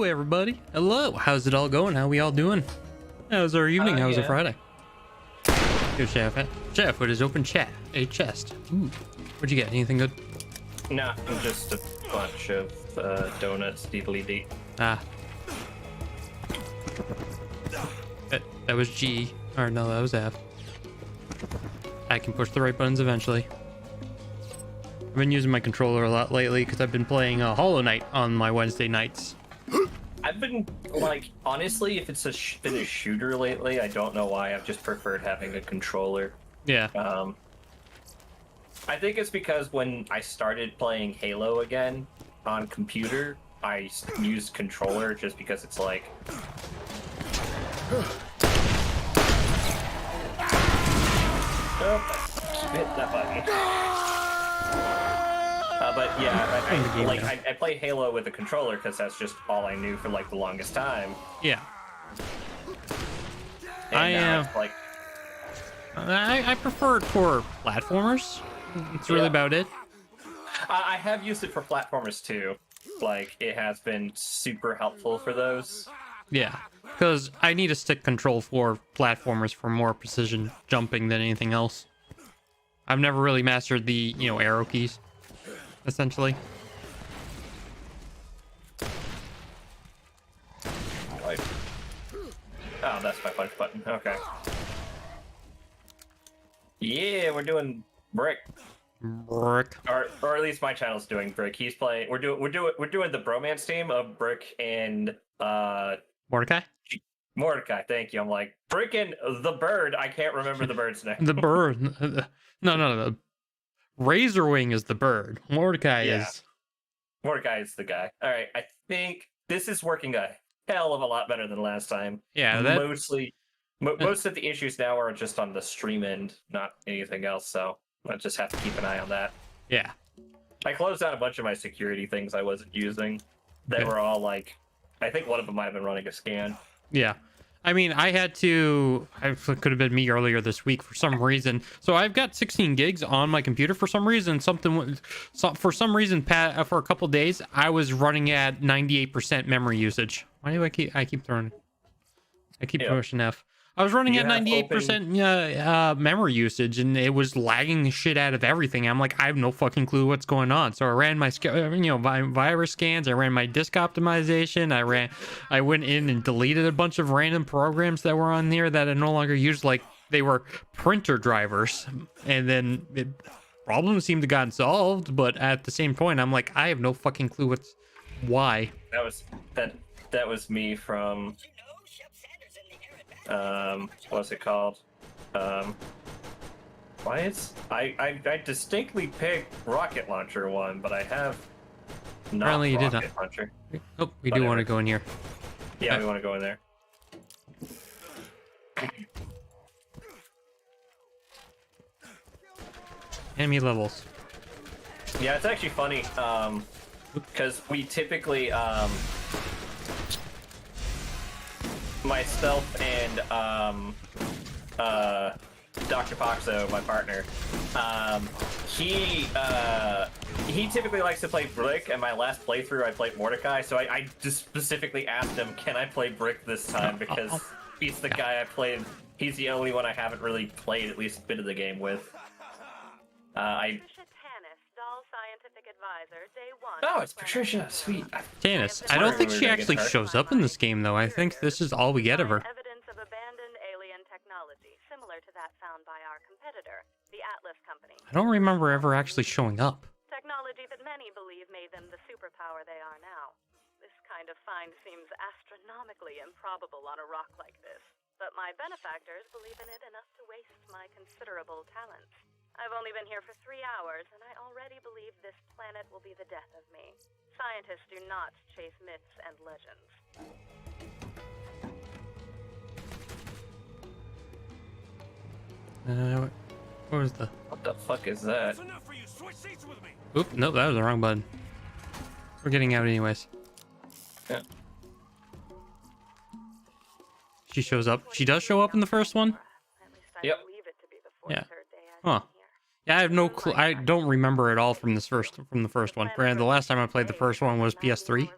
everybody. Hello. How's it all going? How we all doing? How's our evening? How's it Friday? Here's Shadowfoot. Shadowfoot is open chat. A chest. Ooh. What'd you get? Anything good? Nah, just a bunch of donuts, deeply deep. Ah. That was G. Or no, that was F. I can push the right buttons eventually. I've been using my controller a lot lately because I've been playing Hollow Knight on my Wednesday nights. I've been, like, honestly, if it's been a shooter lately, I don't know why. I've just preferred having a controller. Yeah. I think it's because when I started playing Halo again on computer, I used controller just because it's like... Oh, hit that button. But yeah, I play Halo with a controller because that's just all I knew for like the longest time. Yeah. And like I prefer it for platformers. It's really about it. I have used it for platformers too. Like, it has been super helpful for those. Yeah, because I need a stick control for platformers for more precision jumping than anything else. I've never really mastered the, arrow keys, essentially. Oh, that's my punch button. Okay. Yeah, we're doing brick. Brick. Or at least my channel's doing brick. He's playing. We're doing the bromance team of Brick and Mordecai. Mordecai. Thank you. I'm like Brick and the bird. I can't remember the bird's name. The bird. No. Razorwing is the bird. Mordecai is. Mordecai is the guy. All right. I think this is working a hell of a lot better than last time. Yeah. Most of the issues now are just on the stream end, not anything else. So I just have to keep an eye on that. Yeah. I closed out a bunch of my security things I wasn't using. They were all like, I think one of them might have been running a scan. Yeah. I mean, it could have been me earlier this week for some reason. So I've got 16 gigs on my computer for some reason. For some reason, for a couple days, I was running at 98% memory usage. Why do I keep pushing F? I was running at 98% memory usage, and it was lagging the shit out of everything. I'm like, I have no fucking clue what's going on. So I ran my virus scans. I ran my disk optimization. I went in and deleted a bunch of random programs that were on there that I no longer used. Like, they were printer drivers, and then problems seemed to gotten solved. But at the same point, I'm like, I have no fucking clue why. That was me from. What's it called? I distinctly picked rocket launcher one, but I have not. Apparently you did not. Launcher. Oh, we do want to go in here. Yeah, we want to go in there. Enemy levels. Yeah, it's actually funny, because we typically, myself and Dr. Foxo, my partner, he typically likes to play Brick, and my last playthrough I played Mordecai, so I just specifically asked him, can I play Brick this time, because he's the guy I played, he's the only one I haven't really played at least a bit of the game with. Oh, it's Patricia. Sweet. Tannis. I don't think she actually shows up in this game, though. I think this is all we get of her. Evidence of abandoned alien technology, similar to that found by our competitor, the Atlas Company. I don't remember ever actually showing up. Technology that many believe made them the superpower they are now. This kind of find seems astronomically improbable on a rock like this, but my benefactors believe in it enough to waste my considerable talents. I've only been here for 3 hours, and I already believe this planet will be the death of me. Scientists do not chase myths and legends. What was the... What the fuck is that? Oop, nope, that was the wrong button. We're getting out anyways. Yeah. She shows up. She does show up in the first one? Yep. Yeah. Huh. Yeah, I have no clue. I don't remember at all from the first one. Granted, the last time I played the first one was PS3.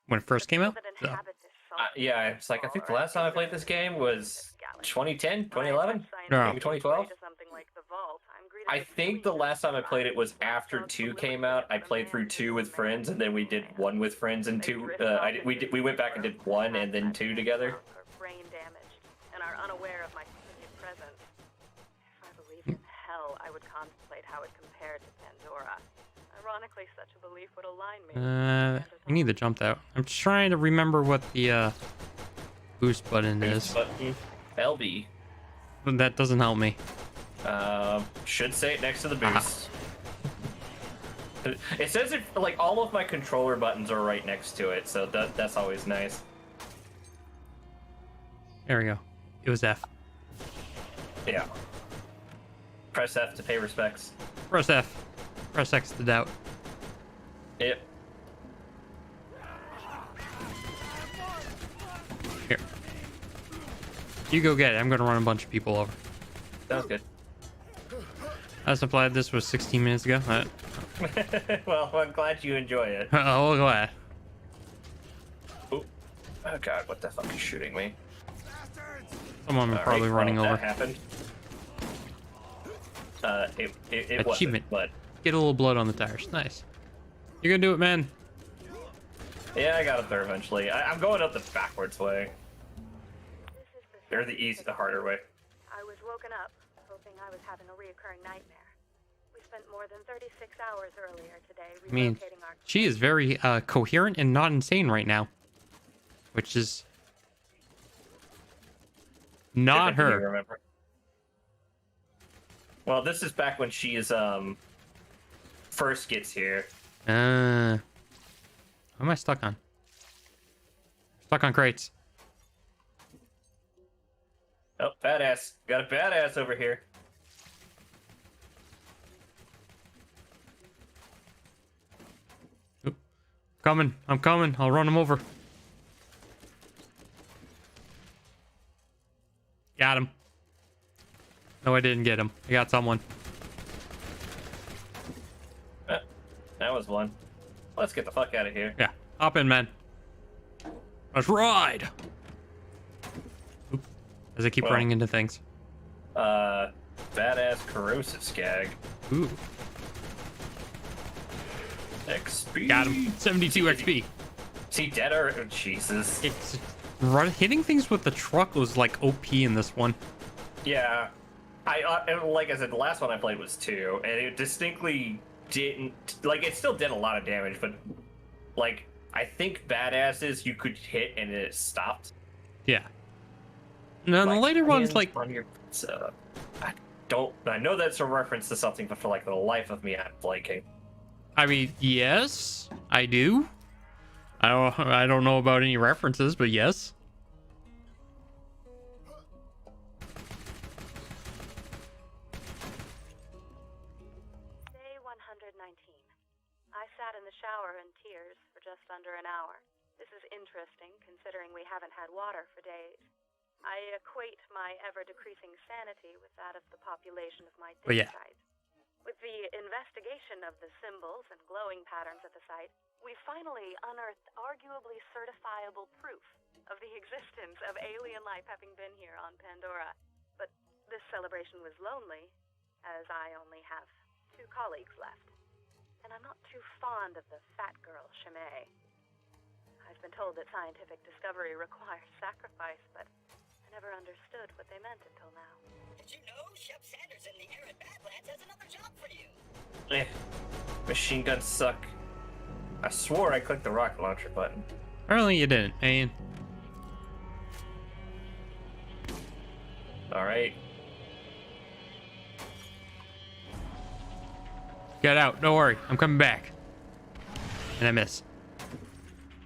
when it first came out. That So. inhabit this salt Yeah, it's like I think the last time I played this game was 2010, 2011, Yeah. maybe 2012. Something like the vault, I'm greeted I with think the last time I played it was after 2 came out. I played through 2 with friends, and then we did 1 with friends and 2. We went back and did 1 and then 2 together. Brain damaged and are unaware of my continued presence. If I believed in hell, I would contemplate how it compared to Pandora. Ironically, such a belief would align me. I need the jump out. I'm just trying to remember what the boost button is. Button LB. But that doesn't help me. Should say it next to the boost. It says it like all of my controller buttons are right next to it, so that's always nice. There we go. It was F. Yeah. Press F to pay respects. Press F. Press X to doubt. Yep. Here. You go get it. I'm gonna run a bunch of people over. Sounds good. As applied, this was 16 minutes ago. Well, I'm glad you enjoy it. Oh, look at Oh god, what the fuck is shooting me? that. Someone was probably running over. That happened. It Achievement. wasn't, but Get a little blood on the tires. Nice. You're gonna do it, man. yeah, I got up there eventually. I'm going up the backwards way. Or the harder way. I was woken up, hoping I was having a reoccurring nightmare. We spent more than 36 hours earlier today I mean, relocating our... she is very coherent and not insane right now, which is not Different than you her. remember. Well, this is back when she is first gets here. What am I stuck on? Stuck on crates. Oh, badass. Got a badass over here. Oop. Coming. I'm coming. I'll run him over. Got him. No, I didn't get him. I got someone. That was one. Let's get the fuck out of here. Yeah. Hop in, man. Let's ride. Oop. As I keep Well. running into things. Badass corrosive skag. Ooh. XP. Got him. 72 XP. Is he dead or Jesus? It's hitting things with the truck was like OP in this one. Yeah. Like I said, the last one I played was 2, and it distinctly didn't like it still did a lot of damage, but like I think badasses you could hit and it stopped. Yeah. No, the later ones like on your I know that's a reference to something, but for like the life of me, I'm blanking. I mean, yes, I do. I don't know about any references, but yes. Day 119. I sat in the shower in tears for just under an hour. This is interesting, considering we haven't had water for days. I equate my ever-decreasing sanity with that of the population of my Oh, dig yeah. site. With the investigation of the symbols and glowing patterns at the site, we finally unearthed arguably certifiable proof of the existence of alien life having been here on Pandora. But this celebration was lonely, as I only have 2 colleagues left. And I'm not too fond of the fat girl, Chimay. I've been told that scientific discovery requires sacrifice, but I never understood what they meant until now. Did you know Shep Sanders in the arid Badlands has another job for you? Machine guns suck. I swore I clicked the rocket launcher button. Apparently you didn't, man. Alright. Get out. Don't worry. I'm coming back. And I miss.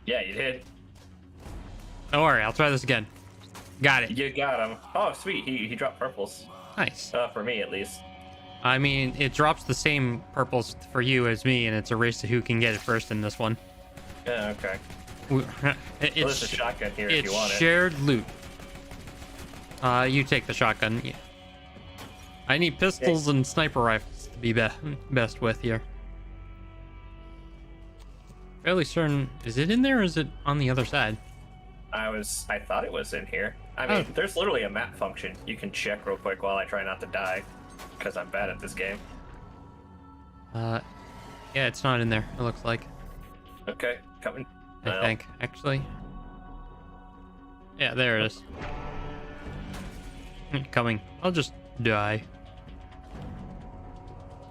Yeah, you did. Don't worry. I'll try this again. Got it. You got him. Oh, sweet. He dropped purples. Nice. For me, at least. I mean, it drops the same purples for you as me, and it's a race to who can get it first in this one. Yeah, okay. There's a shotgun here if you want it. It's shared loot. You take the shotgun. Yeah. I need pistols and sniper rifles to be best with here. Fairly certain. Is it in there or is it on the other side? I thought it was in here. I mean, there's literally a map function. You can check real quick while I try not to die, because I'm bad at this game. Yeah, it's not in there, it looks like. Okay, coming. I think, actually. Yeah, there it is. Coming. I'll just die.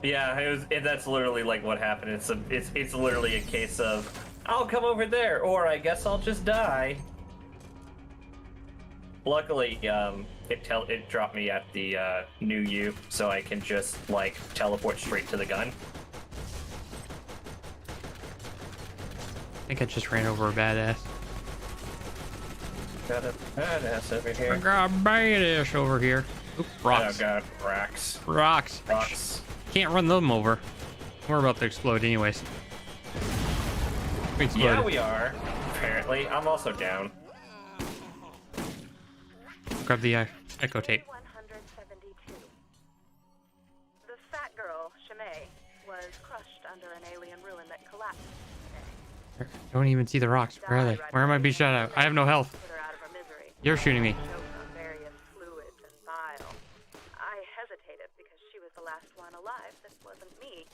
Yeah, that's literally like what happened. It's literally a case of, I'll come over there, or I guess I'll just die. Luckily, it dropped me at the new U, so I can just like teleport straight to the gun. I think I just ran over a badass. Got a badass over here. I got a badass over here. Oop, rocks. Oh god, rocks. Rocks. Rocks. Can't run them over. We're about to explode anyways. We exploded. Yeah, we are. Apparently, I'm also down. Grab the echo tape. 172. The fat girl, Shimei, was crushed under an alien ruin that collapsed today. Don't even see the rocks. Where are they? Where am I being shot at? I have no health. Put her out of her misery. You're shooting me. Choked on various fluids and bile. I hesitated because she was the last one alive. This wasn't me.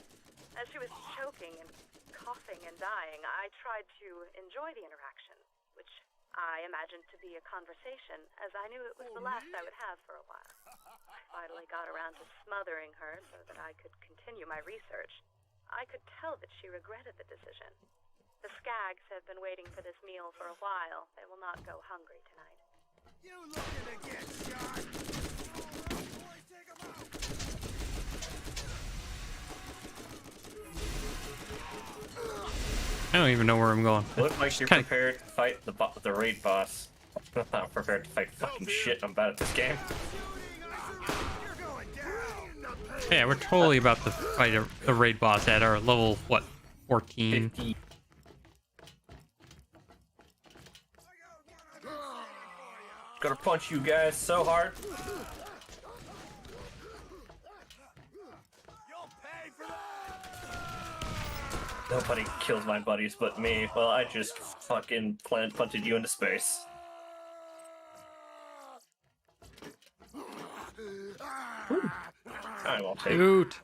As she was choking and coughing and dying, I tried to enjoy the interaction, which I imagined to be a conversation, as I knew it was the last I would have for a while. I finally got around to smothering her so that I could continue my research. I could tell that she regretted the decision. The Skags have been waiting for this meal for a while. They will not go hungry tonight. You looking to get shot? Boys, take 'em out. I don't even know where I'm going. Look like you're prepared to fight the raid boss. I'm not prepared to fight fucking shit. I'm bad at this game. You're going down. Yeah, we're totally about to fight the raid boss at our level, what, 14? 50. Gonna punch you guys so hard. You'll pay for that. Nobody kills my buddies but me. Well, I just fucking punted you into space. Ooh. I won't take it. Shoot.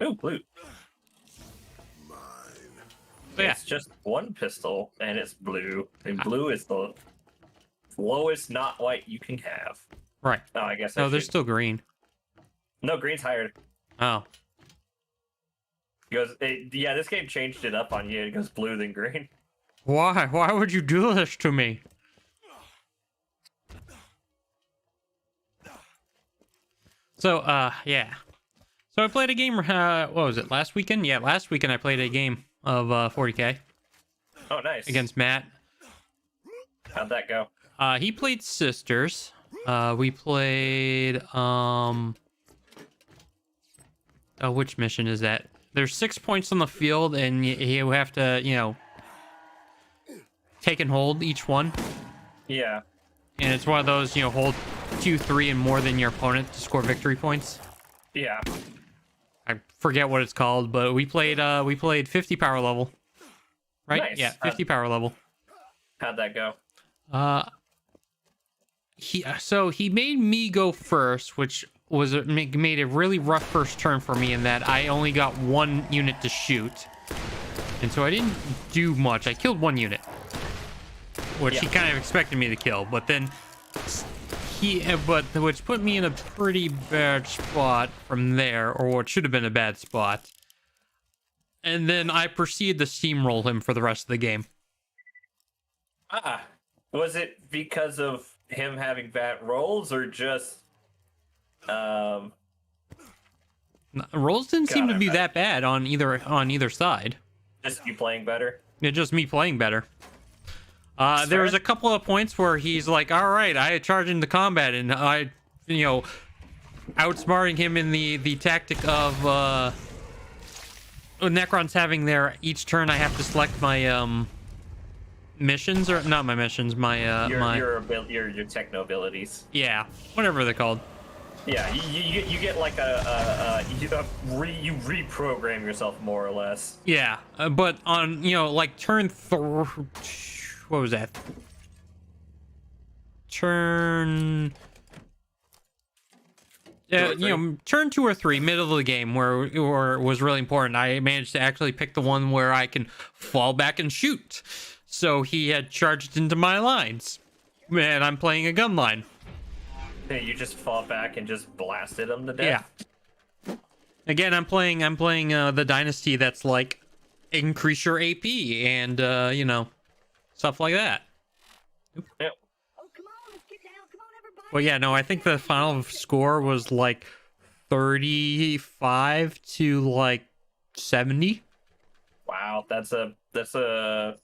Ooh, blue. So, yeah. It's just one pistol, and it's blue. And blue is the lowest not white you can have. Right. Oh, I guess. No, there's still green. No, green's higher. Oh. Yeah, this game changed it up on you. It goes blue then green. Why? Why would you do this to me? So, yeah. So I played a game, what was it, last weekend? Yeah, last weekend I played a game of 40K Oh, nice. against Matt. How'd that go? He played Sisters. We played, which mission is that? There's 6 points on the field, and you have to, you know, take and hold each one. Yeah. And it's one of those, you know, hold 2, 3, and more than your opponent to score victory points. Yeah. I forget what it's called, but we played 50 power level. Right? Nice. Yeah, 50 power level. How'd that go? He made me go first, which made a really rough first turn for me in that I only got one unit to shoot. And so I didn't do much. I killed one unit, which he kind of expected me to kill, but then which put me in a pretty bad spot from there, or what should have been a bad spot. And then I proceeded to steamroll him for the rest of the game. Was it because of him having bad rolls, or just Rolls didn't seem to be that bad on either side. just you playing better? It's just me playing better. There was a couple of points where he's like, all right, I charge into combat, and I, you know, outsmarting him in the tactic of Necrons having their each turn I have to select my missions, or not my missions, my Your techno abilities. yeah, whatever they're called. Yeah, you get like you reprogram yourself more or less. Yeah, but on like what was that? Turn. Turn 2 or 3, middle of the game, where it was really important. I managed to actually pick the one where I can fall back and shoot. So he had charged into my lines, and I'm playing a gun line. Yeah, you just fall back and just blasted him to death. Yeah. Again, I'm playing the dynasty that's like increase your AP and stuff like that. Yep. Oh, come on, let's get down. Come on, everybody. Well, yeah, no, I think the final score was like 35 to like 70. Wow, that's a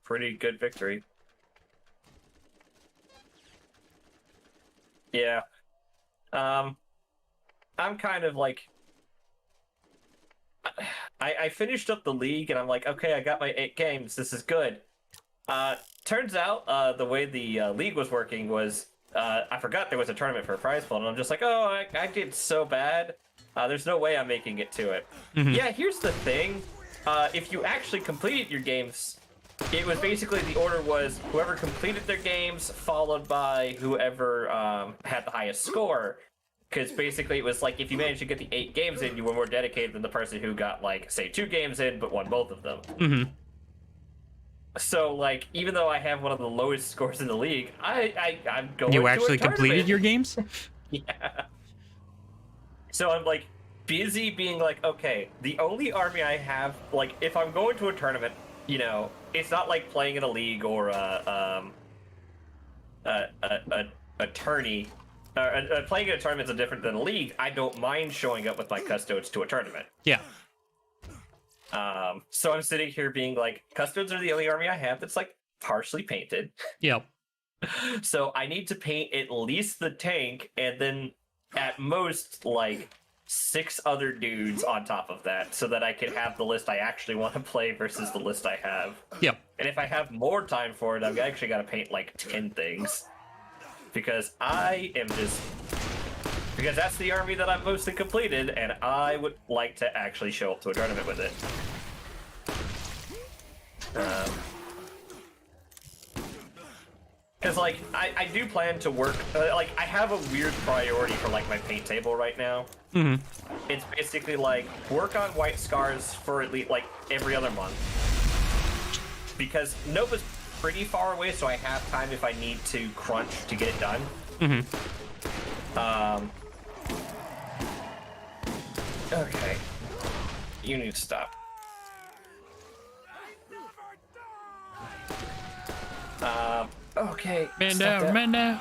pretty good victory. Yeah. I'm kind of like I finished up the league and I'm like, okay, I got my 8 games. This is good. Turns out the way the league was working was I forgot there was a tournament for a prize pool, and I'm just like, oh, I did so bad. There's no way I'm making it to it. Mm-hmm. Yeah, here's the thing. If you actually completed your games, it was basically the order was whoever completed their games followed by whoever had the highest score. Because basically it was like if you managed to get the 8 games in, you were more dedicated than the person who got like say 2 games in but won both of them. Mm-hmm. So like even though I have one of the lowest scores in the league, I'm going. You to actually a completed tournament. your games? Yeah. So I'm like busy being like, okay, the only army I have, like if I'm going to a tournament, it's not like playing in a league or a tourney. Playing in a tournament is different than a league. I don't mind showing up with my custodes to a tournament. Yeah. So I'm sitting here being like, custodes are the only army I have that's like partially painted. Yep. So I need to paint at least the tank and then at most like 6 other dudes on top of that so that I can have the list I actually want to play versus the list I have. Yep. And if I have more time for it, I've actually got to paint like 10 things. Because because that's the army that I've mostly completed, and I would like to actually show up to a tournament with it. Because, like, I do plan to work, like, I have a weird priority for, like, my paint table right now. Mm-hmm. It's basically, like, work on white scars for at least, like, every other month. Because Nova's pretty far away, so I have time if I need to crunch to get it done. Mm-hmm. Okay. You need to stop. Okay. Man down, man down.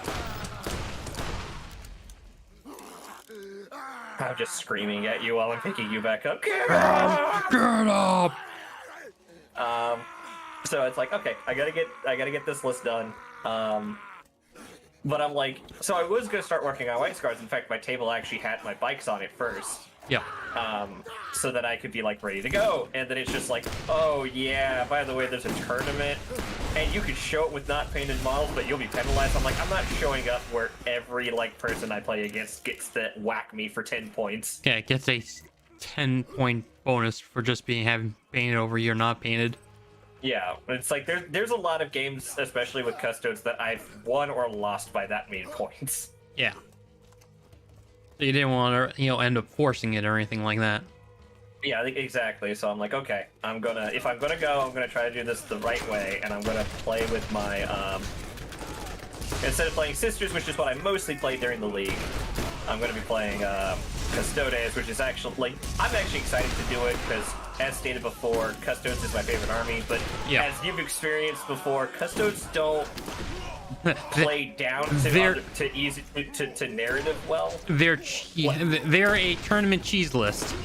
I'm just screaming at you while I'm picking you back up. Get up! Get up! So it's like, okay, I gotta get this list done. But I'm like, so I was gonna start working on white scars. In fact, my table actually had my bikes on it first. Yeah. So that I could be like ready to go. And then it's just like, oh yeah, by the way, there's a tournament, and you could show it with not painted models, but you'll be penalized. I'm like, I'm not showing up where every like person I play against gets to whack me for 10 points. Yeah, it gets a 10-point bonus for just having painted over you're not painted. Yeah, it's like there's a lot of games, especially with custodes, that I've won or lost by that many points. Yeah. So you didn't want to, end up forcing it or anything like that. Yeah, exactly. So I'm like, okay, if I'm gonna go, I'm gonna try to do this the right way, and I'm gonna play with my instead of playing Sisters, which is what I mostly played during the league, I'm gonna be playing Custodes, which is actually like I'm actually excited to do it because, as stated before, Custodes is my favorite army. But yeah, as you've experienced before, Custodes don't play down to narrative well. They're a tournament cheese list.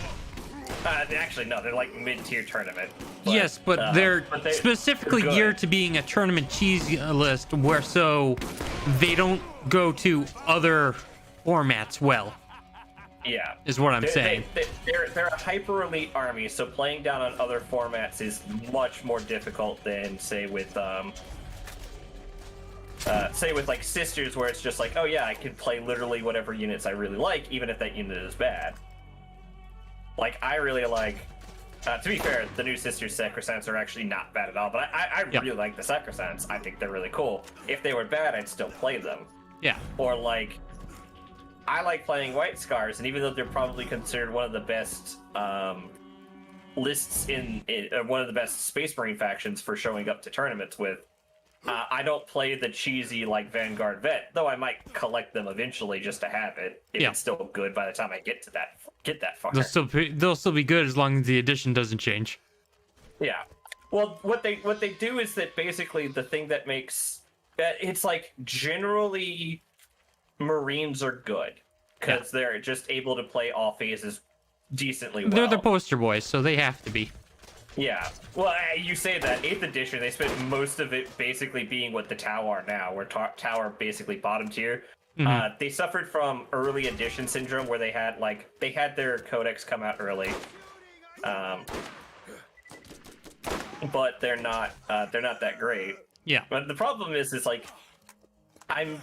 Actually, no, they're like mid-tier tournament. But, yes, but they're specifically geared to being a tournament cheese list, where so they don't go to other formats well. Yeah, is what I'm saying. They're a hyper elite army, so playing down on other formats is much more difficult than say with say with like Sisters, where it's just like, oh yeah, I can play literally whatever units I really like, even if that unit is bad. Like, I really like, to be fair, the new Sisters Sacrosancts are actually not bad at all, but I really like the Sacrosancts. I think they're really cool. If they were bad, I'd still play them. Yeah. Or like, I like playing White Scars, and even though they're probably considered one of the best lists in one of the best Space Marine factions for showing up to tournaments with, I don't play the cheesy like Vanguard Vet, though I might collect them eventually just to have it if it's still good by the time I get that far. They'll still be good as long as the edition doesn't change. Yeah. Well, what they do is that basically the thing that makes it's like generally Marines are good because they're just able to play all phases decently well. They're the poster boys, so they have to be. Yeah. Well, you say that 8th edition, they spent most of it basically being what the Tau are now, where Tau are basically bottom tier. Mm-hmm. They suffered from early edition syndrome, where they had their codex come out early, but they're not that great. Yeah. But the problem is like, I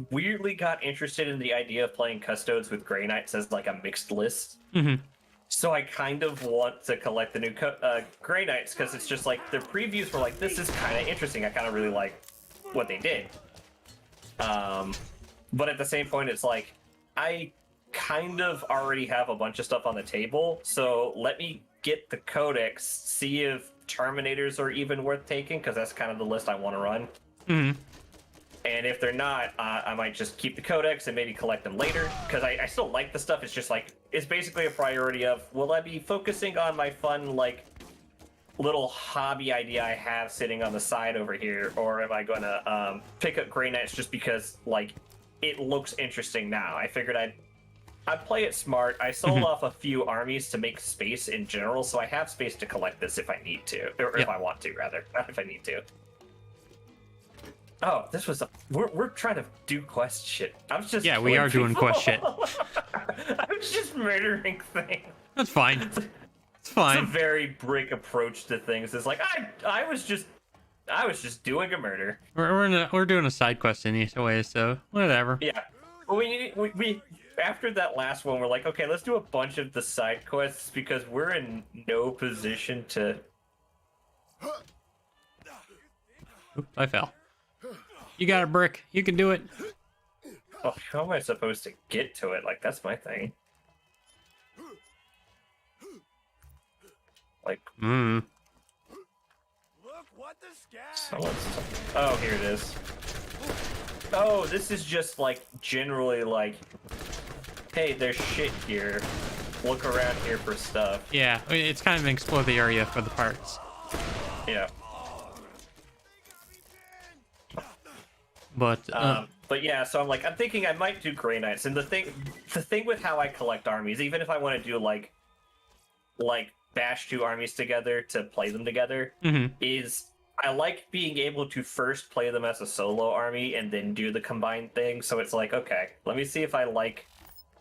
weirdly got interested in the idea of playing Custodes with Grey Knights as like a mixed list. Mm-hmm. So I kind of want to collect the new Grey Knights because it's just like their previews were like, this is kind of interesting. I kind of really like what they did. But at the same point, it's like, I kind of already have a bunch of stuff on the table. So let me get the Codex, see if Terminators are even worth taking, because that's kind of the list I want to run. Mm-hmm. And if they're not, I might just keep the Codex and maybe collect them later, because I still like the stuff. It's just like, it's basically a priority of, will I be focusing on my fun, like, little hobby idea I have sitting on the side over here, or am I going to pick up Grey Knights just because, like, it looks interesting now? I figured I'd play it smart. I sold off a few armies to make space in general, so I have space to collect this if I need to, or if I want to, rather, not if I need to. Oh, this was we're trying to do quest shit. I was just we are doing quest shit. I was just murdering things. That's fine. It's fine. It's a very Brick approach to things. It's like I was just doing a murder. We're doing a side quest anyway, so whatever. Yeah. Well, we after that last one, we're like, okay, let's do a bunch of the side quests because we're in no position to. Oop, I fell. You got a Brick. You can do it. Oh, how am I supposed to get to it? Like, that's my thing. Like, Look what the sky. Oh, here it is. Oh, this is just like generally like, hey, there's shit here. Look around here for stuff. Yeah, it's kind of an explore the area for the parts. Yeah. But yeah, so I'm thinking I might do Grey Knights, and the thing with how I collect armies, even if I want to do like bash two armies together to play them together, is I like being able to first play them as a solo army and then do the combined thing. So it's like, okay, let me see if I like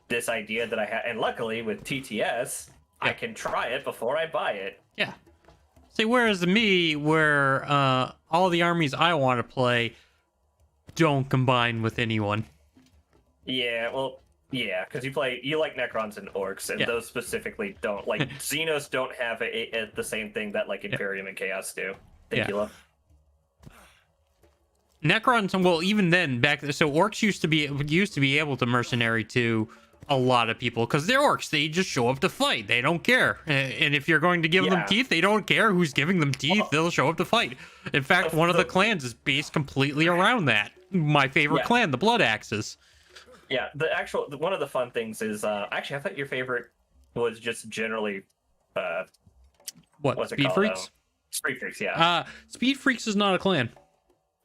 this idea that I have, and luckily with TTS, I can try it before I buy it. Yeah. See, whereas me, where all the armies I want to play don't combine with anyone. Yeah, well, yeah, because you like Necrons and Orcs, and those specifically don't. Like, Xenos don't have the same thing that, like, Imperium and Chaos do. Thank you, love. Necrons, well, even then, so Orcs used to be able to mercenary to a lot of people, because they're Orcs. They just show up to fight. They don't care. And if you're going to give them teeth, they don't care who's giving them teeth. They'll show up to fight. In fact, one of the clans is based completely around that. My favorite clan, the Blood Axes. Yeah, one of the fun things is actually I thought your favorite was just generally what's it Speed called? Freaks? Speed Freaks, yeah. Speed Freaks is not a clan.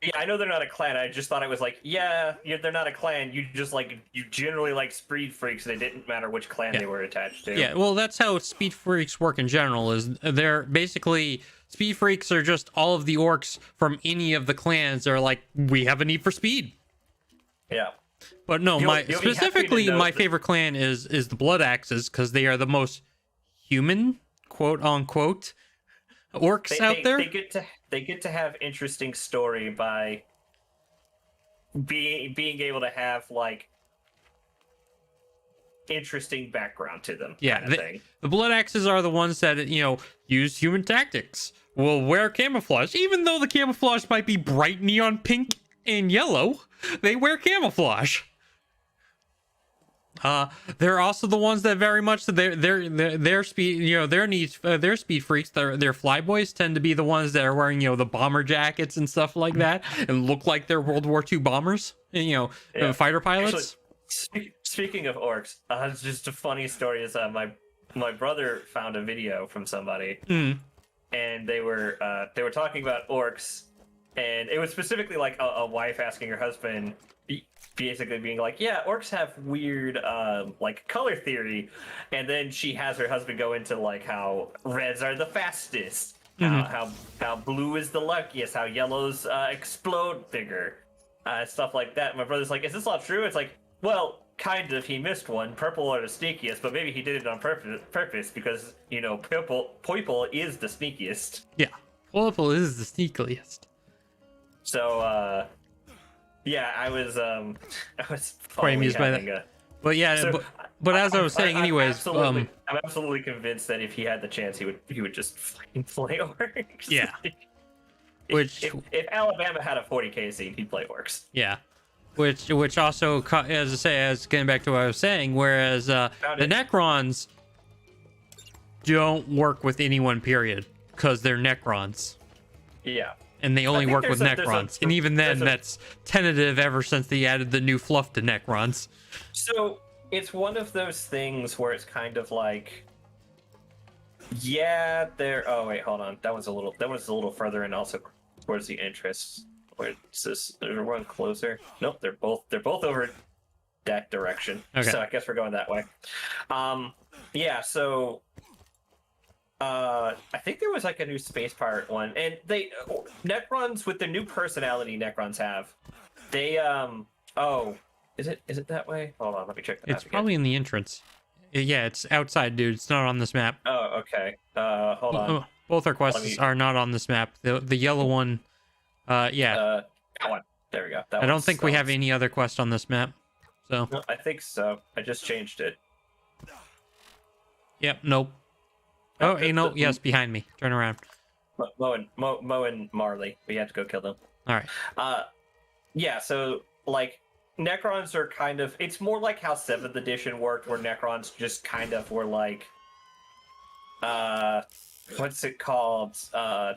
Yeah, I know they're not a clan. I just thought it was like, they're not a clan. You generally like Speed Freaks, and it didn't matter which clan they were attached to. Yeah, well, that's how Speed Freaks work in general. Is they're basically Speed Freaks are just all of the Orcs from any of the clans. They're like, we have a need for speed. Yeah. But no, my that... favorite clan is the Blood Axes, because they are the most human, quote unquote, orcs out there. They get to have interesting story by being able to have like interesting background to them. Yeah, kind of thing. the Blood Axes are the ones that, use human tactics. Will wear camouflage, even though the camouflage might be bright neon pink and yellow. They wear camouflage. They're also the ones that very much their speed, their speed freaks. Their flyboys tend to be the ones that are wearing, the bomber jackets and stuff like that, and look like they're World War II bombers. Fighter pilots. Actually, speaking of orcs, it's just a funny story is my brother found a video from somebody, and they were talking about orcs, and it was specifically like a wife asking her husband, basically being like, yeah, orcs have weird like color theory, and then she has her husband go into like how reds are the fastest, how blue is the luckiest, how yellows explode bigger, stuff like that. My brother's like, is this all true? It's like, well, kind of. He missed one. Purple are the sneakiest, but maybe he did it on purpose because purple is the sneakiest. Yeah, purple is the sneakiest. So yeah, I was quite amused by that. But yeah, so, but as I was saying, anyways, I'm absolutely convinced that if he had the chance, he would just fucking play orcs. Yeah. If Alabama had a 40k scene, he'd play orcs. Yeah. Which also, as I say, as getting back to what I was saying, whereas the Necrons don't work with anyone, period, because they're Necrons. Yeah. And they only work with Necrons. And even then, that's tentative ever since they added the new fluff to Necrons. So, it's one of those things where it's kind of like, yeah, they're... Oh, wait, hold on. That was a little further and also towards the entrance. Wait, is this one closer? Nope, they're both over that direction. Okay. So I guess we're going that way. Yeah, so I think there was like a new space pirate one, and Necrons with the new personality Necrons have. They is it that way? Hold on, let me check the map. It's probably in the entrance. Yeah, it's outside, dude. It's not on this map. Oh, okay. Hold on. Both our quests are not on this map. The yellow one. Yeah. That one. There we go. I don't think we have any other quest on this map. So. No, I think so. I just changed it. Yep. Nope. Oh, yes, behind me. Turn around. Mo and Marley. We had to go kill them. All right. Yeah. So like, Necrons are kind of. It's more like how 7th edition worked, where Necrons just kind of were like. What's it called?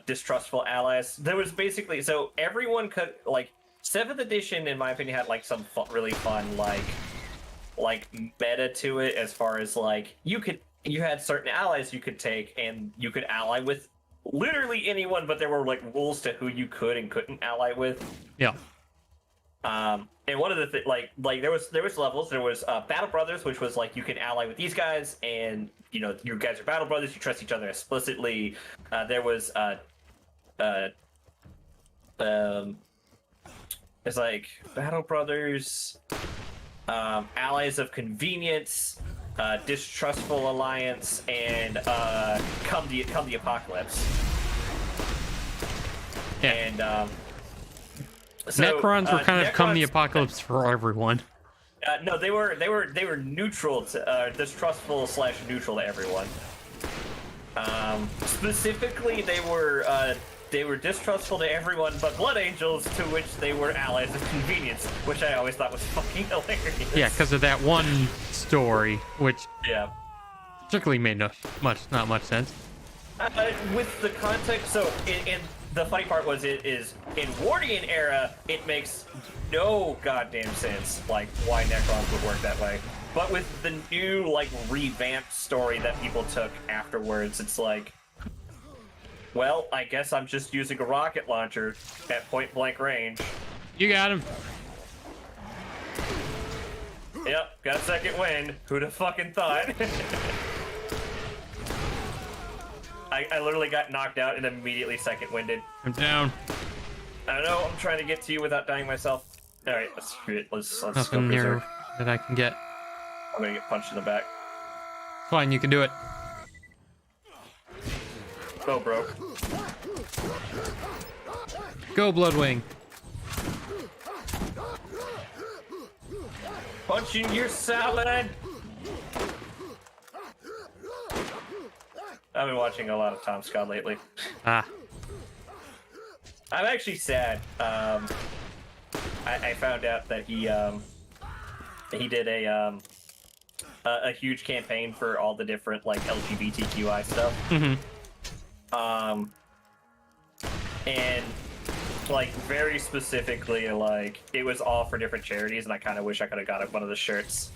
Distrustful allies. There was basically, so everyone could, like, 7th edition, in my opinion, had like some really fun like meta to it, as far as like you had certain allies you could take, and you could ally with literally anyone, but there were like rules to who you could and couldn't ally with. Yeah. And one of the like there was levels. There was Battle Brothers, which was like you can ally with these guys, and you guys are Battle Brothers. You trust each other explicitly. There was it's like Battle Brothers, Allies of Convenience, Distrustful Alliance, and Come the Apocalypse. Yeah. And so, Necrons were kind of come the Necrons- apocalypse for everyone. No, they were neutral to distrustful / neutral to everyone. Specifically, they were distrustful to everyone but Blood Angels, to which they were allies of convenience, which I always thought was fucking hilarious. Yeah, because of that one story, which particularly made not much sense. With the context, so in the funny part was it is in Wardian era, it makes no goddamn sense like why Necrons would work that way. But with the new like revamped story that people took afterwards, it's like, well, I guess I'm just using a rocket launcher at point blank range. You got him. Yep, got second wind. Who'd have fucking thought? I literally got knocked out and immediately second winded. I'm down. I don't know, I'm trying to get to you without dying myself. Alright, let's go Nothing near preserve. that I can get. I'm gonna get punched in the back. Fine, you can do it. Go, bro. Go, Bloodwing. punching your salad. I've been watching a lot of Tom Scott lately. Ah. I'm actually sad. I found out that he did a huge campaign for all the different like LGBTQI stuff. And like very specifically, like it was all for different charities, and I kind of wish I could have got one of the shirts.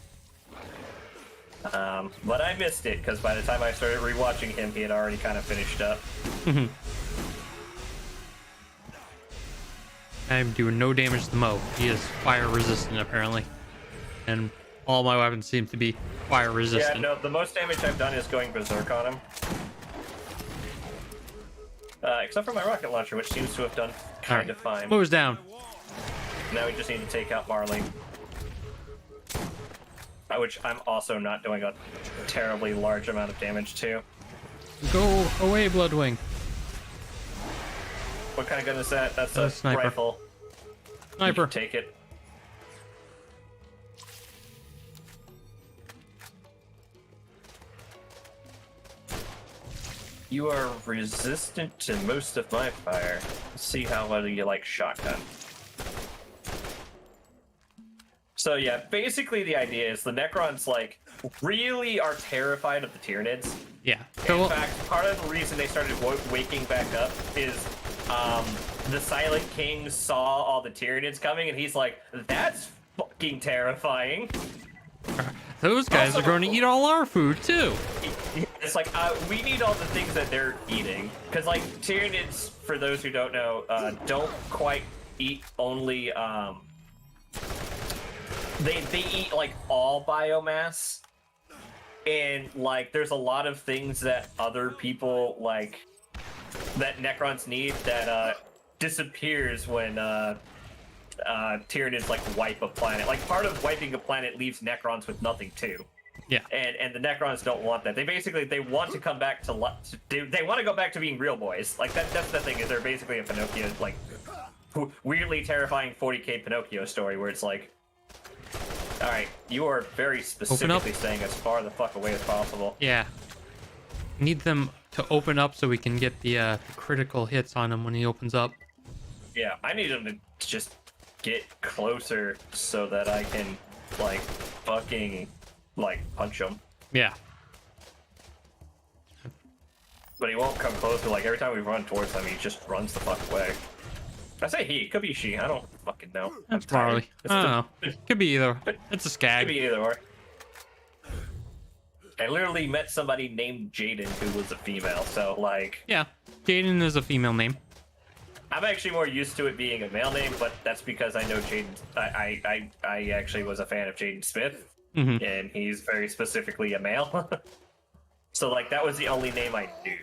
But I missed it because by the time I started rewatching him, he had already kind of finished up. I'm doing no damage to Mo. He is fire resistant apparently, and all my weapons seem to be fire resistant. Yeah, no, the most damage I've done is going berserk on him. Except for my rocket launcher, which seems to have done kind of fine. Mo's down. Now we just need to take out Marley. Which I'm also not doing a terribly large amount of damage to. Go away, Bloodwing. What kind of gun is that? That's a sniper. rifle. Sniper. Take it. You are resistant to most of my fire. Let's see how well you like shotgun. So yeah, basically the idea is the Necrons like really are terrified of the Tyranids. Yeah. In fact, part of the reason they started waking back up is the Silent King saw all the Tyranids coming, and he's like, "That's fucking terrifying." Those guys Also, are going to eat all our food too. It's like we need all the things that they're eating, because like Tyranids, for those who don't know, don't quite eat only. They eat like all biomass, and like there's a lot of things that other people like that Necrons need that disappears when Tyranids like wipe a planet. Like part of wiping a planet leaves Necrons with nothing too. Yeah. And the Necrons don't want that. They want to come back to they want to go back to being real boys. Like that's the thing, is they're basically a Pinocchio, like weirdly terrifying 40k Pinocchio story where it's like, all right, you are very specifically staying as far the fuck away as possible. Yeah. Need them to open up so we can get the critical hits on him when he opens up. Yeah, I need him to just get closer so that I can like fucking like punch him. Yeah. But he won't come closer. Like every time we run towards him, he just runs the fuck away. I say he, it could be she. I don't fucking know. That's Marley. I don't know. Could be either. It's a skag. Could be either or. I literally met somebody named Jaden who was a female, so like. Yeah, Jaden is a female name. I'm actually more used to it being a male name, but that's because I know Jaden. I actually was a fan of Jaden Smith, and he's very specifically a male. So like that was the only name I knew.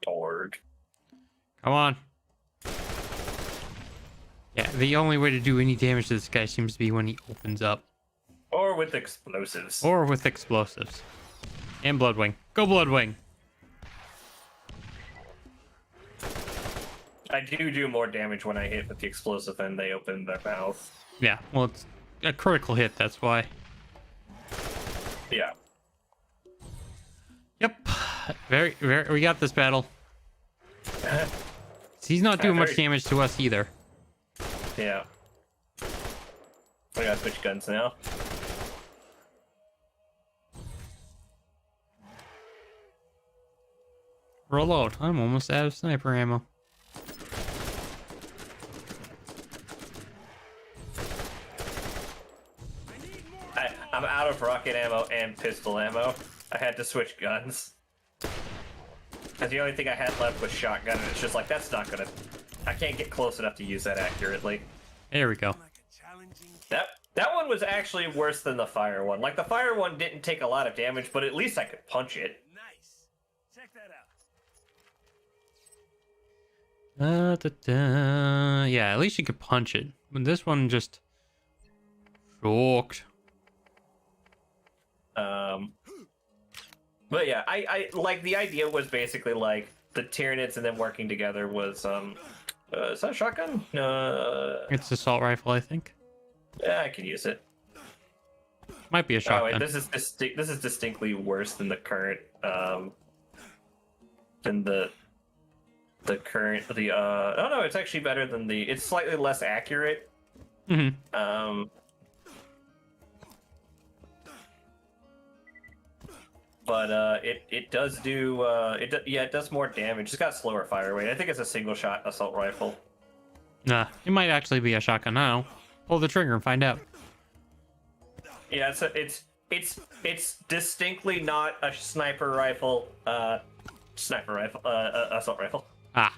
Torg. Come on. Yeah, the only way to do any damage to this guy seems to be when he opens up. Or with explosives. Or with explosives. And Bloodwing. Go Bloodwing! I do more damage when I hit with the explosive than they open their mouth. Yeah, well, it's a critical hit, that's why. Yeah. Yep. Very, we got this battle. He's not doing much damage to us either. Yeah. I gotta switch guns now. Reload. I'm almost out of sniper ammo. I'm out of rocket ammo and pistol ammo. I had to switch guns. Because the only thing I had left was shotgun, and it's just like, that's not gonna... I can't get close enough to use that accurately. There we go. That one was actually worse than the fire one. Like, the fire one didn't take a lot of damage, but at least I could punch it. Nice. Check that out. Yeah, at least you could punch it. But this one just... shocked. But yeah, I like, the idea was basically like the Tyranids and them working together was is that a shotgun? It's assault rifle, I think. Yeah, I can use it. Might be a Oh shotgun. wait, this is distinctly worse than the current than the current oh no, it's actually better than the, it's slightly less accurate. Mm-hmm. But it does do it does more damage. It's got slower fire rate. I think it's a single shot assault rifle. Nah, it might actually be a shotgun. I don't know. Pull the trigger and find out. Yeah, it's distinctly not a sniper rifle. Assault rifle. Ah.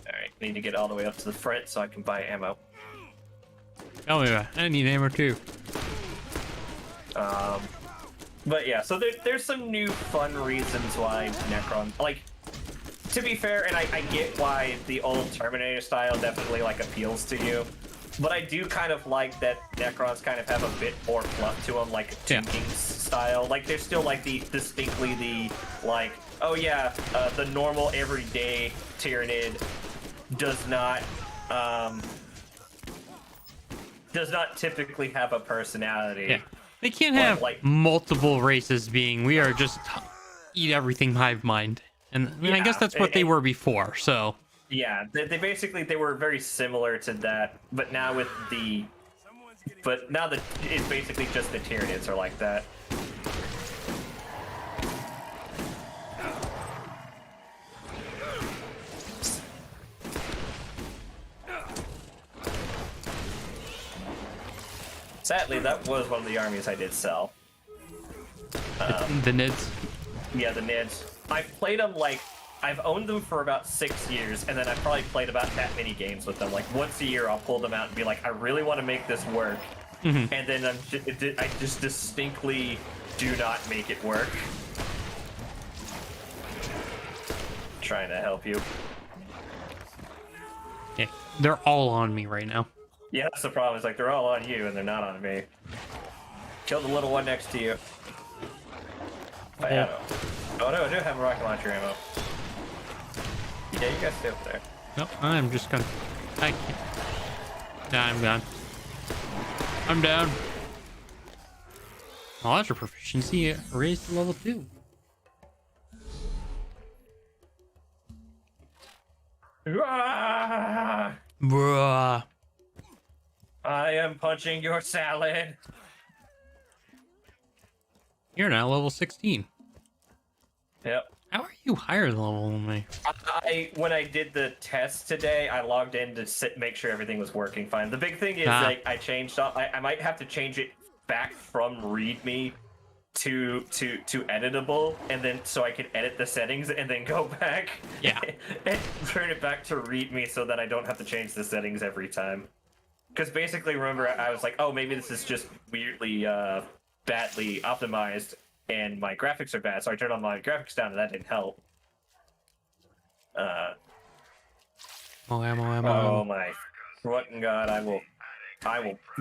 Alright, need to get all the way up to the front so I can buy ammo. Oh yeah, I need ammo too. But yeah, so there's some new fun reasons why Necron, like, to be fair, and I get why the old Terminator style definitely, like, appeals to you, but I do kind of like that Necrons kind of have a bit more fluff to them, like Tomb King's style. Like, there's still, like, distinctly the, like, oh yeah, the normal everyday Tyranid does not typically have a personality. Yeah. They can't have like multiple races being, we are just eat everything hive mind. And I mean, I guess that's what they were before, so. Yeah, they basically, they were very similar to that, but now with the, it's basically just the Tyranids are like that. Sadly, that was one of the armies I did sell. The Nids. Yeah, the Nids. I've played them, like, I've owned them for about 6 years, and then I've probably played about that many games with them. Like, once a year, I'll pull them out and be like, I really want to make this work. And then I just distinctly do not make it work. Trying to help you. Yeah, they're all on me right now. Yeah, that's the problem. It's like, they're all on you, and they're not on me. Kill the little one next to you. Yeah. Oh no, I do have a rocket launcher ammo. Yeah, you guys stay up there. Nope, I'm just gonna... I can't... Nah, I'm gone. I'm down. Oh, that's your proficiency raised to level 2. Ah! Bruh. I am punching your salad. You're now level 16. Yep. How are you higher level than me? When I did the test today, I logged in to make sure everything was working fine. The big thing is, like, I changed. I might have to change it back from README to editable, and then so I can edit the settings and then go back. Yeah. And turn it back to README so that I don't have to change the settings every time. Because basically, remember, I was like, oh, maybe this is just weirdly badly optimized, and my graphics are bad, so I turned on my graphics down, and that didn't help. Oh my fucking god! I will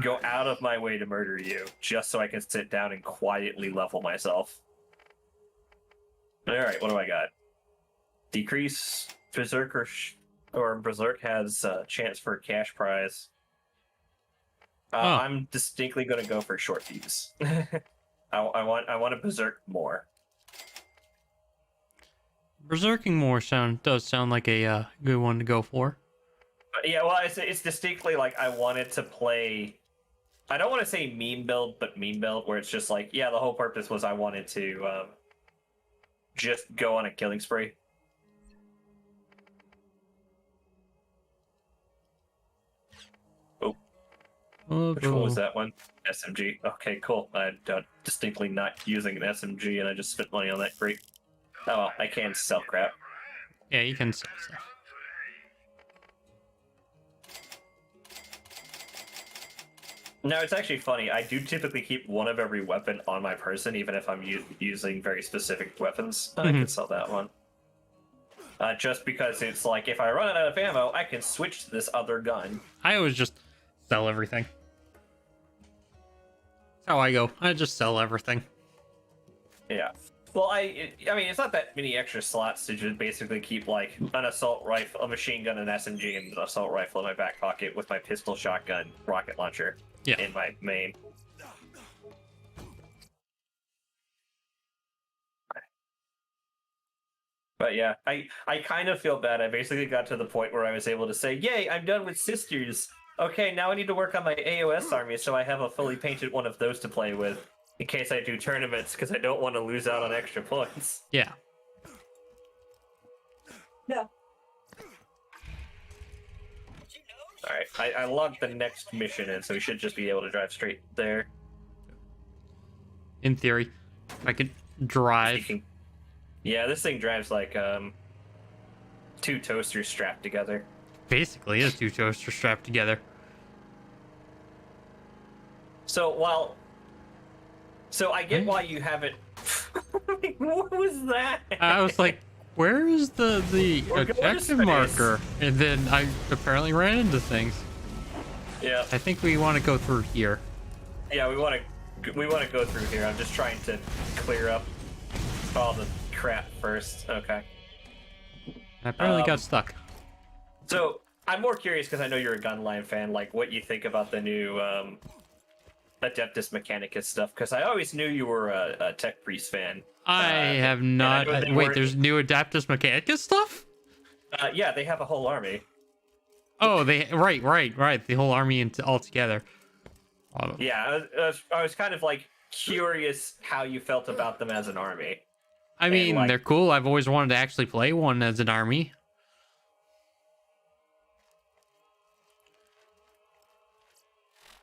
go out of my way to murder you just so I can sit down and quietly level myself. All right, what do I got? Decrease Berserk or Berserk has a chance for a cash prize. I'm distinctly going to go for short fuse. I want to berserk more. Berserking more does sound like a good one to go for. But yeah, well, it's distinctly like I wanted to play. I don't want to say meme build, but meme build, where it's just like, yeah, the whole purpose was I wanted to just go on a killing spree. Which one was that one? SMG. Okay, cool. I'm distinctly not using an SMG, and I just spent money on that. Great. Oh, well, I can sell crap. Yeah, you can sell stuff. No, it's actually funny. I do typically keep one of every weapon on my person, even if I'm using very specific weapons. I can sell that one. Just because it's like, if I run out of ammo, I can switch to this other gun. I always just sell everything. That's how I go. I just sell everything. Yeah. Well, I mean, it's not that many extra slots to just basically keep like an assault rifle, a machine gun, an SMG, and an assault rifle in my back pocket with my pistol, shotgun, rocket launcher in my main. But yeah, I kind of feel bad. I basically got to the point where I was able to say, "Yay, I'm done with sisters. Okay, now I need to work on my AOS army, so I have a fully painted one of those to play with in case I do tournaments, because I don't want to lose out on extra points." Yeah. Yeah. All right, I logged the next mission in, so we should just be able to drive straight there. In theory, if I could drive. Yeah, this thing drives like 2 toasters strapped together. Basically, is 2 toasters strapped together. So I get why you haven't. What was that? I was like, where is the objective marker? And then I apparently ran into things. Yeah. I think we want to go through here. Yeah, we want to go through here. I'm just trying to clear up all the crap first. Okay. I apparently got stuck. So I'm more curious because I know you're a Gunline fan. Like, what you think about the new Adeptus Mechanicus stuff? Because I always knew you were a Tech Priest fan. I have not. Wait, there's new Adeptus Mechanicus stuff? Yeah, they have a whole army. Oh, right. The whole army all together. Yeah, I was kind of like curious how you felt about them as an army. I mean, like, they're cool. I've always wanted to actually play one as an army.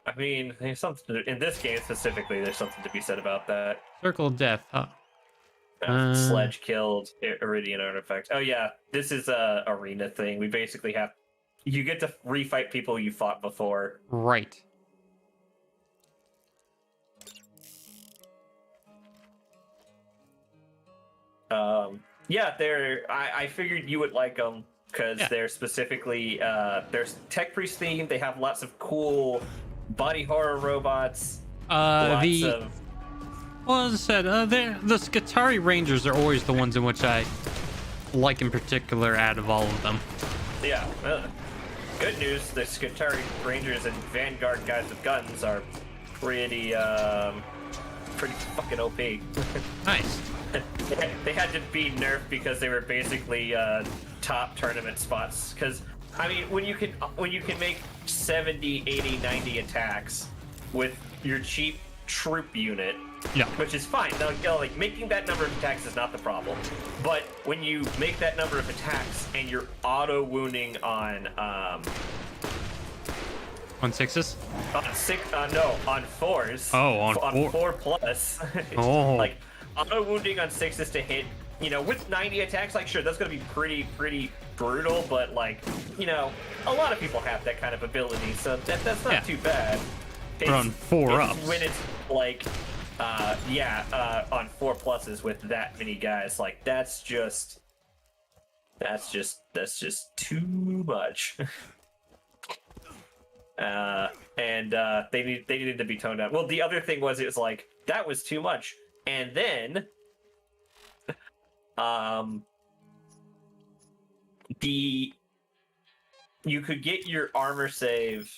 I mean, there's something in this game specifically. There's something to be said about that. Circle of Death, huh? Sledge killed Iridian artifact. Oh yeah, this is a arena thing. We basically you get to refight people you fought before. Right. Yeah, I figured you would like them because they're specifically they're Tech Priest themed. They have lots of cool body horror robots. Well, as I said, the Skitarii Rangers are always the ones in which I like in particular out of all of them. Yeah. Good news, the Skitarii Rangers and Vanguard guys with guns are pretty fucking OP. Nice. They had to be nerfed because they were basically top tournament spots. Because I mean, when you can make 70, 80, 90 attacks with your cheap troop unit, which is fine. Now, like making that number of attacks is not the problem, but when you make that number of attacks and you're auto wounding on 6s? On 4s. Oh, on 4 plus. Oh. Like auto wounding on 6s to hit, with 90 attacks, like sure, that's gonna be pretty brutal, but like, a lot of people have that kind of ability, so that's not too bad. But on 4-ups. When it's like, on 4 pluses with that many guys, like that's just too much. And they needed to be toned down. Well, the other thing was, it was like that was too much, and then you could get your armor save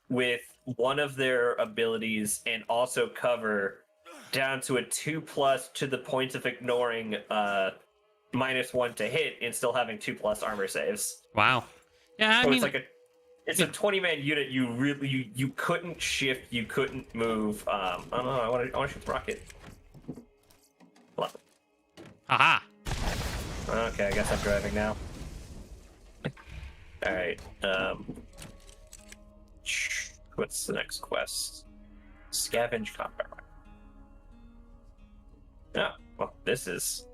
with one of their abilities and also cover down to a 2+ to the point of ignoring -1 to hit and still having 2+ armor saves. Wow. Yeah, I mean, it's a 20-man unit. You couldn't shift, you couldn't move. I don't know. I want to shoot the rocket. Aha. Okay, I guess I'm driving now. All right. What's the next quest? Scavenge combat. Oh, well, this is.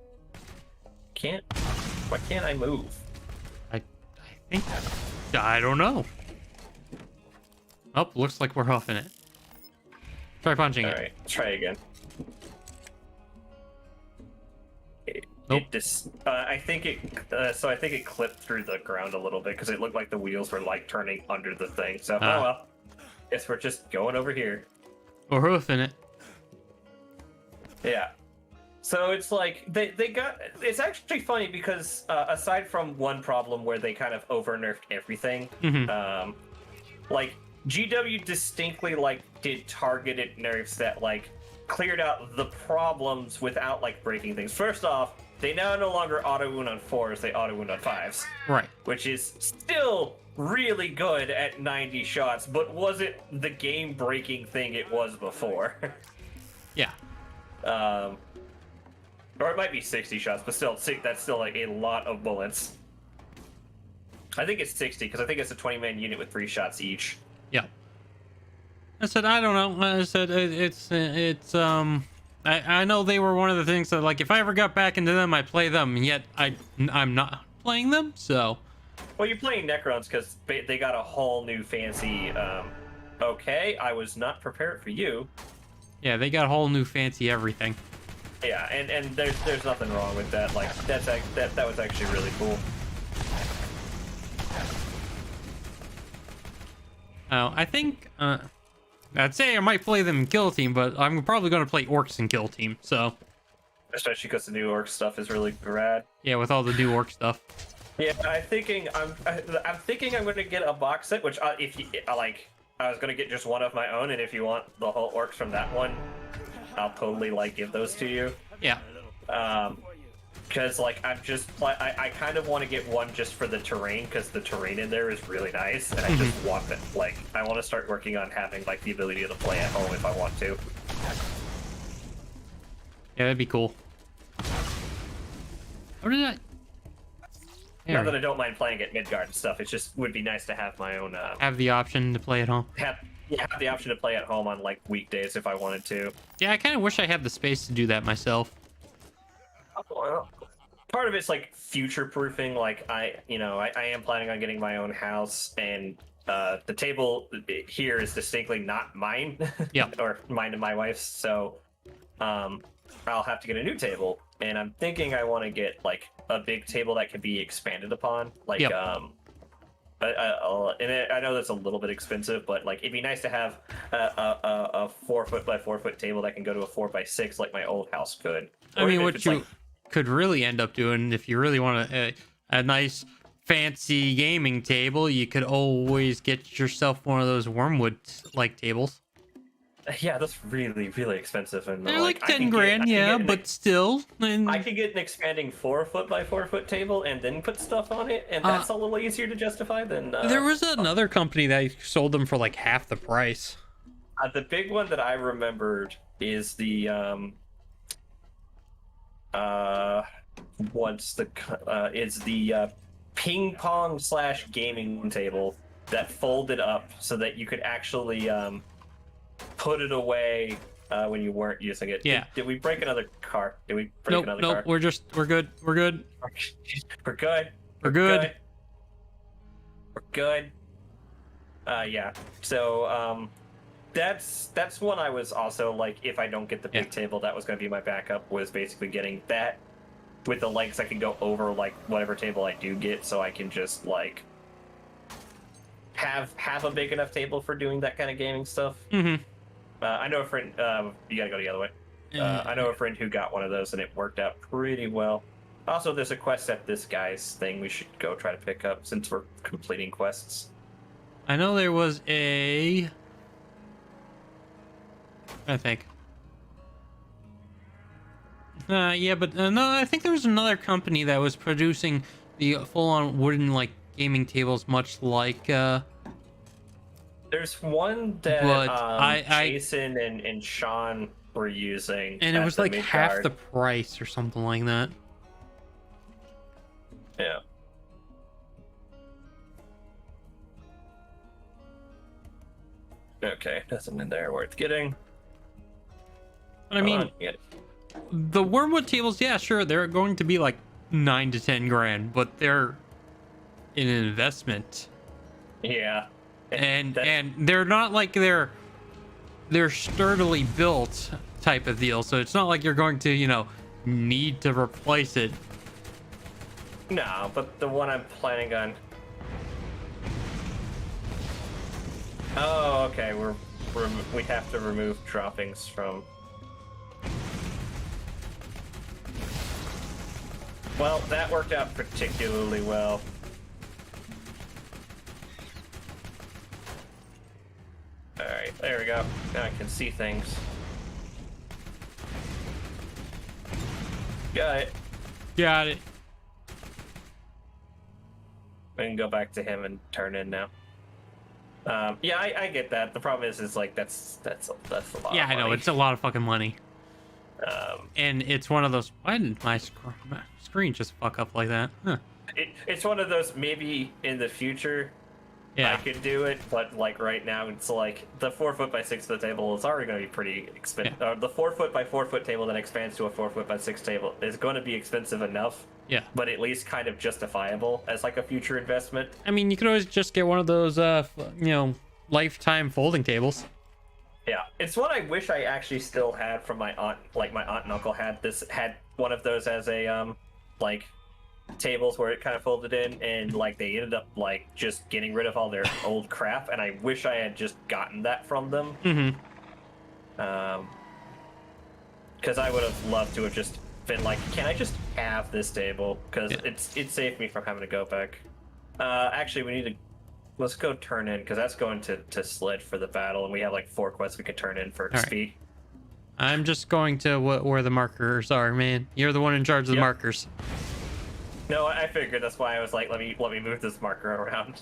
Why can't I move? I think. I don't know. Oh, looks like we're huffing it. Try punching it. All right, try again. Nope. I think it clipped through the ground a little bit because it looked like the wheels were like turning under the thing. So, oh well. Guess we're just going over here. We're hoofing it. Yeah. So it's like they got. It's actually funny because aside from one problem where they kind of over nerfed everything, like GW distinctly like did targeted nerfs that like cleared out the problems without like breaking things. First off, they now no longer auto wound on 4s; they auto wound on 5s, Right. which is still really good at 90 shots, but wasn't the game-breaking thing it was before. Yeah. Or it might be 60 shots, but still, that's still like a lot of bullets. I think it's 60 because I think it's a 20-man unit with 3 shots each. Yeah. I said I don't know. I said I know they were one of the things that like if I ever got back into them, I'd play them. And yet I'm not playing them. So. Well, you're playing Necrons because they got a whole new fancy. Okay, I was not prepared for you. Yeah, they got a whole new fancy everything. Yeah, and there's nothing wrong with that. Like that was actually really cool. Oh, I think I'd say I might play them in Kill Team, but I'm probably going to play Orcs in Kill Team. So, especially because the new Orc stuff is really rad. Yeah, with all the new Orc stuff. Yeah, I'm thinking I'm going to get a box set. Which if you like, I was going to get just one of my own, and if you want the whole Orcs from that one, I'll totally like give those to you. Yeah. Because like I kind of want to get one just for the terrain because the terrain in there is really nice, and I just want it. Like I want to start working on having like the ability to play at home if I want to. Yeah, that'd be cool. What did I? Not that I don't mind playing at Midgard and stuff. It just would be nice to have my own. Have the option to play at home. Have the option to play at home on like weekdays if I wanted to. Yeah, I kind of wish I had the space to do that myself. Well, part of it's like future proofing. Like I am planning on getting my own house, and the table here is distinctly not mine. Yeah. Or mine and my wife's. So, I'll have to get a new table, and I'm thinking I want to get like a big table that can be expanded upon. Like, yep. I know that's a little bit expensive, but like it'd be nice to have a 4 foot by 4 foot table that can go to a 4 by 6 like my old house could. I mean, what you could really end up doing if you really want a nice fancy gaming table, you could always get yourself one of those wormwood like tables. Yeah, that's really, really expensive, and they're like 10 grand, but still. And I could get an expanding 4 foot by 4 foot table and then put stuff on it, and that's a little easier to justify than. There was another company that sold them for like half the price. The big one that I remembered is the ping pong / gaming table that folded up so that you could actually put it away when you weren't using it. Yeah. Did we break another car? Did we break another car? Nope. We're good. We're good. We're good. We're good. We're good. Yeah. So that's one I was also like, if I don't get the big table, that was going to be my backup, was basically getting that with the legs I can go over like whatever table I do get, so I can just like have a big enough table for doing that kind of gaming stuff. I know a friend. You gotta go the other way. I know a friend who got one of those, and it worked out pretty well. Also, there's a quest at this guy's thing we should go try to pick up since we're completing quests. I know there was I think. Yeah, but no, I think there was another company that was producing the full-on wooden like gaming tables, much like. There's one that Jason and Sean were using, and it was like half the price or something like that. Yeah. Okay, nothing in there worth getting. But I mean, the wormwood tables, yeah, sure, they're going to be like 9 to 10 grand, but they're an investment. Yeah. And they're not like they're sturdily built type of deal, so it's not like you're going to, need to replace it. No, but the one I'm planning on. Oh, okay. We have to remove droppings from. Well, that worked out particularly well. Alright, there we go. Now I can see things. Got it. Got it. I can go back to him and turn in now. Yeah, I get that. The problem is like that's a lot. Yeah, of I know, money. it's a lot of fucking money. And it's one of those. Why didn't my screen just fuck up like that? Huh. It's one of those, maybe in the future Yeah. I could do it, but like right now it's like the 4 foot by 6 foot table is already going to be pretty expensive. Yeah. The 4 foot by 4 foot table that expands to a 4 foot by 6 table is going to be expensive enough. Yeah. But at least kind of justifiable as like a future investment. I mean, you could always just get one of those, lifetime folding tables. Yeah, it's what I wish I actually still had from my aunt. Like my aunt and uncle had one of those as a like tables where it kind of folded in, and like they ended up like just getting rid of all their old crap, and I wish I had just gotten that from them. Mm-hmm. Because I would have loved to have just been like, can I just have this table? Because Yeah. it saved me from having to go back. Actually, let's go turn in, because that's going to Sledge for the battle, and we have like 4 quests we could turn in for All right. speed. I'm just going to where the markers are, man. You're the one in charge of the Yep. markers. No, I figured. That's why I was like, let me move this marker around.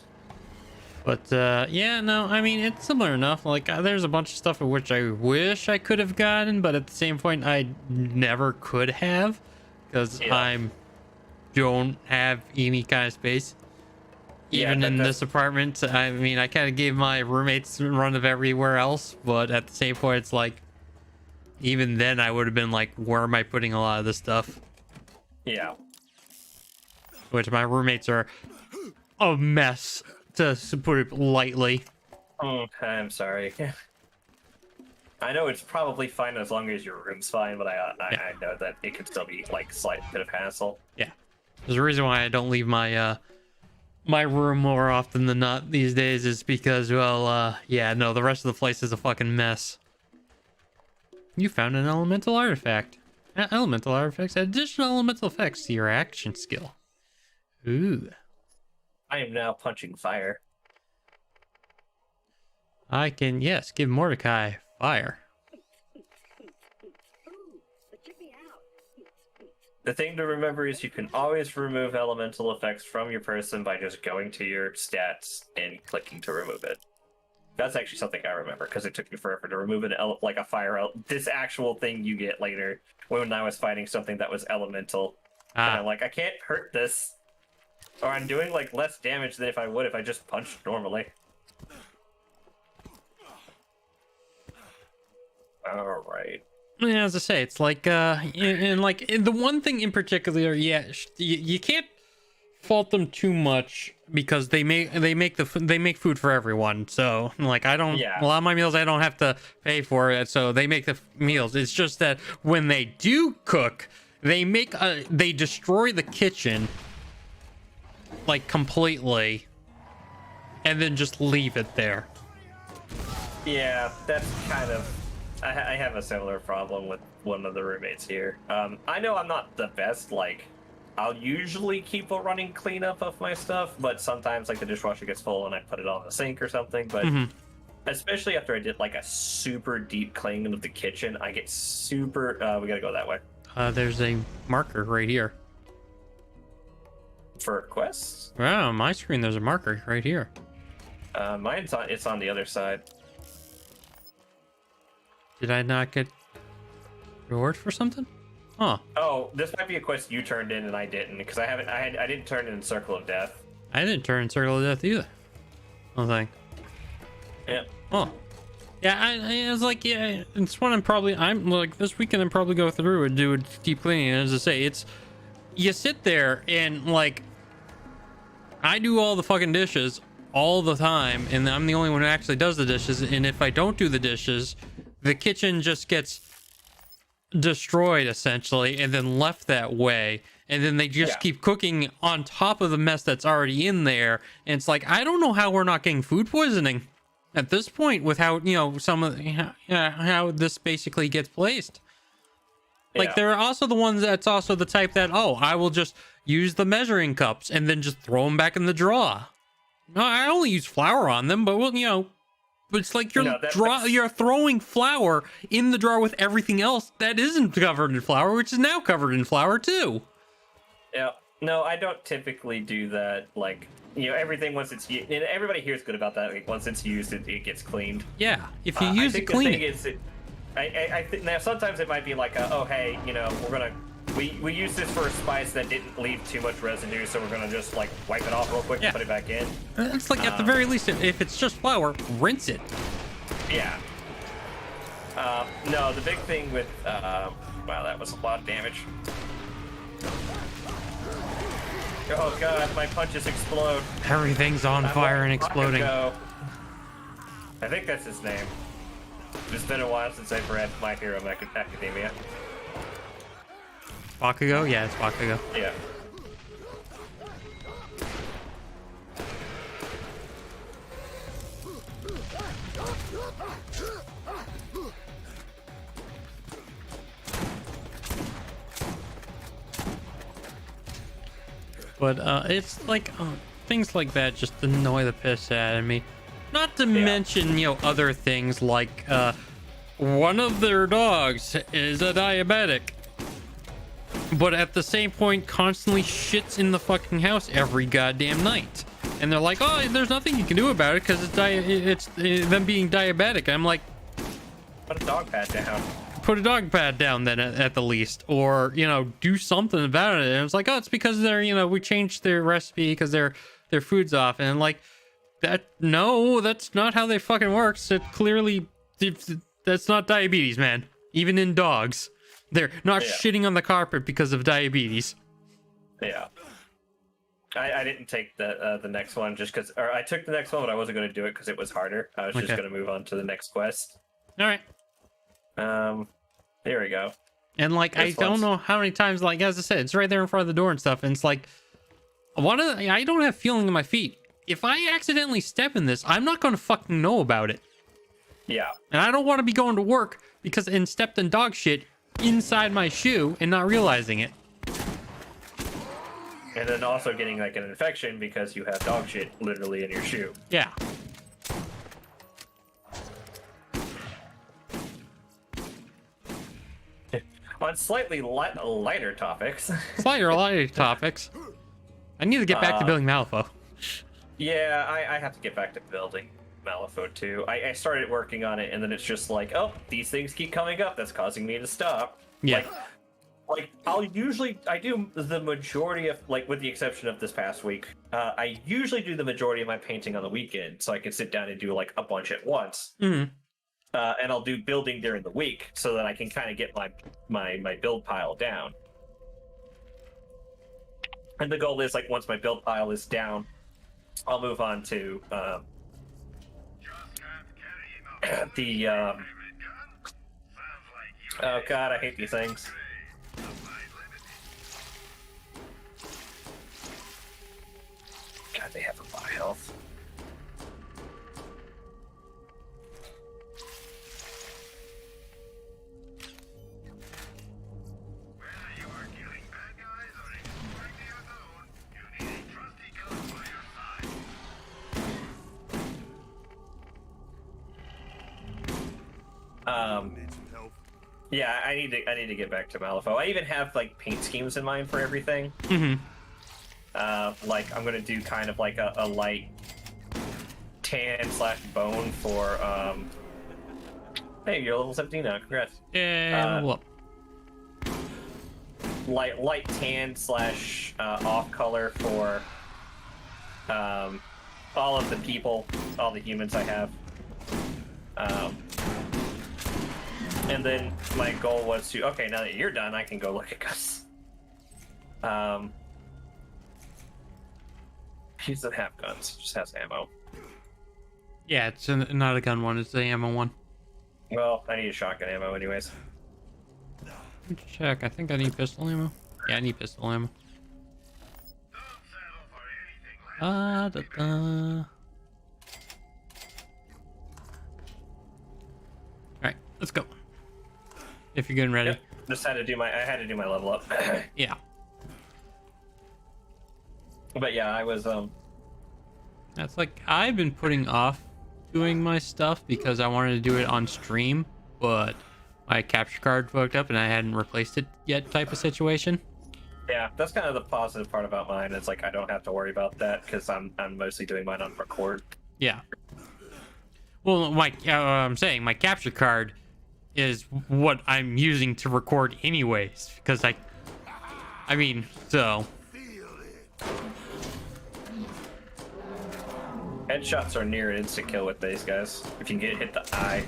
But yeah, no, I mean, it's similar enough. Like, there's a bunch of stuff of which I wish I could have gotten, but at the same point, I never could have, because Yeah. I don't have any kind of space. Yeah, Even in that's- this apartment, I mean, I kind of gave my roommates a run of everywhere else, but at the same point, it's like, even then, I would have been like, where am I putting a lot of this stuff? Yeah. Which my roommates are a mess, to put it lightly. Oh, I'm sorry. I know it's probably fine as long as your room's fine, but I know that it could still be like slight bit of hassle. Yeah, there's a reason why I don't leave my my room more often than not these days, is because, well, yeah, no, the rest of the place is a fucking mess. You found an elemental artifact. Elemental artifacts add additional elemental effects to your action skill. Ooh. I am now punching fire. I can, yes, give Mordecai fire. The thing to remember is you can always remove elemental effects from your person by just going to your stats and clicking to remove it. That's actually something I remember, because it took me forever to remove like a fire this actual thing you get later when I was fighting something that was elemental. And I'm like, I can't hurt this, or I'm doing like less damage than if I would if I just punched normally. All right. Yeah, as I say, it's like, and like the one thing in particular, yeah, you can't fault them too much, because they make food for everyone. So like, I don't, Yeah. a lot of my meals I don't have to pay for it, so they make the meals. It's just that when they do cook, they destroy the kitchen like completely, and then just leave it there. Yeah, that's kind of... I have a similar problem with one of the roommates here. I know I'm not the best, like, I'll usually keep a running cleanup of my stuff, but sometimes, like, the dishwasher gets full and I put it on the sink or something, but especially after I did, like, a super deep cleaning of the kitchen, I get super... we gotta go that way. There's a marker right here. For quests? Wow, on my screen there's a marker right here. It's on the other side. Did I not get reward for something? Huh. Oh, this might be a quest you turned in and I didn't, because I didn't turn in Circle of Death. I didn't turn in Circle of Death either. I was like, Yeah. oh. Yeah, I was like, yeah, it's one I'm like, this weekend I'm probably go through and do a deep cleaning. And as I say, you sit there and like, I do all the fucking dishes all the time, and I'm the only one who actually does the dishes. And if I don't do the dishes, the kitchen just gets destroyed essentially, and then left that way, and then they just keep cooking on top of the mess that's already in there. And it's like, I don't know how we're not getting food poisoning at this point with how, some of how this basically gets placed. Like Yeah. there are also the ones that's also the type that, oh, I will just use the measuring cups and then just throw them back in the drawer. No, I only use flour on them, but well, you know, but it's like you're No, that's- you're throwing flour in the drawer with everything else that isn't covered in flour, which is now covered in flour too. Yeah. No, I don't typically do that. Like, you know, everything once it's used, and everybody here is good about that. Like, once it's used, it gets cleaned. Yeah, if you I use it, think clean the thing it. is, I think now sometimes it might be like, oh hey, you know, we use this for a spice that didn't leave too much residue, so we're gonna just like wipe it off real quick Yeah. and put it back in. It's like at the very least, if it's just flour, rinse it. Yeah. No, the big thing with wow, that was a lot of damage. Oh god, my punches explode. Everything's on fire and exploding. Bakugo. I think that's his name. It's been a while since I've read My Hero Academia. Bakugo? Yeah, it's Bakugo. Yeah. But it's like things like that just annoy the piss out of me. Not to mention, you know, other things like one of their dogs is a diabetic, but at the same point constantly shits in the fucking house every goddamn night. And they're like, oh, there's nothing you can do about it because it's them being diabetic. I'm like, Put a dog pad down. put a dog pad down then at the least, or you know, do something about it. And it was like, oh, it's because they're, you know, we changed their recipe because their food's off. And I'm like, that, no, that's not how they fucking works. It clearly, that's not diabetes, man. Even in dogs, they're not shitting on the carpet because of diabetes. Yeah. I didn't take the next one just because, or I took the next one, but I wasn't going to do it because it was harder. I was just Okay. going to move on to the next quest. All right. Here we go. And like, I This don't one's- know how many times, like, as I said, it's right there in front of the door and stuff. And it's like, I don't have feeling in my feet. If I accidentally step in this, I'm not going to fucking know about it. Yeah. And I don't want to be going to work because and stepped in dog shit inside my shoe and not realizing it. And then also getting like an infection because you have dog shit literally in your shoe. Yeah. On slightly lighter topics. Slighter lighter topics. I need to get back to building Malifaux. Yeah, I have to get back to building Malifaux too. I started working on it and then it's just like, oh, these things keep coming up. That's causing me to stop. Yeah. Like I do the majority of, like, with the exception of this past week, I usually do the majority of my painting on the weekend so I can sit down and do like a bunch at once. Mm-hmm. And I'll do building during the week so that I can kind of get my build pile down. And the goal is, like, once my build pile is down, I'll move on to the oh god, I hate these things. God, they have a lot of health. Need some help. Yeah, I need to get back to Malifaux. I even have like paint schemes in mind for everything. Mm-hmm. Like I'm gonna do kind of like a light tan / bone for Hey, you're level 17 now. Congrats. Yeah. Well, Light tan / off color for all of the people, all the humans I have. And then my goal was to, okay, now that you're done, I can go look at Gus. He doesn't have guns, just has ammo. yeah, it's not a gun one. It's the ammo one. Well, I need a shotgun ammo anyways. Let me check. I think I need pistol ammo. Yeah, I need pistol ammo. Da, da. All right, let's go. If you're getting ready. Yep. Just had to do my level up. Yeah. But yeah, I was That's like, I've been putting off doing my stuff because I wanted to do it on stream, but my capture card fucked up and I hadn't replaced it yet type of situation. yeah, that's kind of the positive part about mine. It's like I don't have to worry about that because I'm mostly doing mine on record. Yeah. Well, I'm saying my capture card is what I'm using to record anyways, because I mean, so. Headshots are near instant kill with these guys. If you can hit the eye.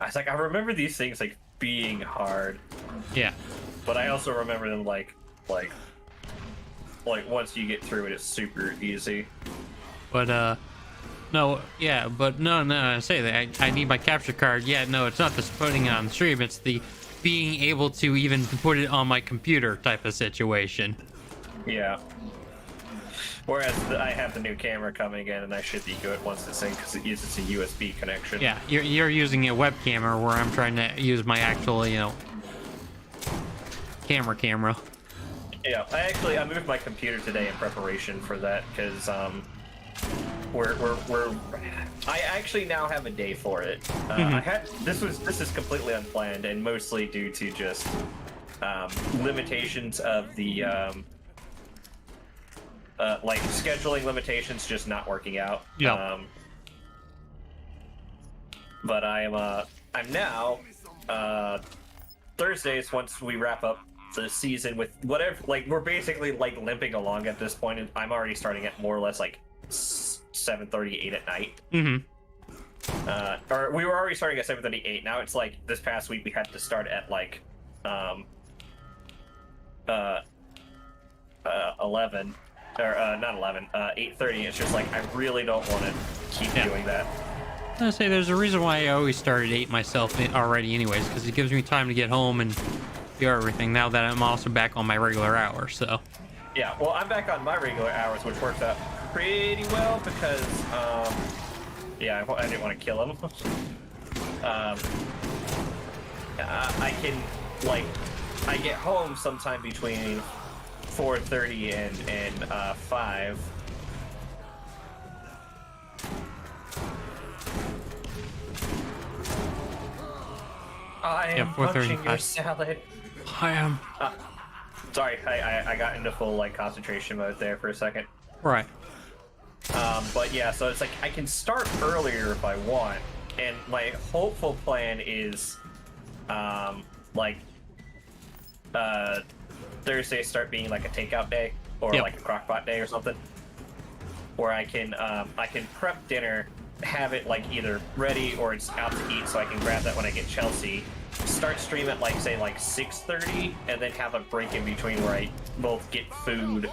I remember these things like being hard. Yeah. But I also remember them like once you get through it, it's super easy. But no, yeah, but no, I say that I need my capture card. Yeah, no, it's not just putting it on the stream. It's the being able to even put it on my computer type of situation. Yeah. Whereas I have the new camera coming in, and I should be good once it's in because it uses a USB connection. Yeah, you're using a webcam where I'm trying to use my actual, camera. Yeah, I moved my computer today in preparation for that because I actually now have a day for it. This is completely unplanned and mostly due to just limitations of the like scheduling limitations just not working out. Yeah. But I'm now Thursdays, once we wrap up the season with whatever, like we're basically like limping along at this point, and I'm already starting at more or less like 7:38 at night. Or we were already starting at 7:38. Now it's like this past week we had to start at like 11 or not 11, 8:30. It's just like I really don't want to keep doing that. I say there's a reason why I always start at 8 myself already anyways, because it gives me time to get home and do everything now that I'm also back on my regular hours. So yeah, well, I'm back on my regular hours, which works out pretty well because yeah, I didn't want to kill him. I can, like, I get home sometime between 4:30 and 5. I am punching your salad. I am. Sorry, I got into full like concentration mode there for a second. Right. But yeah, so it's like I can start earlier if I want, and my hopeful plan is, Thursday start being like a takeout day or like a crockpot day or something, where I can prep dinner, have it like either ready or it's out to eat, so I can grab that when I get Chelsea. Start stream at like say like 6:30, and then have a break in between where I both get food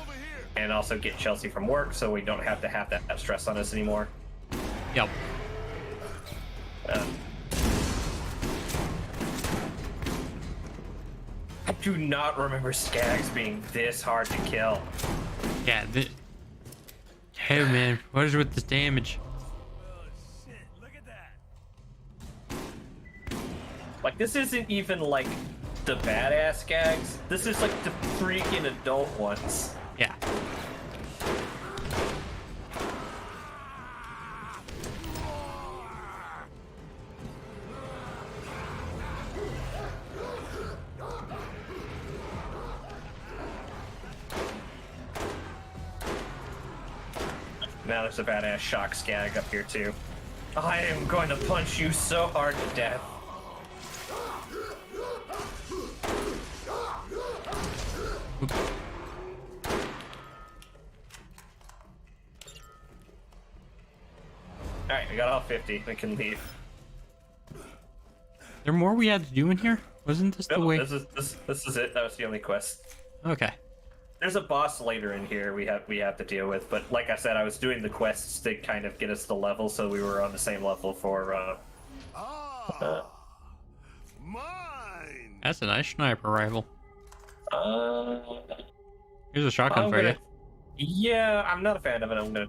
and also get Chelsea from work, so we don't have to have that stress on us anymore. Yep. I do not remember Skags being this hard to kill. Yeah. Hey man, what is with this damage? Shit, look at that. Like, this isn't even like the badass Skags. This is like the freaking adult ones. Yeah. Now there's a badass shock Skag up here too. I am going to punch you so hard to death. Alright, we got all 50. We can leave. There more we had to do in here? Wasn't this the way? This is it. That was the only quest. Okay. There's a boss later in here we have to deal with, but like I said, I was doing the quests to kind of get us the level, so we were on the same level for Mine. That's a nice sniper rifle. Here's a shotgun for you. Yeah, I'm not a fan of it.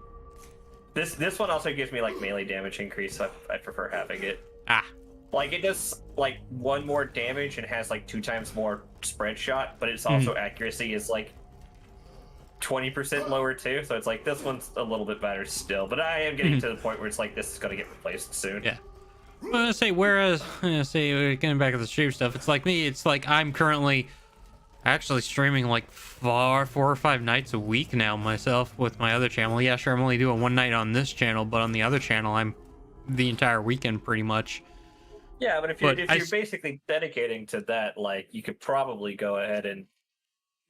This one also gives me like melee damage increase, so I prefer having it. Ah. Like it does like 1 more damage and has like 2 times more spread shot, but it's also accuracy is like 20% lower too. So it's like this one's a little bit better still. But I am getting to the point where it's like this is gonna get replaced soon. Yeah. Well, say whereas getting back to the stream stuff, it's like me. It's like I'm currently actually streaming like 4 or 5 nights a week now myself with my other channel. Yeah, sure, I'm only doing 1 night on this channel, but on the other channel, I'm the entire weekend pretty much. Yeah, but if you're basically dedicating to that, like you could probably go ahead and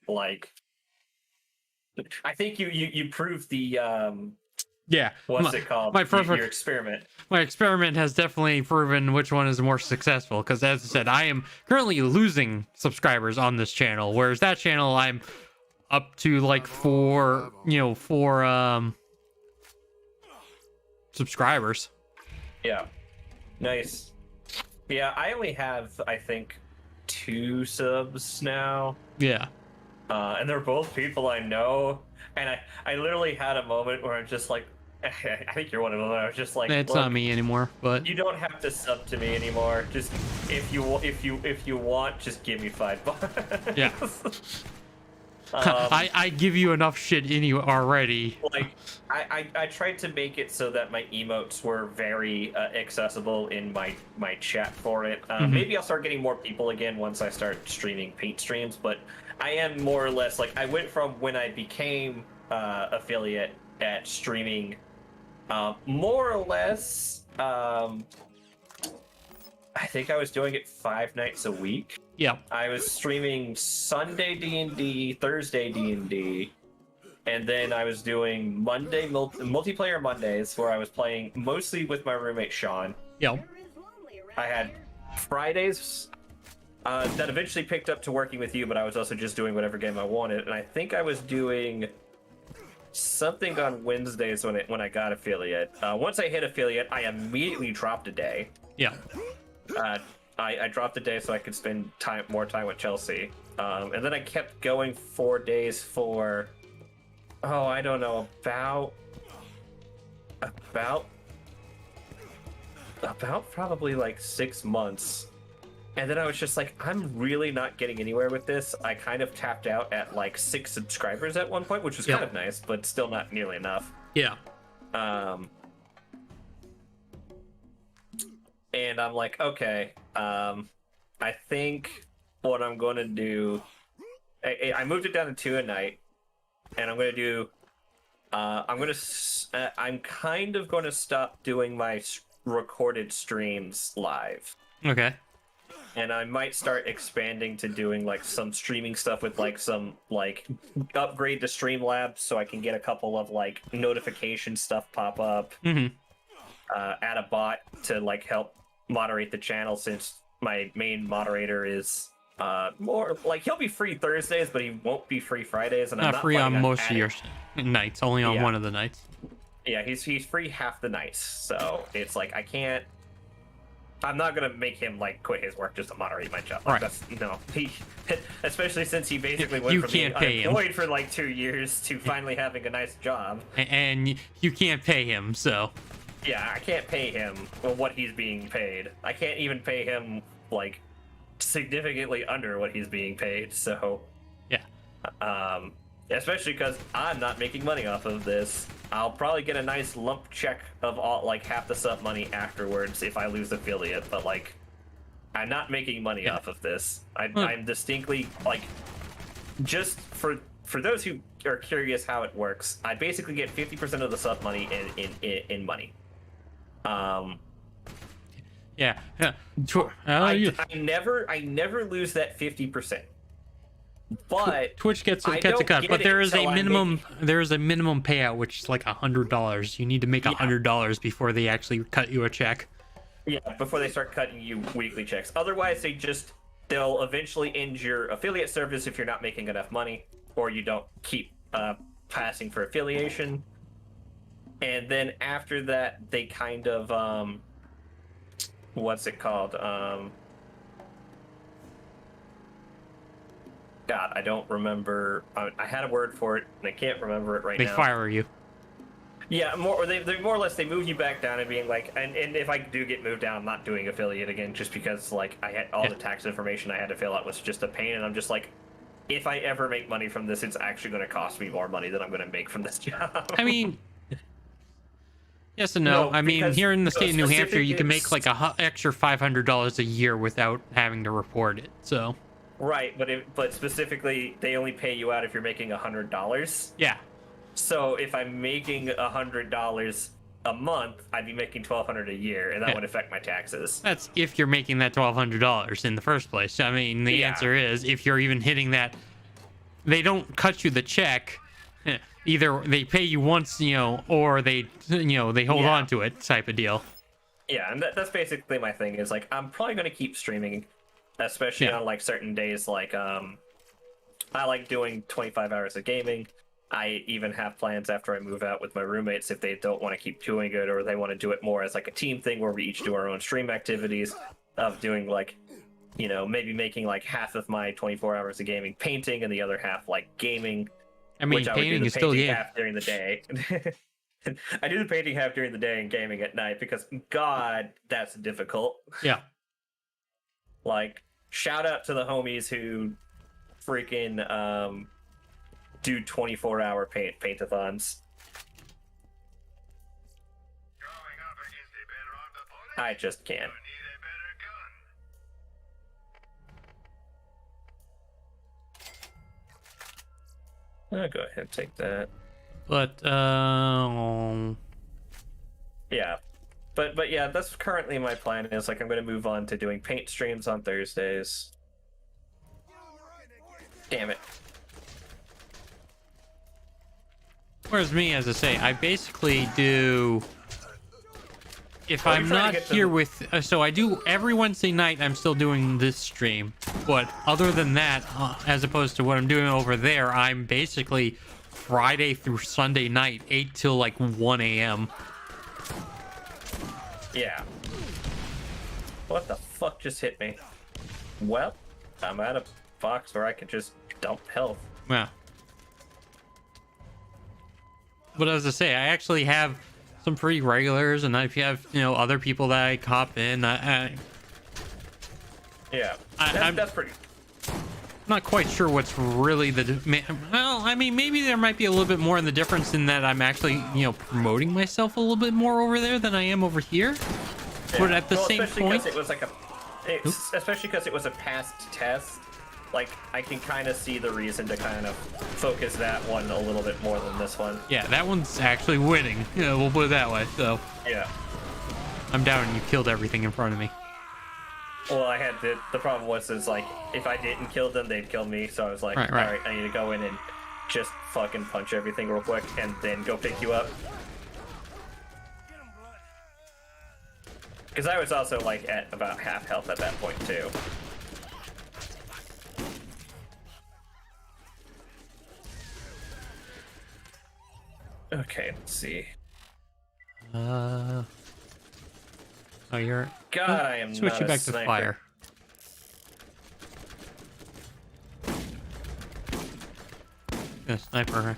like. I think you proved the yeah. What's it called? Your experiment. My experiment has definitely proven which one is more successful. Because as I said, I am currently losing subscribers on this channel, whereas that channel I'm up to like 4 subscribers. Yeah. Nice. Yeah, I only have I think 2 subs now. Yeah. And they're both people I know, and I literally had a moment where I'm just like, I think you're one of them. I was just like, it's not me anymore, but you don't have to sub to me anymore. Just if you want, just give me $5. Yeah. I give you enough shit in you already. Like I tried to make it so that my emotes were very accessible in my chat for it. Maybe I'll start getting more people again once I start streaming paint streams, but I am more or less like I went from when I became affiliate at streaming more or less I think I was doing it 5 nights a week. Yeah. I was streaming Sunday D&D, Thursday D&D, and then I was doing Monday multiplayer Mondays where I was playing mostly with my roommate Sean. Yeah. I had Fridays that eventually picked up to working with you, but I was also just doing whatever game I wanted, and I think I was doing something on Wednesdays when I got affiliate. Once I hit affiliate, I immediately dropped a day. Yeah. I dropped a day so I could spend more time with Chelsea, and then I kept going 4 days for I don't know, about probably like 6 months. And then I was just like, I'm really not getting anywhere with this. I kind of tapped out at like 6 subscribers at one point, which was kind of nice, but still not nearly enough. Yeah. And I'm like, okay, I think what I'm going to do, I moved it down to 2 a night, and I'm going to do, I'm kind of going to stop doing my recorded streams live. Okay. And I might start expanding to doing like some streaming stuff with like some like upgrade to Streamlabs so I can get a couple of like notification stuff pop up. Add a bot to like help moderate the channel since my main moderator is more like he'll be free Thursdays, but he won't be free Fridays. And I'm not free on most of your nights, only on one of the nights. Yeah, he's free half the nights, so it's like I'm not gonna make him like quit his work just to moderate my job. Like, right. Especially since he basically went from being unemployed for like 2 years to finally having a nice job. And you can't pay him, so. Yeah, I can't pay him what he's being paid. I can't even pay him like significantly under what he's being paid. So. Yeah. Especially because I'm not making money off of this. I'll probably get a nice lump check of all like half the sub money afterwards if I lose affiliate, but like I'm not making money off of this. I'm distinctly like just for those who are curious how it works, I basically get 50% of the sub money in money. Yeah. I never lose that 50%. But Twitch gets a cut, but there is a minimum payout, which is like $100. You need to make $100 before they actually cut you a check. Yeah, before they start cutting you weekly checks. Otherwise, they'll eventually end your affiliate service if you're not making enough money, or you don't keep passing for affiliation. And then after that, they kind of what's it called? God, I don't remember. I had a word for it, and I can't remember it right now. They fire you. Yeah, they more or less they move you back down and being like, and if I do get moved down, I'm not doing affiliate again just because like I had all the tax information I had to fill out was just a pain, and I'm just like, if I ever make money from this, it's actually going to cost me more money than I'm going to make from this job. I mean, yes and no. I mean, here in the state of New Hampshire, you can make like extra $500 a year without having to report it. So. Right, but specifically, they only pay you out if you're making $100. Yeah. So if I'm making $100 a month, I'd be making $1,200 a year, and that would affect my taxes. That's if you're making that $1,200 in the first place. I mean, the answer is if you're even hitting that, they don't cut you the check. Either they pay you once, or they hold on to it, type of deal. Yeah, and that's basically my thing. Is like I'm probably going to keep streaming, especially on like certain days. Like I like doing 25 hours of gaming. I even have plans after I move out with my roommates if they don't want to keep doing it or they want to do it more as like a team thing where we each do our own stream activities of doing like, maybe making like half of my 24 hours of gaming painting and the other half like gaming. I mean, painting is still half during the day. I do the painting half during the day and gaming at night because God, that's difficult. Yeah. Like, shout out to the homies who freaking do 24-hour paint-a-thons. I just can't. I'll go ahead and take that. But yeah. But yeah, that's currently my plan is like I'm gonna move on to doing paint streams on Thursdays. Damn it. Whereas me, as I say, I basically do. If I'm not here with, so I do every Wednesday night. I'm still doing this stream, but other than that, as opposed to what I'm doing over there, I'm basically Friday through Sunday night, 8 till like 1 a.m. Yeah. What the fuck just hit me? Well, I'm at a box where I can just dump health. Yeah. But as I say, I actually have some pretty regulars, and if you have, other people that I cop in, yeah, that's pretty. Not quite sure what's really well, I mean, maybe there might be a little bit more in the difference in that I'm actually, promoting myself a little bit more over there than I am over here. Yeah. But at the same point, it was like especially because it was a past test. Like, I can kind of see the reason to kind of focus that one a little bit more than this one. Yeah, that one's actually winning. Yeah, we'll put it that way. So yeah, I'm down and you killed everything in front of me. Well, I had the problem was like if I didn't kill them, they'd kill me. So I was like, all right, I need to go in and just fucking punch everything real quick and then go pick you up. Because I was also like at about half health at that point too. Okay, let's see. Oh, you're. God, I am switch not you back a to sniper. fire. Yeah, sniper.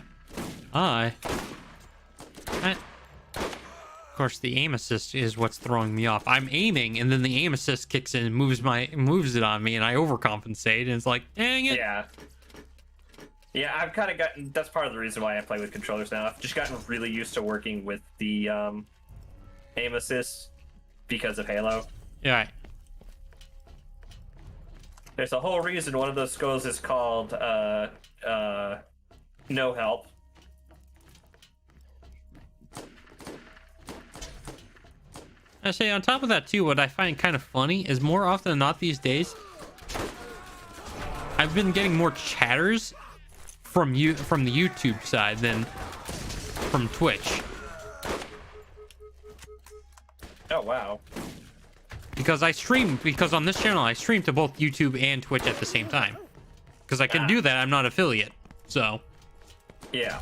Of course, the aim assist is what's throwing me off. I'm aiming, and then the aim assist kicks in and moves it on me, and I overcompensate, and it's like, dang it. Yeah. Yeah, I've kind of gotten. That's part of the reason why I play with controllers now. I've just gotten really used to working with the aim assist because of Halo. Yeah. There's a whole reason one of those skills is called no help. I say on top of that too, what I find kind of funny is more often than not these days, I've been getting more chatters from the YouTube side than from Twitch. Oh wow. Because on this channel I stream to both YouTube and Twitch at the same time. Because I can do that, I'm not affiliate. So yeah.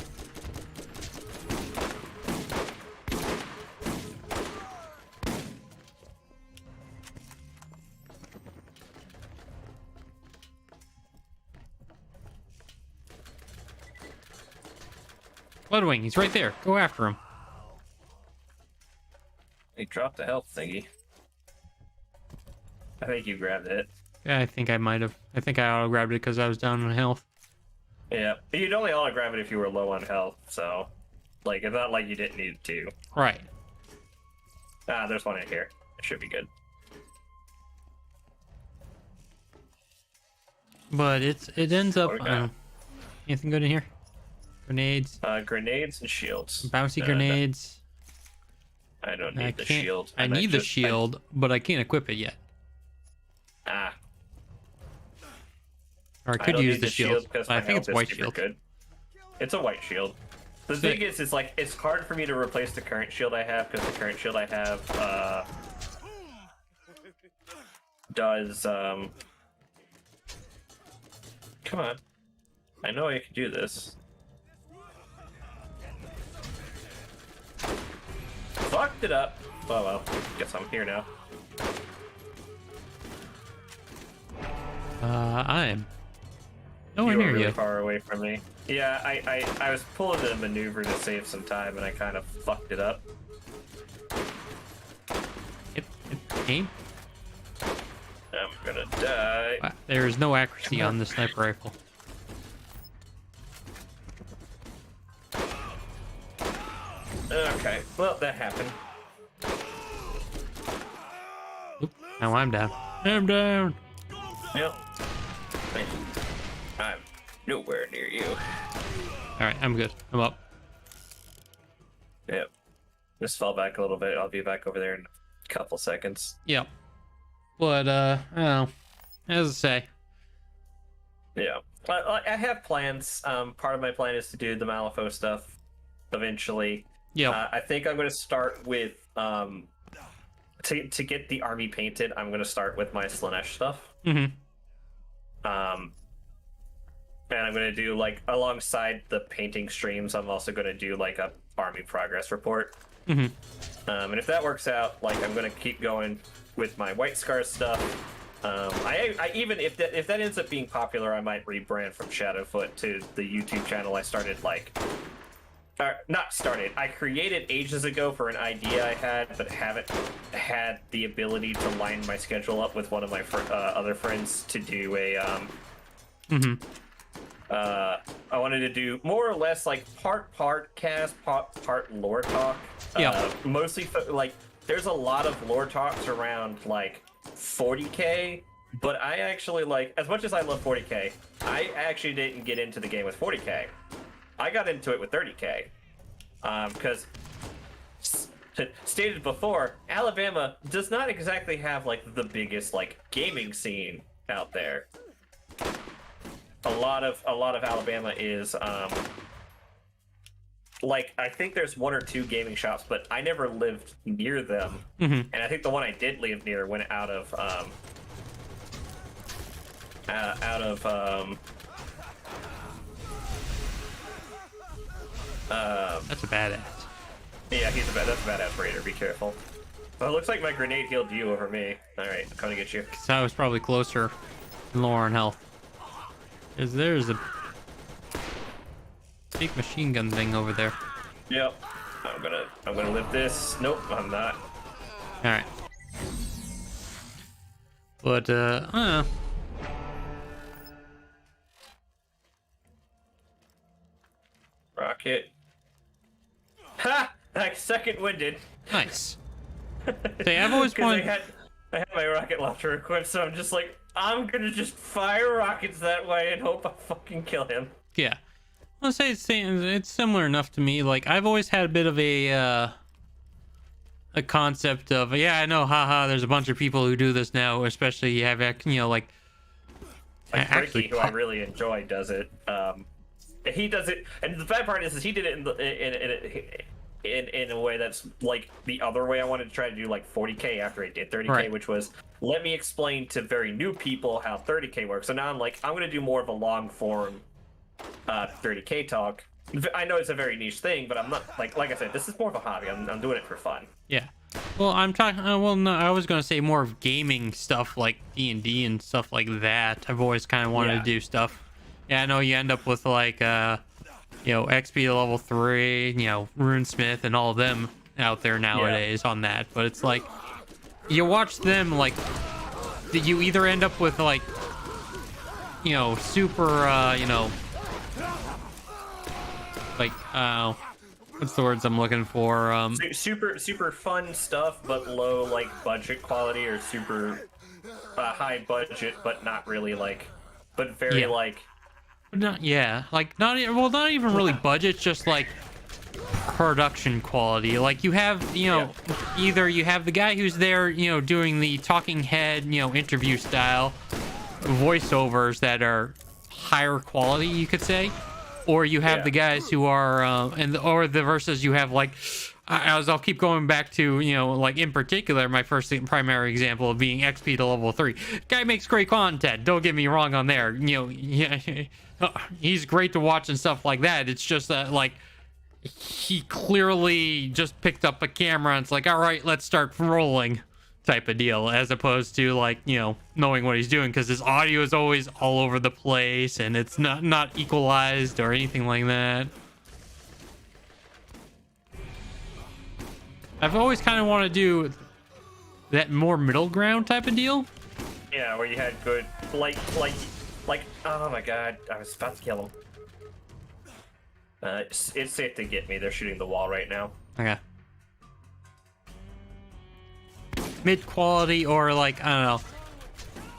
Bloodwing, he's right there. Go after him. He dropped the health thingy. I think you grabbed it. Yeah, I think I might have. I think I auto grabbed it because I was down on health. Yeah, you'd only auto grab it if you were low on health, so like it's not like you didn't need to. Right. Ah, there's one in here. It should be good. But it ends up. What we got? Anything good in here? Grenades, Grenades and shields. bouncy grenades. I don't I need the can't. shield. I need the shield, but I can't equip it yet. Or I I could don't use need the shield. because But I my think it's health is white super shield. Good. It's a white shield. The thing is, it's like it's hard for me to replace the current shield I have because the current shield I have does Come on, I know I can do this. Fucked it up. Oh well, guess I'm here now. I am nowhere You were near really you. far away from me. Yeah, I was pulling a maneuver to save some time and I kind of fucked it up. Aim. I'm gonna die. Wow, there is no accuracy on the sniper rifle. Okay, well that happened. Oop, now I'm down. I'm down. Yep. I'm nowhere near you. All right, I'm good. I'm up. Yep. Just fall back a little bit. I'll be back over there in a couple seconds. Yep. But I don't know. As I say, Yeah. I have plans. Part of my plan is to do the Malifaux stuff eventually. yeah. I think I'm going to start with to get the army painted. I'm going to start with my Slanesh stuff. Mm-hmm. And I'm going to do like alongside the painting streams. I'm also going to do like a army progress report. Mm-hmm. And if that works out, like I'm going to keep going with my White Scar stuff. I even if that ends up being popular, I might rebrand from Shadowfoot to the YouTube channel I started like. Not started. I created ages ago for an idea I had, but haven't had the ability to line my schedule up with one of my other friends to do a. I wanted to do more or less like part cast, part lore talk. Yeah. Mostly like there's a lot of lore talks around like 40k, but I actually like as much as I love 40k, I actually didn't get into the game with 40k. I got into it with 30k, because stated before, Alabama does not exactly have like the biggest like gaming scene out there. A lot of Alabama is like I think there's one or two gaming shops, but I never lived near them, and I think the one I did live near went out of That's a badass. yeah, that's a badass raider. Be careful. Well, it looks like my grenade healed you over me. All right, I'm coming to get you. So I was probably closer and lower on health. There's a big machine gun thing over there. Yep. I'm gonna lift this. Nope, I'm not. All right. But I don't know. Rocket. Ha! I second winded. Nice. Say, I've always 'Cause wanted. I had my rocket launcher equipped, so I'm just like, I'm gonna just fire rockets that way and hope I fucking kill him. Yeah. I'll say it's similar enough to me. Like I've always had a bit of a concept of I know, haha. There's a bunch of people who do this now, especially you have like Like actually Ricky, who I really enjoy, does it. He does it, and the bad part is he did it in a way that's like the other way I wanted to try to do like 40k after I did 30k, Right. which was let me explain to very new people how 30k works. So now I'm like, I'm gonna do more of a long form 30k talk. I know it's a very niche thing, but I'm not like I said, this is more of a hobby. I'm doing it for fun. Yeah. Well, I'm talking. Well, no, I was gonna say more of gaming stuff like D&D and stuff like that. I've always kind of wanted Yeah. to do stuff. Yeah, I know you end up with like XP to level 3, RuneSmith and all of them, out there nowadays on that, but it's like you watch them, like you either end up with like, you know, super you know, like what's the words I'm looking for, super fun stuff but low like budget quality, or super high budget but not really like, but very like not like not even really budget, just like production quality. Like you have, you know, either you have the guy who's there, you know, doing the talking head, you know, interview style voiceovers that are higher quality, you could say, or you have the guys who are or the versus you have like I'll keep going back to, you know, like in particular my first primary example of being XP to level 3. Guy makes great content, don't get me wrong on there, you know, he's great to watch and stuff like that. It's just that like he clearly just picked up a camera and it's like, all right, let's start rolling type of deal, as opposed to like, you know, knowing what he's doing, because his audio is always all over the place and it's not equalized or anything like that. I've always kind of wanted to do that more middle ground type of deal. Yeah, where you had good like oh my god, I was about to kill him. It's safe to get me. They're shooting the wall right now. Okay. Mid quality, or like, I don't know.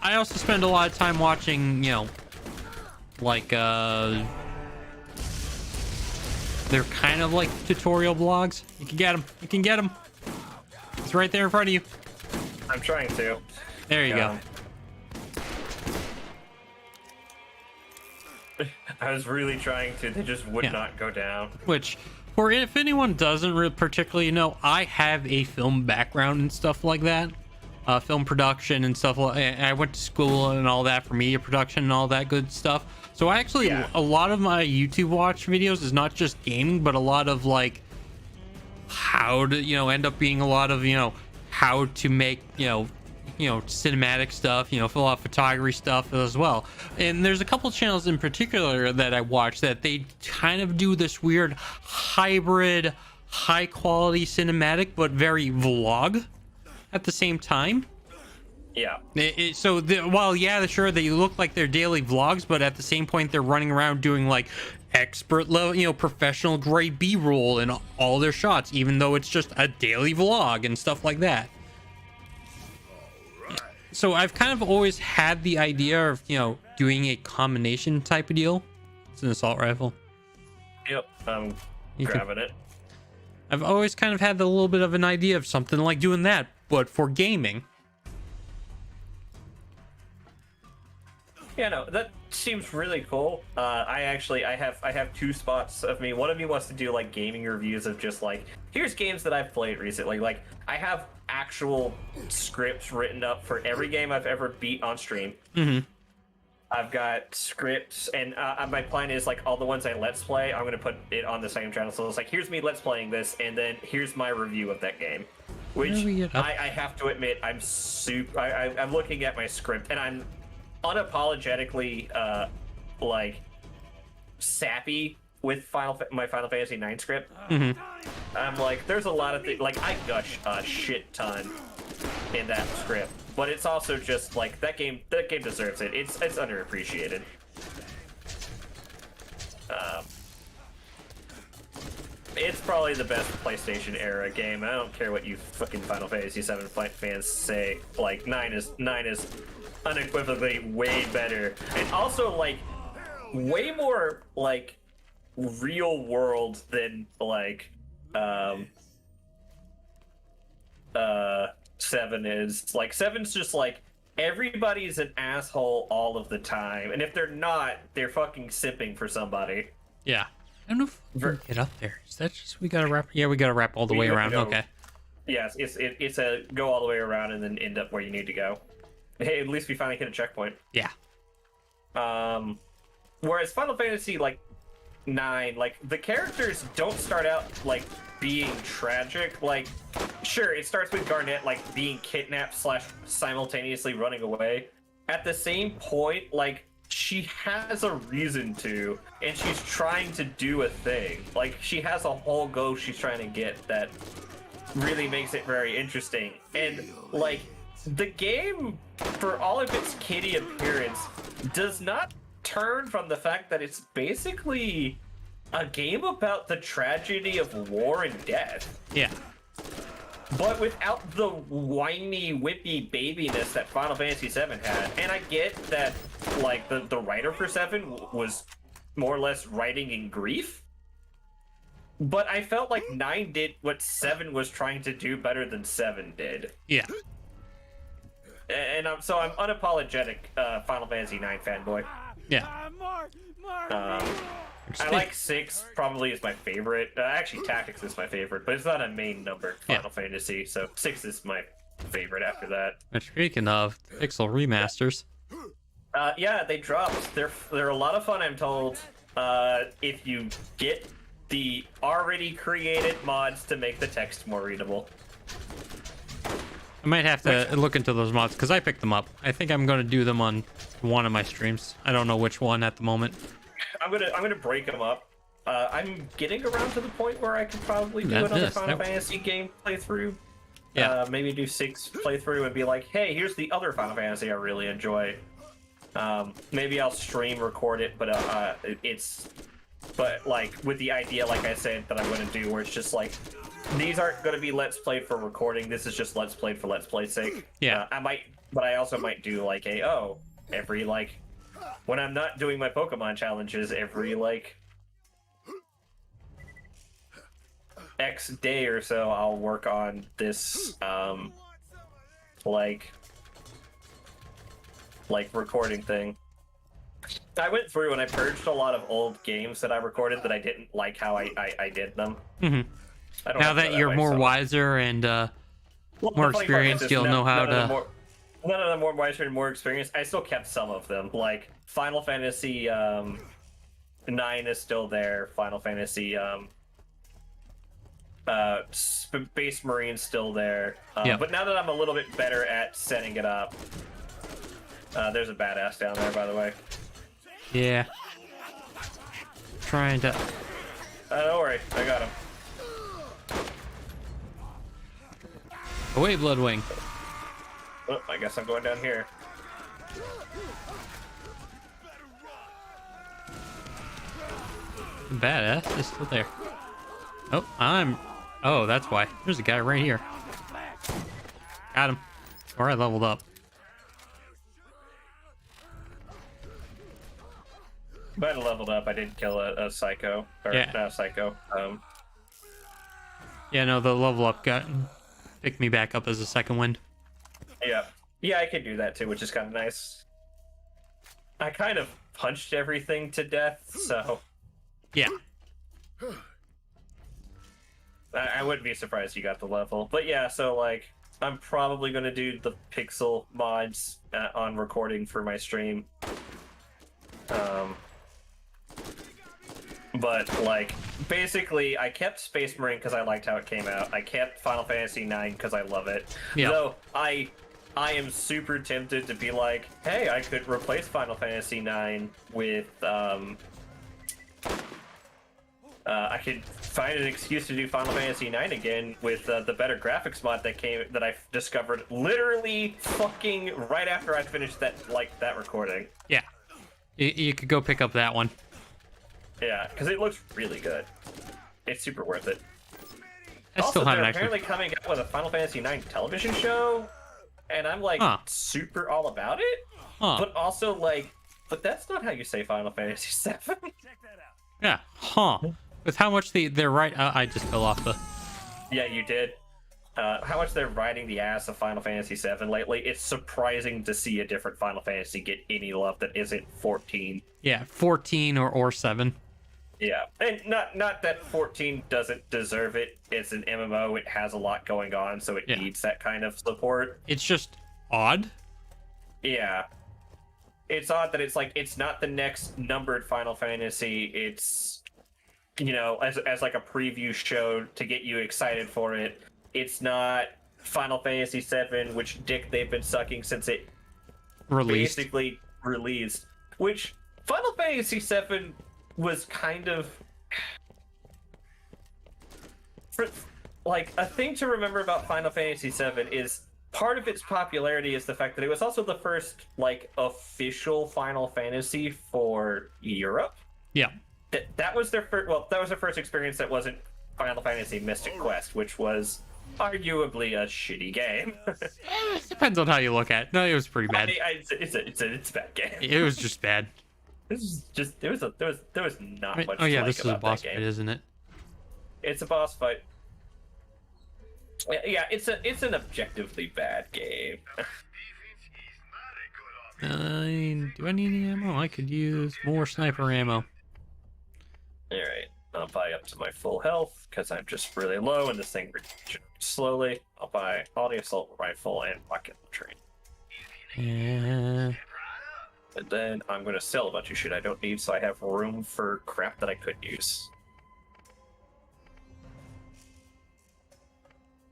I also spend a lot of time watching, you know, like they're kind of like tutorial vlogs. You can get them. You can get them. It's right there in front of you. I'm trying to. There you go. I was really trying to. They just would not go down. Which, for if anyone doesn't particularly know, I have a film background and stuff like that. Film production and stuff. I went to school and all that for media production and all that good stuff. So I actually, a lot of my YouTube watch videos is not just gaming, but a lot of like how to, you know, end up being a lot of, you know, how to make, you know, cinematic stuff, you know, a lot of photography stuff as well. And there's a couple channels in particular that I watch that they kind of do this weird hybrid, high quality cinematic, but very vlog at the same time. Yeah. So while sure, they look like they're daily vlogs, but at the same point they're running around doing like expert level, you know, professional grade B-roll in all their shots, even though it's just a daily vlog and stuff like that. So I've kind of always had the idea of, you know, doing a combination type of deal. It's an assault rifle. Yep, I'm grabbing it. I've always kind of had a little bit of an idea of something like doing that, but for gaming. Yeah, no, that seems really cool. I have two spots of me. One of me wants to do like gaming reviews of just like, here's games that I've played recently. Like I have actual scripts written up for every game I've ever beat on stream. Mm-hmm. I've got scripts, and my plan is like all the ones I let's play, I'm gonna put it on the same channel. So it's like, here's me let's playing this, and then here's my review of that game. Which I have to admit, I'm I'm looking at my script, and I'm unapologetically like sappy with my Final Fantasy IX script. Mm-hmm. I'm like, there's a lot of things, like I gush a shit ton in that script, but it's also just like that game deserves it. It's underappreciated. It's probably the best PlayStation era game. I don't care what you fucking Final Fantasy VII fans say. Like 9 is unequivocally way better, and also like way more like real world than like 7 is. Like 7's just like everybody's an asshole all of the time, and if they're not, they're fucking simping for somebody. Yeah. I don't know if we can get up there. Is that just, we gotta wrap? Yeah, we gotta wrap all the way around. Okay. Yes, it's a go all the way around and then end up where you need to go. Hey, at least we finally hit a checkpoint. Yeah. Whereas Final Fantasy like 9, like the characters don't start out like being tragic. Like, sure, it starts with Garnet like being kidnapped / simultaneously running away. At the same point, like she has a reason to, and she's trying to do a thing. Like she has a whole goal she's trying to get that really makes it very interesting. And like the game, for all of its kiddie appearance, does not turn from the fact that it's basically a game about the tragedy of war and death. Yeah. But without the whiny, whippy babiness that Final Fantasy VII had. And I get that, like, the writer for 7 was more or less writing in grief. But I felt like 9 did what 7 was trying to do better than 7 did. Yeah. And I'm unapologetic Final Fantasy IX fanboy. Yeah. I like 6 probably is my favorite. Actually, Tactics is my favorite, but it's not a main number Final Fantasy, so 6 is my favorite after that. And speaking of pixel remasters, yeah, they dropped. They're a lot of fun, I'm told. If you get the already created mods to make the text more readable. I might have to look into those mods because I picked them up. I think I'm going to do them on one of my streams. I don't know which one at the moment. I'm gonna break them up. I'm getting around to the point where I could probably do another Final Fantasy game playthrough. Yeah. Maybe do 6 playthrough and be like, hey, here's the other Final Fantasy I really enjoy. Maybe I'll stream record it, but but like with the idea, like I said, that I'm gonna do, where it's just like, these aren't gonna be Let's Play for recording. This is just Let's Play for Let's Play's sake. Yeah. But I also might do like every like, when I'm not doing my Pokemon challenges, every like X day or so, I'll work on this like recording thing. I went through and I purged a lot of old games that I recorded that I didn't like how I did them. Mm-hmm. I don't now that you're more wiser and more experienced, you'll know how to... None of them more wiser and more experienced. I still kept some of them. Like, Final Fantasy 9 is still there. Final Fantasy Space Marine's still there. But now that I'm a little bit better at setting it up... there's a badass down there, by the way. Yeah. Trying to... don't worry. I got him. Away, Bloodwing. Oh, I guess I'm going down here. Badass is still there. Oh, oh, that's why. There's a guy right here. Got him. Or I leveled up. But I leveled up. I did kill a psycho. Or not a psycho. Yeah, no, the level up picked me back up as a second wind. Yeah. Yeah, I could do that too, which is kind of nice. I kind of punched everything to death, so... Yeah. I wouldn't be surprised you got the level. But yeah, so like, I'm probably going to do the pixel mods on recording for my stream. But like, basically, I kept Space Marine because I liked how it came out. I kept Final Fantasy IX because I love it. Yeah. Though I am super tempted to be like, hey, I could replace Final Fantasy IX with I could find an excuse to do Final Fantasy IX again with the better graphics mod that I discovered literally fucking right after I finished that recording. Yeah. You could go pick up that one. Yeah, because it looks really good. It's super worth it. I also, still haven't they're actually... apparently coming out with a Final Fantasy IX television show, and I'm like super all about it. But also like, but that's not how you say Final Fantasy VII. Yeah. With how much they're right... I just fell off the... Yeah, you did. How much they're riding the ass of Final Fantasy VII lately, it's surprising to see a different Final Fantasy get any love that isn't 14. Yeah, 14 or 7. Yeah, and not that 14 doesn't deserve it. It's an MMO. It has a lot going on, so it needs that kind of support. It's just odd. Yeah. It's odd that it's like, it's not the next numbered Final Fantasy. It's, you know, as like a preview show to get you excited for it. It's not Final Fantasy VII, which dick they've been sucking since it basically released. Which, Final Fantasy VII was kind of... like a thing to remember about Final Fantasy VII is part of its popularity is the fact that it was also the first like official Final Fantasy for Europe. Yeah. That was their first. Well, that was their first experience that wasn't Final Fantasy Mystic Quest, which was arguably a shitty game. It depends on how you look at it. No, it was pretty bad. It's a bad game. It was just bad. This is just there was not much. Oh yeah, to like this is a about boss that game. fight, isn't it? It's a boss fight. Yeah, it's an objectively bad game. Do I need any ammo? I could use more sniper ammo. Alright, I'll buy up to my full health, because I'm just really low, and this thing regenerates slowly. I'll buy all the assault rifle and rocket launcher. Yeah. And then I'm going to sell a bunch of shit I don't need, so I have room for crap that I could use.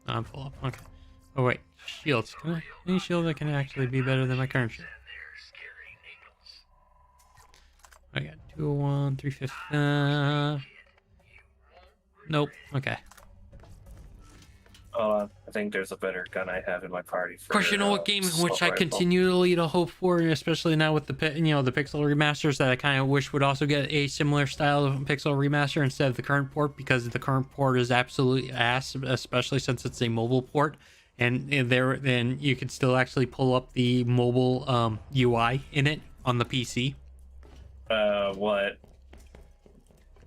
I'm full up. Okay. Oh wait, shields. Any shield that can actually be better than my current shield? I got 201, 350. Nope. Okay. I think there's a better gun I have in my party. Of course, you know what game in which I continually to hope for, especially now with the the pixel remasters, that I kind of wish would also get a similar style of pixel remaster instead of the current port, because the current port is absolutely ass, especially since it's a mobile port, and then you could still actually pull up the mobile UI in it on the PC. What?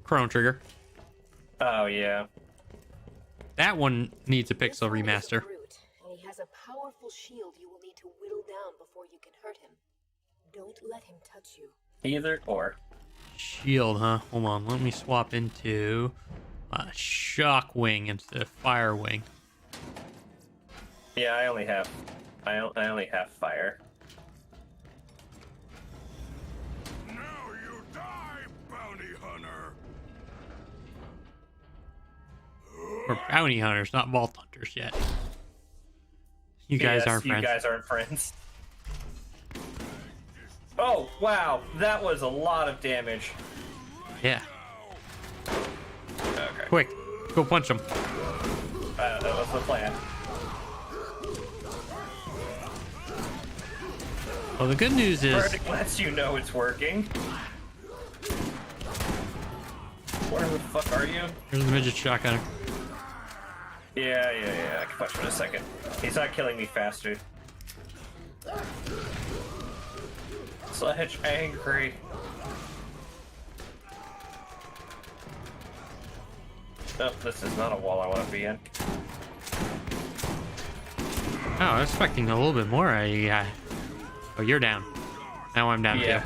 Chrono Trigger. Oh yeah. That one needs a pixel remaster. And he has a powerful shield you will need to whittle down before you can hurt him. Don't let him touch you. Either or. Shield, huh? Hold on, let me swap into shock wing instead of fire wing. Yeah, I only have fire. Now you die, bounty hunter. We're bounty hunters, not vault hunters yet. You guys aren't friends. You guys aren't friends. Oh, wow. That was a lot of damage. Yeah. Okay. Quick, go punch him. That was the plan. Well, the good news is... Verdict lets you know it's working. Where the fuck are you? Here's the midget shotgunner. Yeah. I can punch him in a second. He's not killing me faster. Sledge angry. Oh, this is not a wall I want to be in. Oh, I was expecting a little bit more. Oh, you're down. Now I'm down too.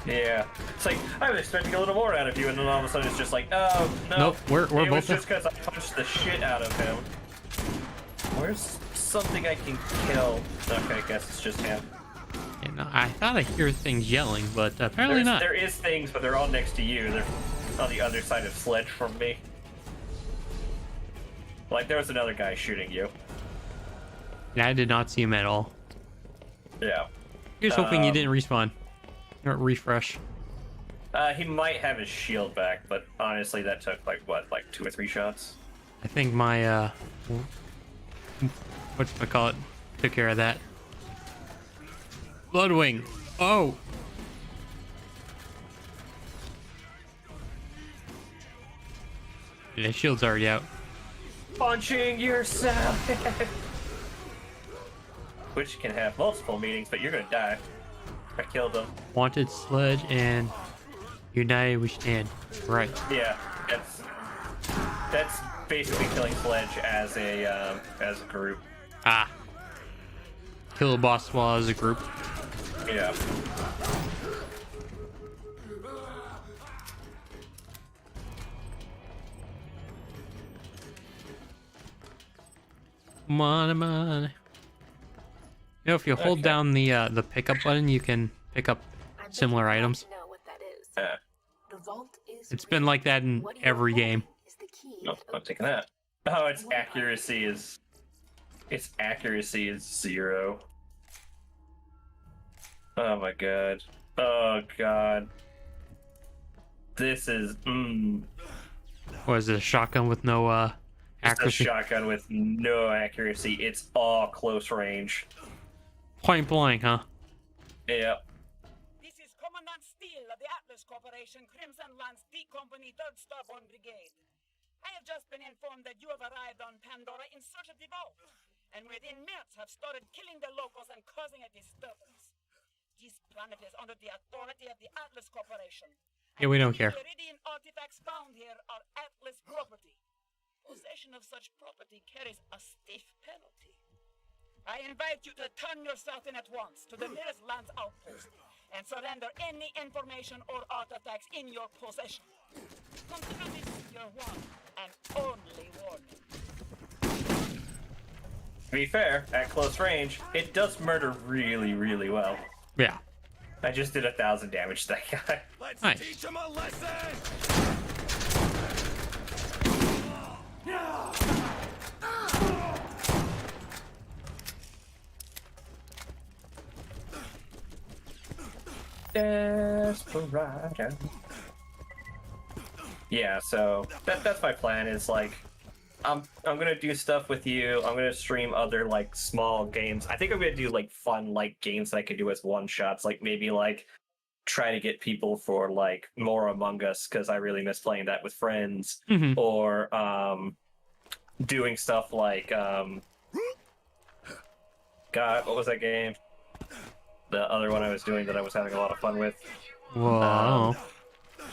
Yeah. It's like, I was expecting a little more out of you, and then all of a sudden it's just like, oh, no. Nope, we're it both... was just because I punched the shit out of him. Where's something I can kill? Okay, I guess it's just him. Yeah, no, I thought I hear things yelling, but apparently not. There is things, but they're all next to you. They're on the other side of Sledge from me. Like, there was another guy shooting you. Yeah, I did not see him at all. Yeah. Here's hoping you didn't respawn. Or refresh. He might have his shield back, but honestly, that took, like 2 or 3 shots? I think my, whatchamacallit took care of that. Bloodwing. Oh! Yeah, shield's already out. Punching yourself! Which can have multiple meanings, but you're gonna die. I killed him. Wanted Sledge and United We Stand. Right. Yeah, that's basically killing Sledge as a group. Ah. Kill a boss while as a group. Yeah. Money. You know, if you hold down the pickup button, you can pick up similar items. Know what that is. The vault is It's been like that in what you every hold game. is the key Nope, that I'm taking that. Oh, its accuracy is 0. Oh my god. Oh god. This is Was it a shotgun with no It's a Accuracy. shotgun with no accuracy. It's all close range. Point blank, huh? Yeah. This is Commandant Steele of the Atlas Corporation, Crimson Lance D Company, 3rd Starborn Brigade. I have just been informed that you have arrived on Pandora in search of the vault, and within minutes have started killing the locals and causing a disturbance. This planet is under the authority of the Atlas Corporation. Yeah, we don't care. The Iridian artifacts found here are Atlas property. Possession of such property carries a stiff penalty. I invite you to turn yourself in at once to the nearest Lance outpost and surrender any information or artifacts in your possession. Consider this your one and only warning. To be fair, at close range, it does murder really, really well. Yeah. I just did 1,000 damage to that guy. Let's Nice. teach him a lesson! Desperado. Yeah, so that's my plan. Is like, I'm gonna do stuff with you. I'm gonna stream other like small games. I think I'm gonna do like fun like games that I could do as one shots. Like maybe like try to get people for like more Among Us because I really miss playing that with friends. Mhm. Or doing stuff like God, what was that game? The other one I was doing that I was having a lot of fun with. Whoa.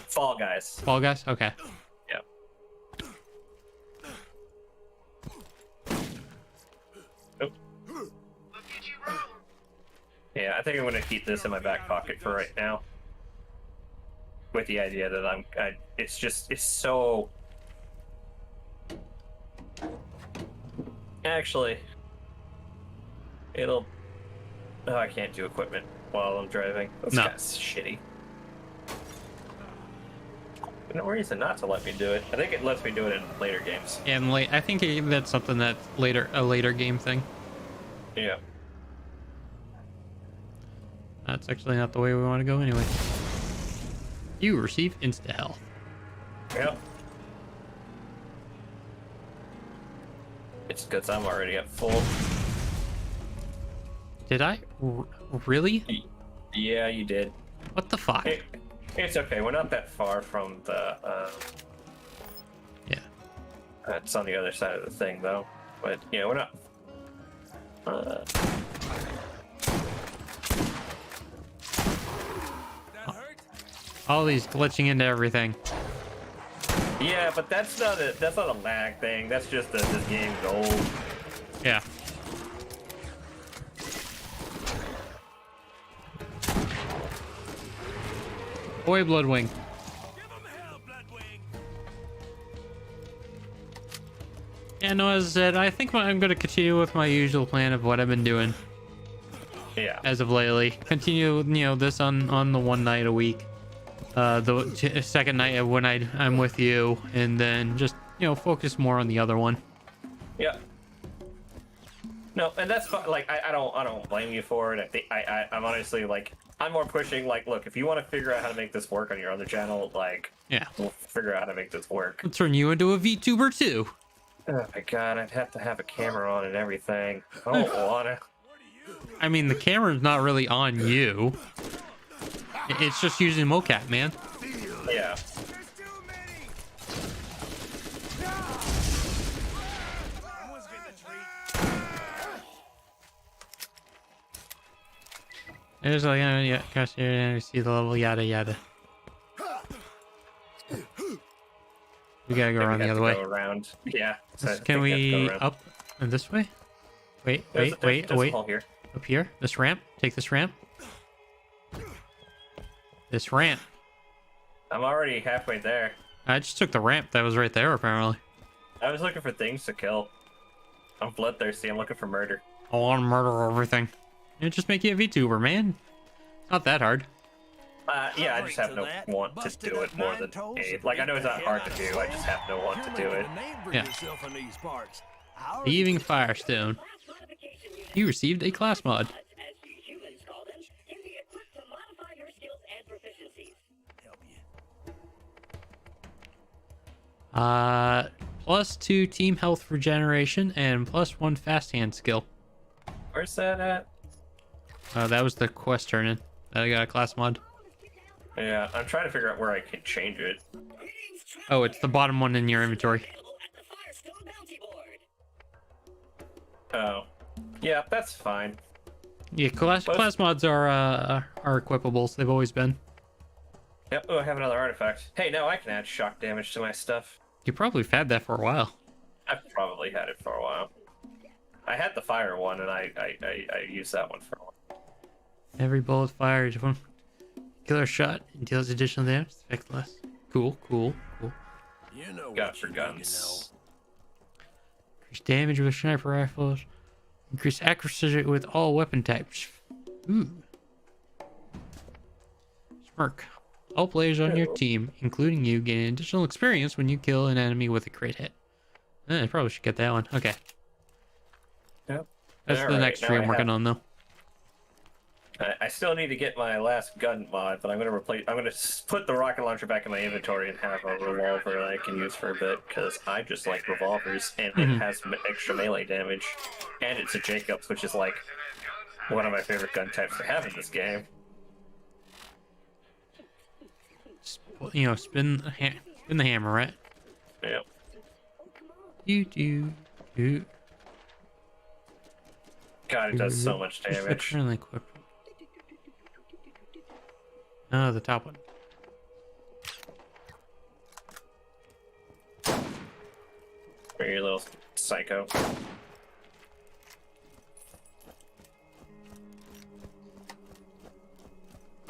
Fall Guys. Fall Guys? Okay. Yeah. Nope. Yeah, I think I'm gonna keep this in my back pocket for right now. With the idea that it's so. Actually, it'll. Oh, I can't do equipment while I'm driving. That's No. kind of shitty. No reason not to let me do it. I think it lets me do it in later games. And I think that's something that's a later game thing. Yeah. That's actually not the way we want to go anyway. You receive insta health. Yeah. It's because I'm already at full. Did I? Really? Yeah, you did. What the fuck? It's okay. We're not that far from the. Yeah. It's on the other side of the thing, though. But yeah, we're not. That hurt? All these glitching into everything. Yeah, but that's not a lag thing. That's just that this game's old. Yeah. Boy, Bloodwing. Give him hell, Bloodwing! Yeah, no, as I said, I think I'm going to continue with my usual plan of what I've been doing Yeah. as of lately. Continue, this on the one night a week. The second night when I'm with you, and then just, focus more on the other one. Yeah. No, and that's fine. Like I don't blame you for it. I think I'm honestly like I'm more pushing like, look, if you want to figure out how to make this work on your other channel, like Yeah. we'll figure out how to make this work. I'll turn you into a VTuber too. Oh my god, I'd have to have a camera on and everything. I don't wanna. I mean, the camera's not really on you. It's just using mocap, man. Yeah. There's too many! Someone's getting a treat. There's like, yeah, gosh, you see the level, yada yada. We gotta go around the other way. Go around. Yeah. So I think Can we have to go we around. up and this way? Wait, There's wait, a wait. hole here. Up here? This ramp? Take this ramp. This ramp. I'm already halfway there. I just took the ramp that was right there, apparently. I was looking for things to kill. I'm bloodthirsty. I'm looking for murder. I want to murder everything. It just make you a VTuber, man. Not that hard. Yeah, I just have no want to do it more than any. Like, I know it's not hard to do. I just have no want to do it. Yeah. How Thieving Firestone. You received a class mod. +2 team health regeneration and +1 fast hand skill. Where's that at? That was the quest turn-in that I got a class mod. Yeah, I'm trying to figure out where I can change it. Oh, it's the bottom one in your inventory. Oh. Yeah, that's fine. Yeah, class mods are equipables. They've always been. Yep, oh, I have another artifact. Hey, now I can add shock damage to my stuff. You probably have had that for a while. I've probably had it for a while. I had the fire one, and I used that one for a while. Every bullet fired one killer shot and deals additional damage. Effect less. Cool. You know Got what for you guns. Increase damage with sniper rifles. Increase accuracy with all weapon types. Ooh. Smirk. All players on your team, including you, gain additional experience when you kill an enemy with a crit hit. I probably should get that one. Okay. Yep. That's the next tree I'm working on, though. I still need to get my last gun mod, but I'm gonna put the rocket launcher back in my inventory and have a revolver that I can use for a bit, because I just like revolvers, and it has extra melee damage, and it's a Jacobs, which is like one of my favorite gun types to have in this game. You know, spin the hammer, right? Yep. Do. God, it does so much damage. Oh, the top one. You little psycho.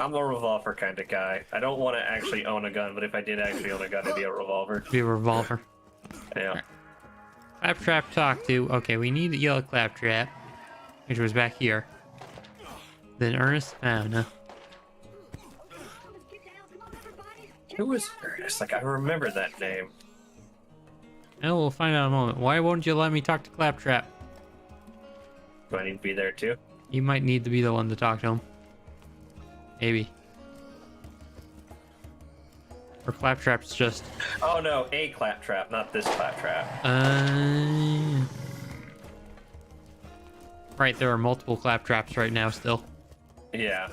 I'm a revolver kind of guy. I don't want to actually own a gun, but if I did actually own a gun, it'd be a revolver. Be a revolver. Yeah. Claptrap talk to. Okay, we need the yellow claptrap, which was back here. Then Ernest. Oh no. Who was Ernest? Like, I remember that name. Oh, we'll find out in a moment. Why won't you let me talk to Claptrap? Do I need to be there too? You might need to be the one to talk to him. Maybe. Or Claptrap's just... Oh no, a claptrap, not this claptrap. Right, there are multiple Claptraps right now still. Yeah.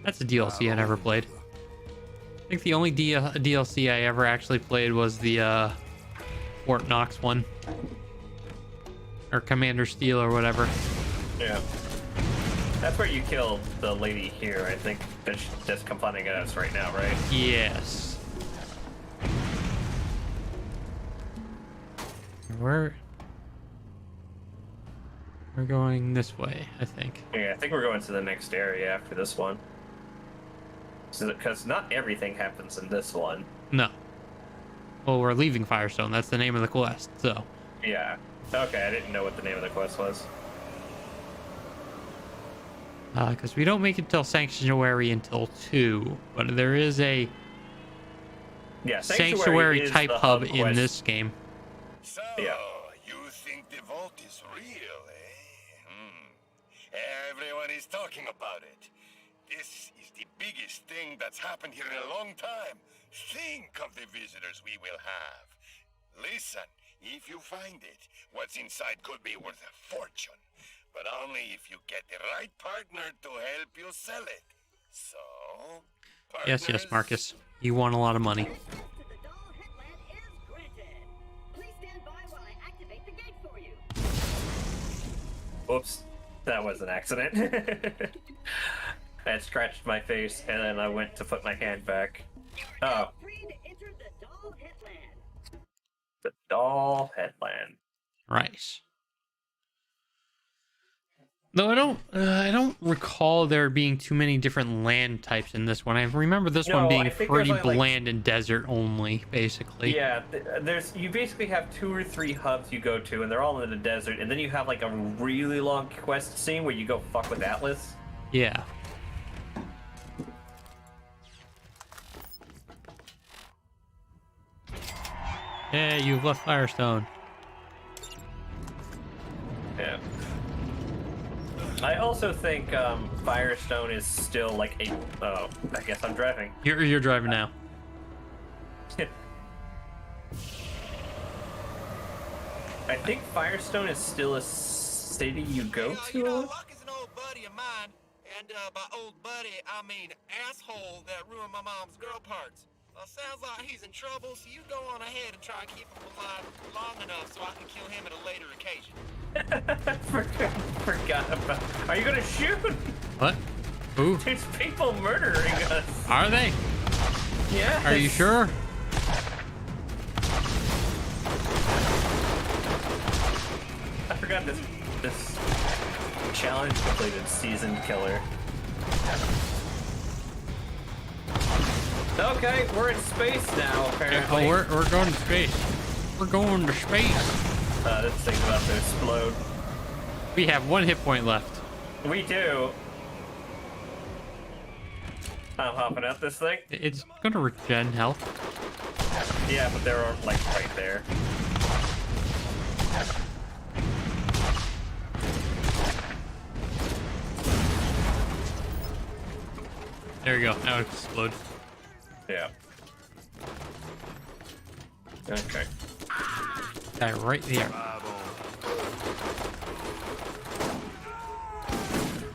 That's a DLC I never played. I think the only DLC I ever actually played was the Fort Knox one. Or Commander Steel or whatever. Yeah. That's where you killed the lady here, I think, that's confronting us right now, right? Yes. We're going this way, I think. Yeah, I think we're going to the next area after this one. Because not everything happens in this one. No. Well, we're leaving Firestone. That's the name of the quest, so. Yeah. Okay, I didn't know what the name of the quest was. Because we don't make it till Sanctuary until 2. But there is a Yeah, Sanctuary is type the hub hub in quest. this game. So, Yeah. you think the vault is real, eh? Everyone is talking about it. This is the biggest thing that's happened here in a long time. Think of the visitors we will have. Listen, if you find it, what's inside could be worth a fortune. But only if you get the right partner to help you sell it. So, Yes, partners? Marcus. You want a lot of money. Whoops. That was an accident. I had scratched my face, and then I went to put my hand back. Oh. The Doll Headland. Right. Though I don't recall there being too many different land types in this one. I remember this one No, being I think pretty there's only, like, bland and desert only, basically. Yeah, you basically have 2 or 3 hubs you go to, and they're all in the desert, and then you have like a really long quest scene where you go fuck with Atlas. Yeah. Yeah, you've left Firestone. Yeah. I also think Firestone is still like a. Oh, I guess I'm driving. You're driving now. I think Firestone is still a city you go to. You know, Luck is an old buddy of mine, and by old buddy, I mean asshole that ruined my mom's girl parts. Sounds like he's in trouble, so you go on ahead and try and keep him alive long enough so I can kill him at a later occasion. Forgot about. Are you gonna shoot? What? Who? There's people murdering us. Are they? Yeah. Are you sure? I forgot this challenge completed seasoned killer. Okay, we're in space now, apparently. Oh, we're going to space. We're going to space. This thing's about to explode. We have 1 hit point left. We do. I'm hopping out this thing. It's gonna regen health. Yeah, but they're like right there. There you go. Now it explode. Yeah. Okay. That right there.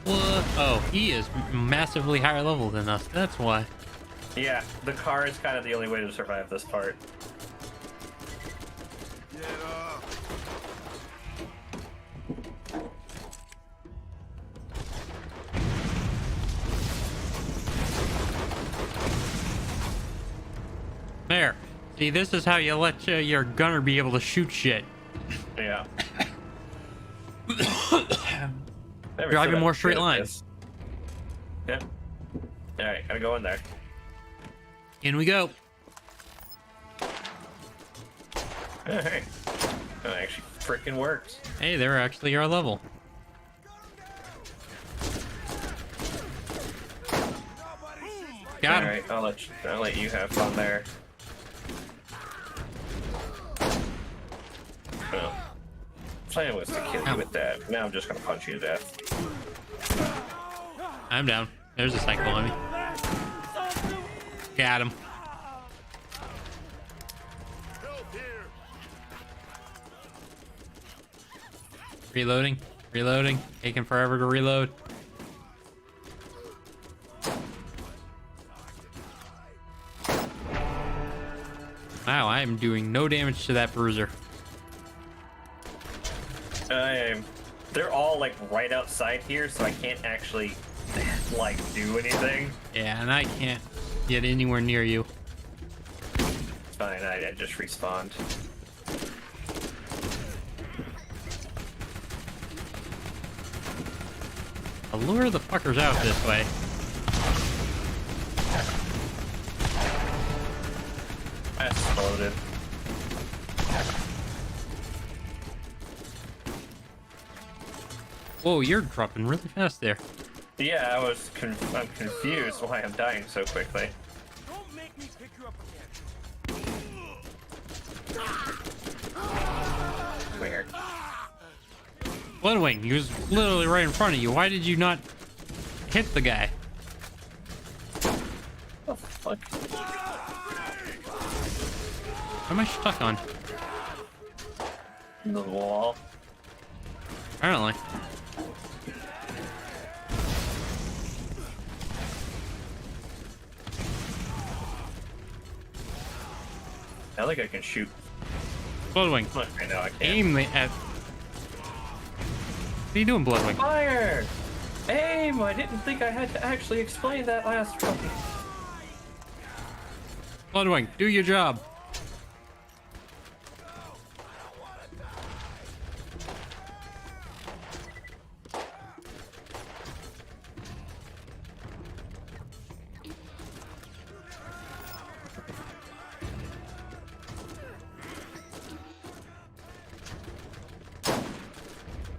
What? Oh, he is massively higher level than us. That's why. Yeah, the car is kind of the only way to survive this part. There. See, this is how you let your gunner be able to shoot shit. Yeah. Driving more straight lines. Yep. Alright, gotta go in there. In we go. Alright. That actually freaking works. Hey, they're actually our level. Got him. Alright, I'll let you have fun there. Well, plan was to kill you with that. Now I'm just gonna punch you to death. I'm down. There's a cycle on me. Got him. Reloading. Reloading. Taking forever to reload. Wow, I am doing no damage to that bruiser. They're all like right outside here, so I can't actually like do anything. Yeah, and I can't get anywhere near you. It's fine, I just respawned. I'll lure the fuckers out this way. I exploded. Whoa, you're dropping really fast there. Yeah, I'm confused why I'm dying so quickly. Don't make me pick you up again. Weird. Bloodwing, he was literally right in front of you. Why did you not hit the guy? What the fuck? What am I stuck on? The wall. Apparently. I think I can shoot. Bloodwing, Okay, no, I can't. aim at... What are you doing, Bloodwing? Fire! Aim! I didn't think I had to actually explain that last one. Bloodwing, do your job.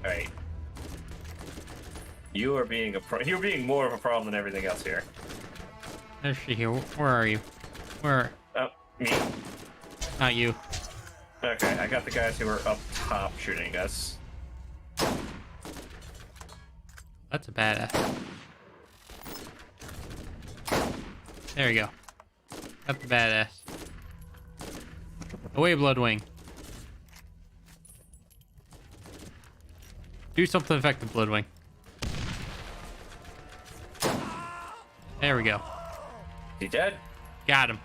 Alright. You're being more of a problem than everything else here. There's she here. Where are you? Where? Oh, me. Not you. Okay, I got the guys who were up top shooting us. That's a badass. There we go. Got the badass. Away, Bloodwing. Do something effective, Bloodwing. There we go. He dead? Got him.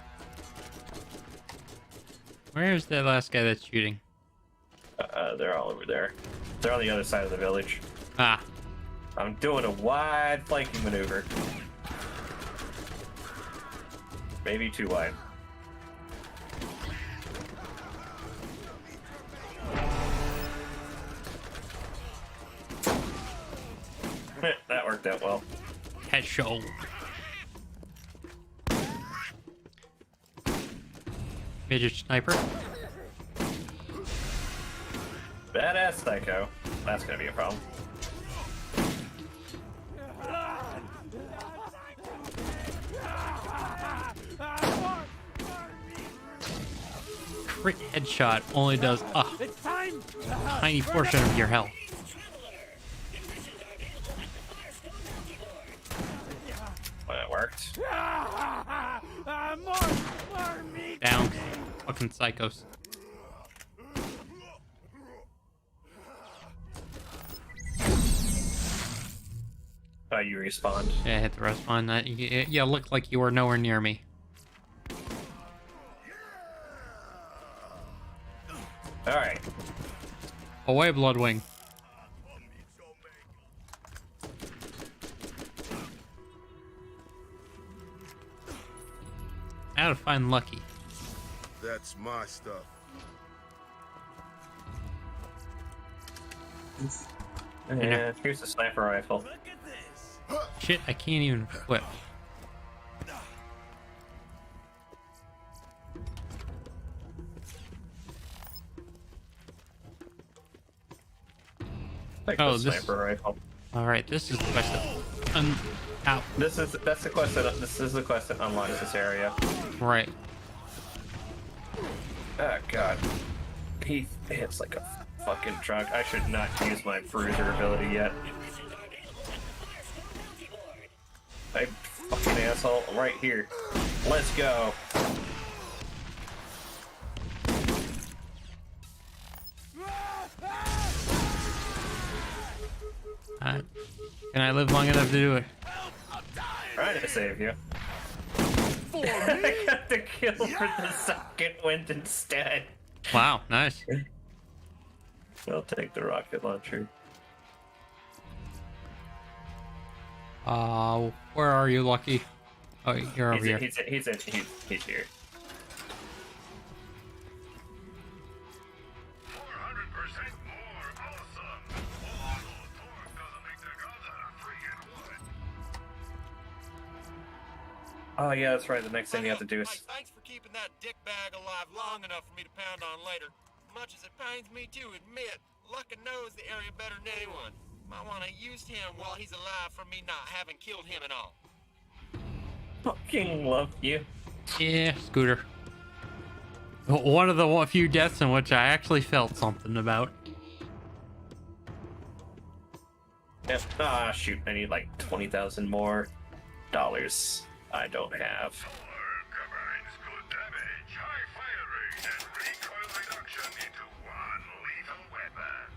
Where's that last guy that's shooting? They're all over there. They're on the other side of the village. Ah. I'm doing a wide flanking maneuver. Maybe too wide. That worked out well. Headshot. Midget sniper. Badass psycho. That's gonna be a problem. Crit headshot only does a tiny portion of your health. Well, it worked. Down. Fucking psychos. Oh, you respawned. Yeah, hit the respawn. Yeah, looked like you were nowhere near me. Alright. Away, Bloodwing. I gotta find Lucky. That's my stuff. Yeah, here's the sniper rifle. Shit, I can't even flip. Like Oh, the this- sniper rifle. All right, this is the quest. Out. That's the quest that this is the quest that unlocks this area. Right. Oh god. He hits like a fucking truck. I should not use my bruiser ability yet. Hey, fucking asshole. I'm right here. Let's go. Can I live long enough to do it? Trying to save you. I got the kill for the second wind instead. Wow, nice. I'll take the rocket launcher. Where are you, Lucky? Oh, you're over here. He's here. 400% more awesome. All those torque doesn't make their guns out of free input. Oh yeah, that's right. The next thing you have to do is Thanks for keeping that dick bag alive long enough for me to pound on later. Much as it pains me to admit, Luckin knows the area better than anyone. Might want to use him while he's alive for me not having killed him at all. fucking love you. Yeah, Scooter. One of the few deaths in which I actually felt something about. Yep. Ah, shoot. I need like 20,000 more dollars. I don't have. Combines good damage, high fire rate, and recoil reduction into one lethal weapon.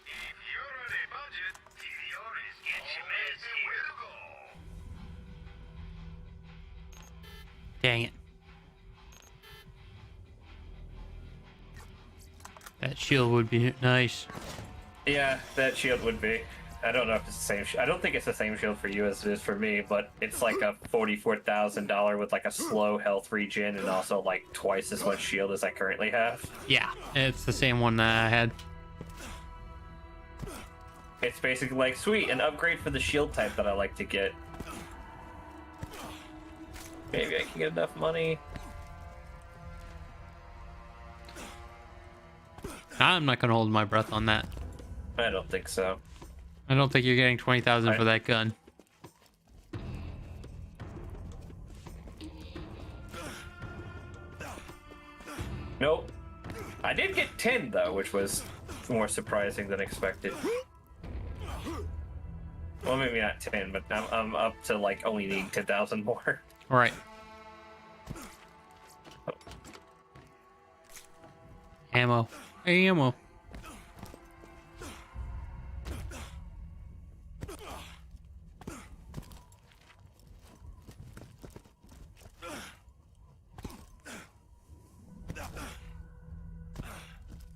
If you're on a budget, TVR is expensive. Where to go? Dang it. That shield would be nice. Yeah, that shield would be. I don't know if it's the same. I don't think it's the same shield for you as it is for me, but it's like a $44,000 with like a slow health regen and also like twice as much shield as I currently have. Yeah, it's the same one that I had. It's basically like, sweet, an upgrade for the shield type that I like to get. Maybe I can get enough money. I'm not gonna hold my breath on that. I don't think so. I don't think you're getting 20,000 for that gun. Nope. I did get 10 though, which was more surprising than expected. Well, maybe not 10, but I'm up to like only needing 10,000 more. All right. Ammo. Ammo.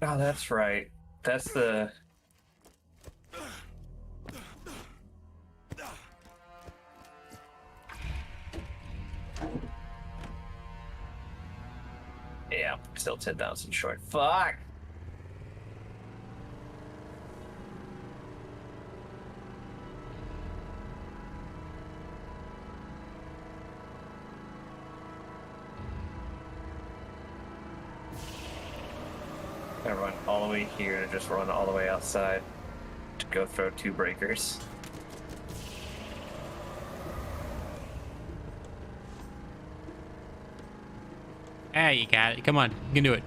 Oh, that's right. That's the... Yeah, still 10,000 short. Fuck! I run all the way here and just run all the way outside to go throw 2 breakers. Ah, you got it. Come on, you can do it.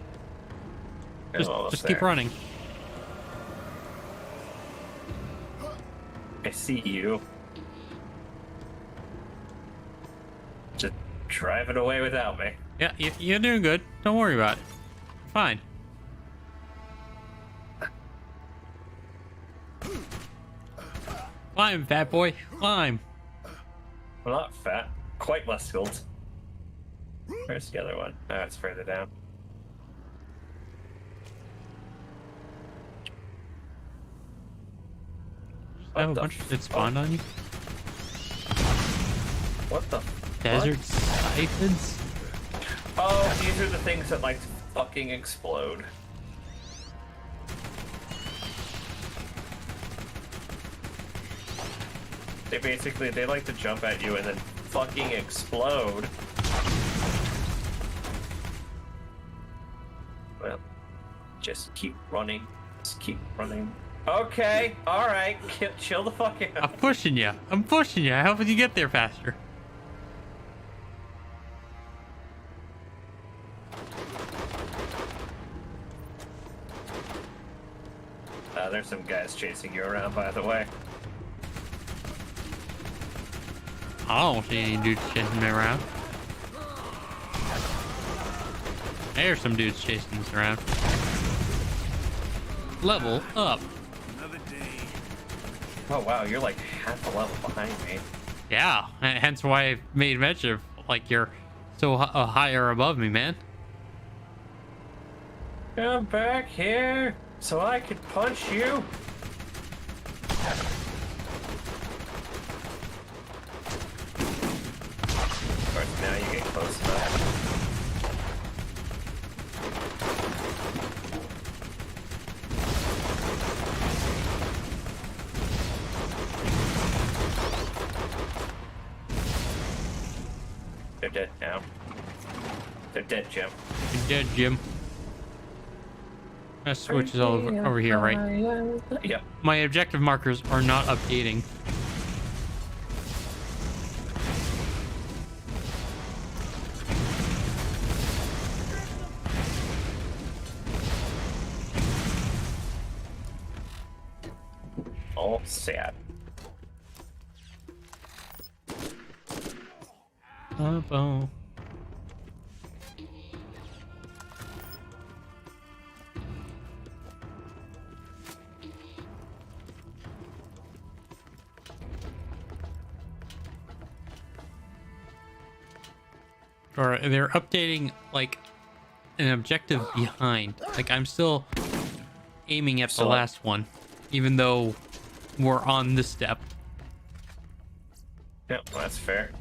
Just keep running. I see you. Just driving away without me. Yeah, you're doing good. Don't worry about it. Fine. Climb, fat boy. Climb. I'm not fat. Quite muscled. Where's the other one? Oh, it's further down. I have a bunch that spawned on you. What the Desert fuck? siphids? Oh, these are the things that like to fucking explode. They like to jump at you and then fucking explode. Well, just keep running. Just keep running. Okay, alright, chill the fuck out. I'm pushing you. I'm pushing you. How would you get there faster? There's some guys chasing you around, by the way. I don't see any dudes chasing me around. There's some dudes chasing us around. Level up. Oh wow, you're like half a level behind me. Yeah, hence why I made mention of like you're so higher above me, man. Come back here so I could punch you. Of course, now you get close enough. They're dead now. They're dead, Jim. You're dead, Jim. That switch is all over here, right? Yep. My objective markers are not updating. Oh, sad. Oh. Or they're updating like an objective behind. Like I'm still aiming at the last one, even though we're on this step. Yep, well, that's fair.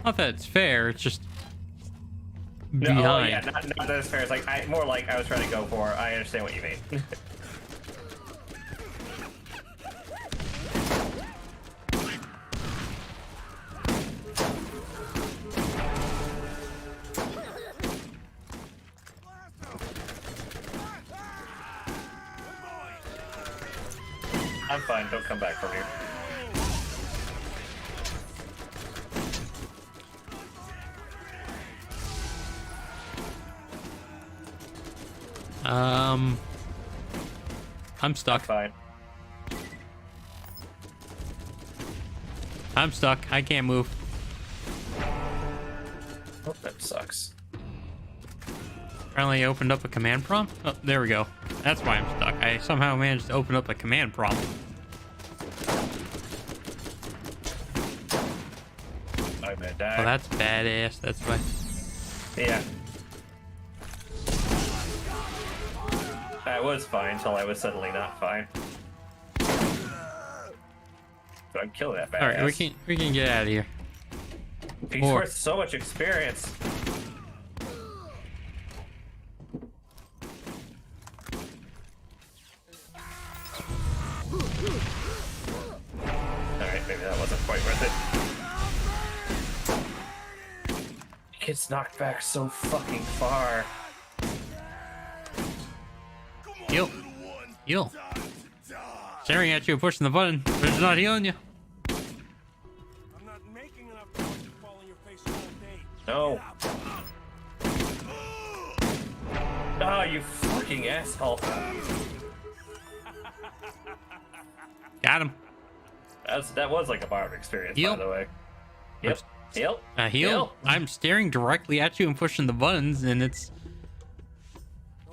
Not that it's fair, it's just No, behind. oh, yeah, not that it's fair. It's like more like I was trying to go for. I understand what you mean. I'm fine. Don't come back from here. I'm stuck. Fine. I'm stuck. I can't move. Oh, that sucks. Apparently I opened up a command prompt. Oh, there we go. That's why I'm stuck. I somehow managed to open up a command prompt. I'm gonna die. Oh, that's badass. That's why. Yeah. I was fine until I was suddenly not fine. But I'm killing that badass. All right, we can get out of here. He's worth so much experience. Alright, maybe that wasn't quite worth it. He gets knocked back so fucking far. Heal. Heal. Staring at you and pushing the button, but it's not healing you. I'm not making enough noise to fall on your face all day. No. Oh, you fucking asshole. Got him. That was like a bar of experience, Heal. by the way. Yep. Heal. Heal. I'm staring directly at you and pushing the buttons, and it's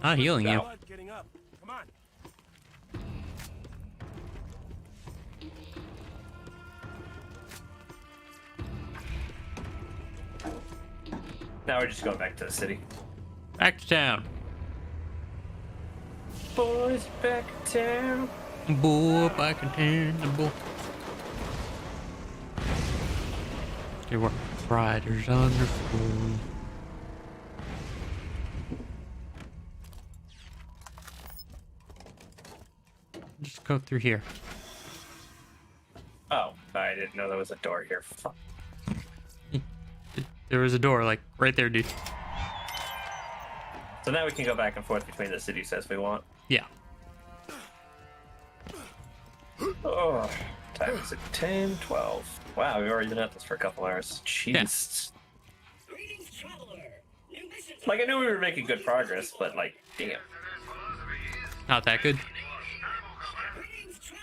not healing you. Blood getting up. Come on. Now we're just going back to the city. Back to town. Boys, back to town. Boy, back in town. Boy. There were riders on the floor. Just go through here. Oh, I didn't know there was a door here. Fuck. There was a door, like, right there, dude. So now we can go back and forth between the cities as we want. Yeah. Oh, time is it? 10, 12. Wow, we've already been at this for a couple hours. Jeez. Like, I knew we were making good progress, but, like, damn. Not that good.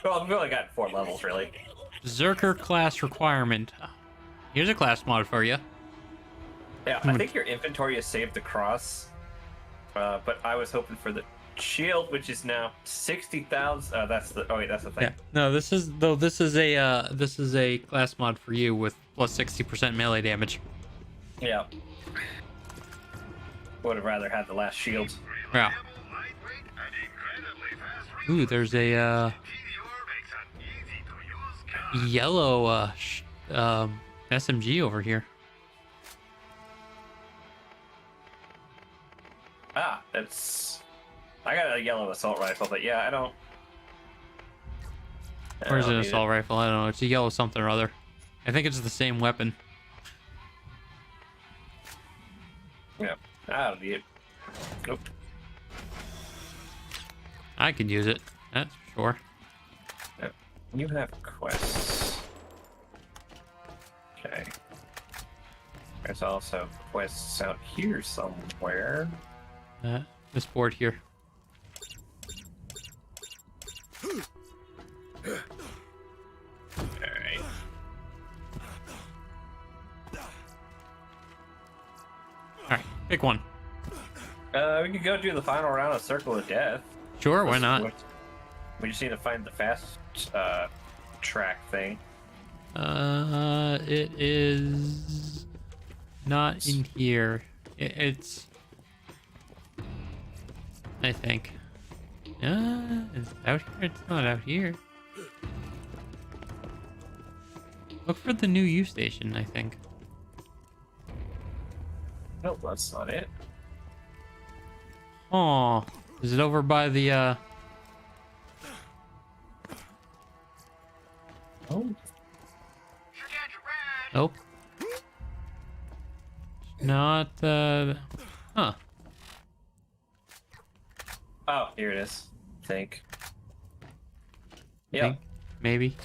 Well, we've only got 4 levels, really. Zerker class requirement. Here's a class mod for you. Yeah, I think your inventory is saved across, but I was hoping for the shield, which is now 60,000. That's the. Oh wait, that's the thing. Yeah. No, this is a class mod for you with plus 60% melee damage. Yeah. Would have rather had the last shield. Yeah. Ooh, there's a yellow SMG over here. Ah, that's. I got a yellow assault rifle, but yeah, I don't. Or is it an need assault rifle? I don't know. It's a yellow something or other. I think it's the same weapon. Yeah, I don't need it. Nope. I could use it. That's for sure. Yep. You have quests. Okay. There's also quests out here somewhere. This board here. Alright. Alright, pick one. We could go do the final round of Circle of Death. Sure, why not? We just need to find the fast track thing. It is not in here. It's, I think. It's out here. It's not out here. Look for the new U station, I think. Nope, that's not it. Oh, is it over by the Oh. Nope. Not huh. Oh, here it is. I think. Yeah. Think, maybe.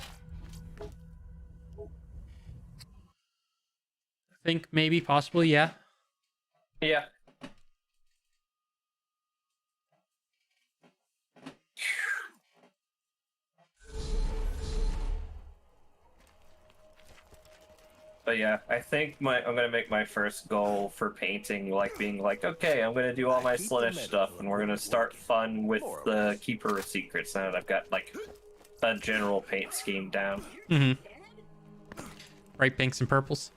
Think maybe, possibly, yeah. Yeah. But yeah, I think I'm gonna make my first goal for painting like being like, okay, I'm gonna do all my Slaanesh stuff, and we're gonna start fun with the Keeper of Secrets now that I've got like a general paint scheme down. Mm-hmm. Bright pinks and purples.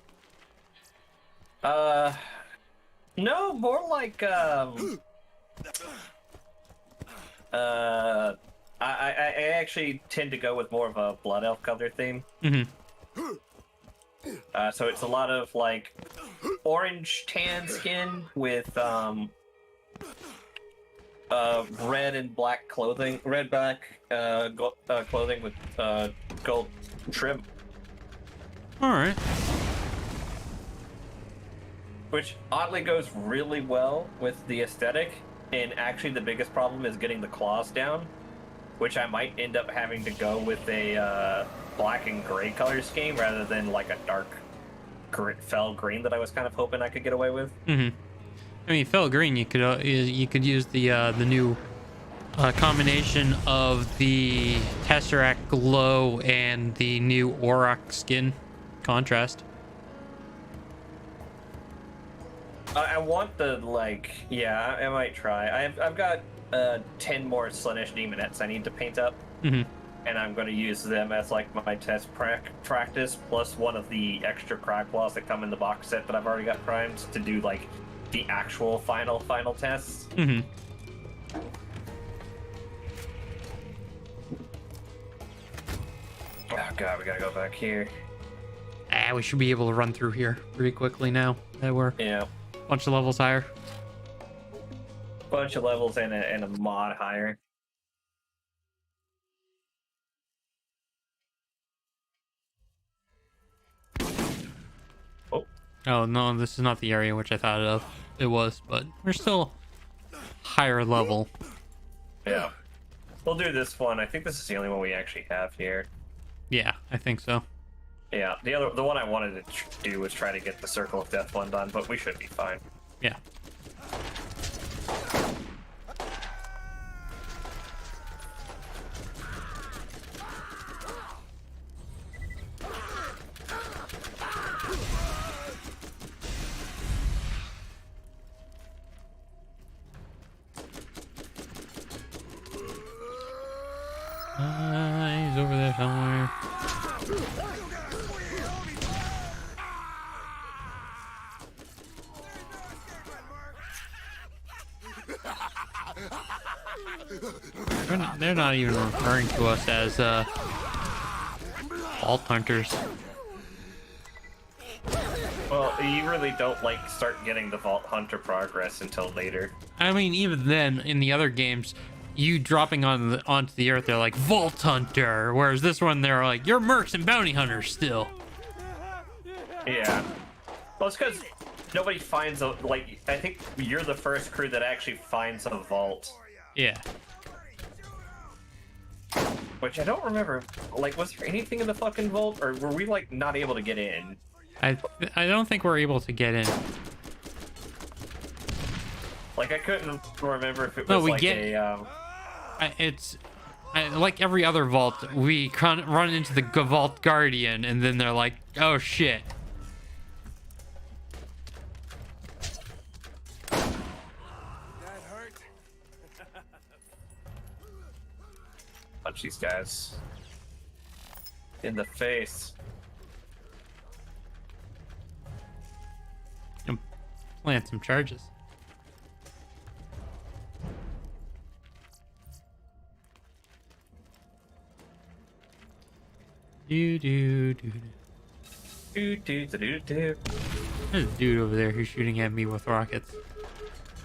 No, more like I actually tend to go with more of a blood elf color theme. Mm-hmm. So it's a lot of like orange tan skin with red and black clothing, gold, clothing with gold trim. All right. Which oddly goes really well with the aesthetic, and actually the biggest problem is getting the claws down, which I might end up having to go with a black and gray color scheme rather than like a dark fell green that I was kind of hoping I could get away with. Mm-hmm. I mean, fell green, you could use the new combination of the Tesseract glow and the new Auroch skin contrast. I want the yeah, I might try. I've got 10 more Slaanesh Demonettes I need to paint up, mm-hmm. and I'm going to use them as like my test practice, plus one of the extra Cragclaws that come in the box set that I've already got primed to do like the actual final tests. Mm-hmm. Oh god, we gotta go back here. We should be able to run through here pretty quickly now that we're Yeah. bunch of levels higher. Bunch of levels and a mod higher. Oh no, this is not the area which I thought it was, but we're still higher level. Yeah. We'll do this one. I think this is the only one we actually have here. Yeah, I think so. Yeah, the one I wanted to do was try to get the Circle of Death one done, but we should be fine. Yeah. He's over there somewhere. They're not even referring to us as vault hunters. Well, you really don't start getting the Vault Hunter progress until later. I mean, even then, in the other games, you dropping onto the earth, they're like Vault Hunter, whereas this one they're like, you're mercs and bounty hunters still. Yeah. Well, it's because nobody finds a I think you're the first crew that actually finds a vault. Yeah. Which I don't remember. Was there anything in the fucking vault, or were we not able to get in? I don't think we're able to get in. I couldn't remember if it was No, we like get. Like every other vault, we run into the Vault Guardian, and then they're like, "Oh shit." That hurt. Punch these guys in the face. And plant some charges. Do. There's a dude over there who's shooting at me with rockets.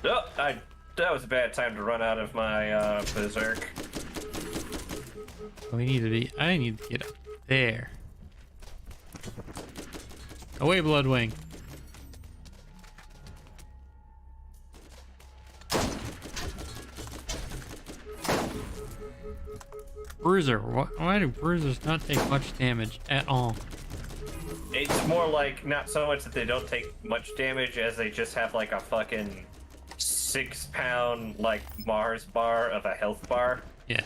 Oh, that was a bad time to run out of my berserk. I need to get up there. Away, Bloodwing. Bruiser. Why do bruisers not take much damage at all? It's more not so much that they don't take much damage as they just have a fucking 6-pound Mars bar of a health bar. Yeah.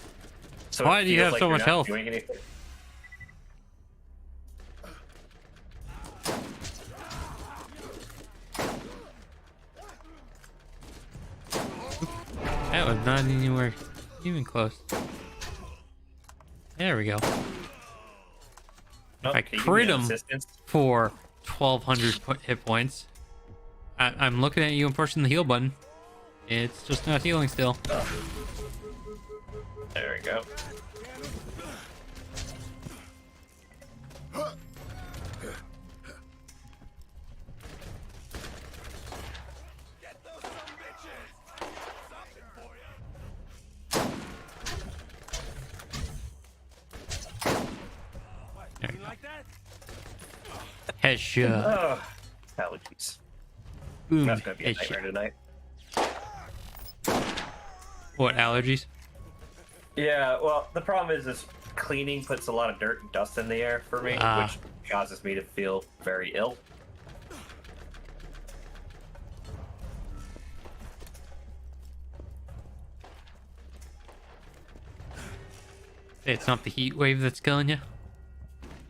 So why do you have so much health? not anywhere even close. There we go. Nope, If I can you crit give me him assistance? for 1,200 hit points, I'm looking at you and pushing the heal button. It's just not healing still. There we go. There you go. Headshot. Oh, allergies. Boom. That's gonna be a Headshot. nightmare tonight. What, allergies? Yeah, well, the problem is cleaning puts a lot of dirt and dust in the air for me, which causes me to feel very ill. It's not the heat wave that's killing you?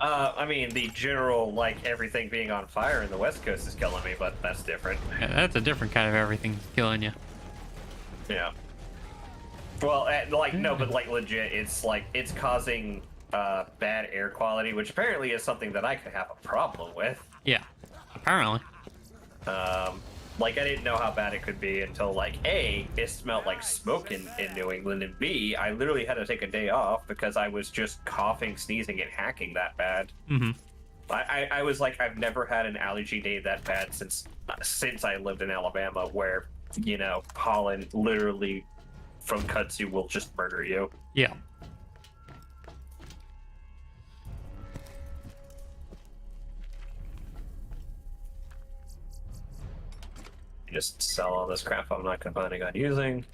I mean, the general, like, everything being on fire in the West Coast is killing me, but that's different. Yeah, that's a different kind of everything killing you. Yeah. Well, like, no, but, like, legit, it's, like, it's causing bad air quality, which apparently is something that I could have a problem with. Yeah, apparently. Like, I didn't know how bad it could be until, like, A, it smelled like smoke in New England, and B, I literally had to take a day off because I was just coughing, sneezing, and hacking that bad. Mm-hmm. I was like, I've never had an allergy day that bad since I lived in Alabama, where, you know, pollen literally from kudzu will just murder you. Yeah. Just sell all this crap I'm not planning on using.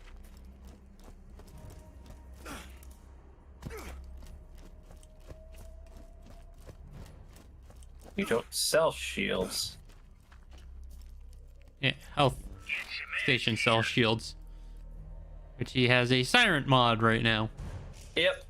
You don't sell shields. Yeah, health station sells shields. Which he has a Siren mod right now. Yep.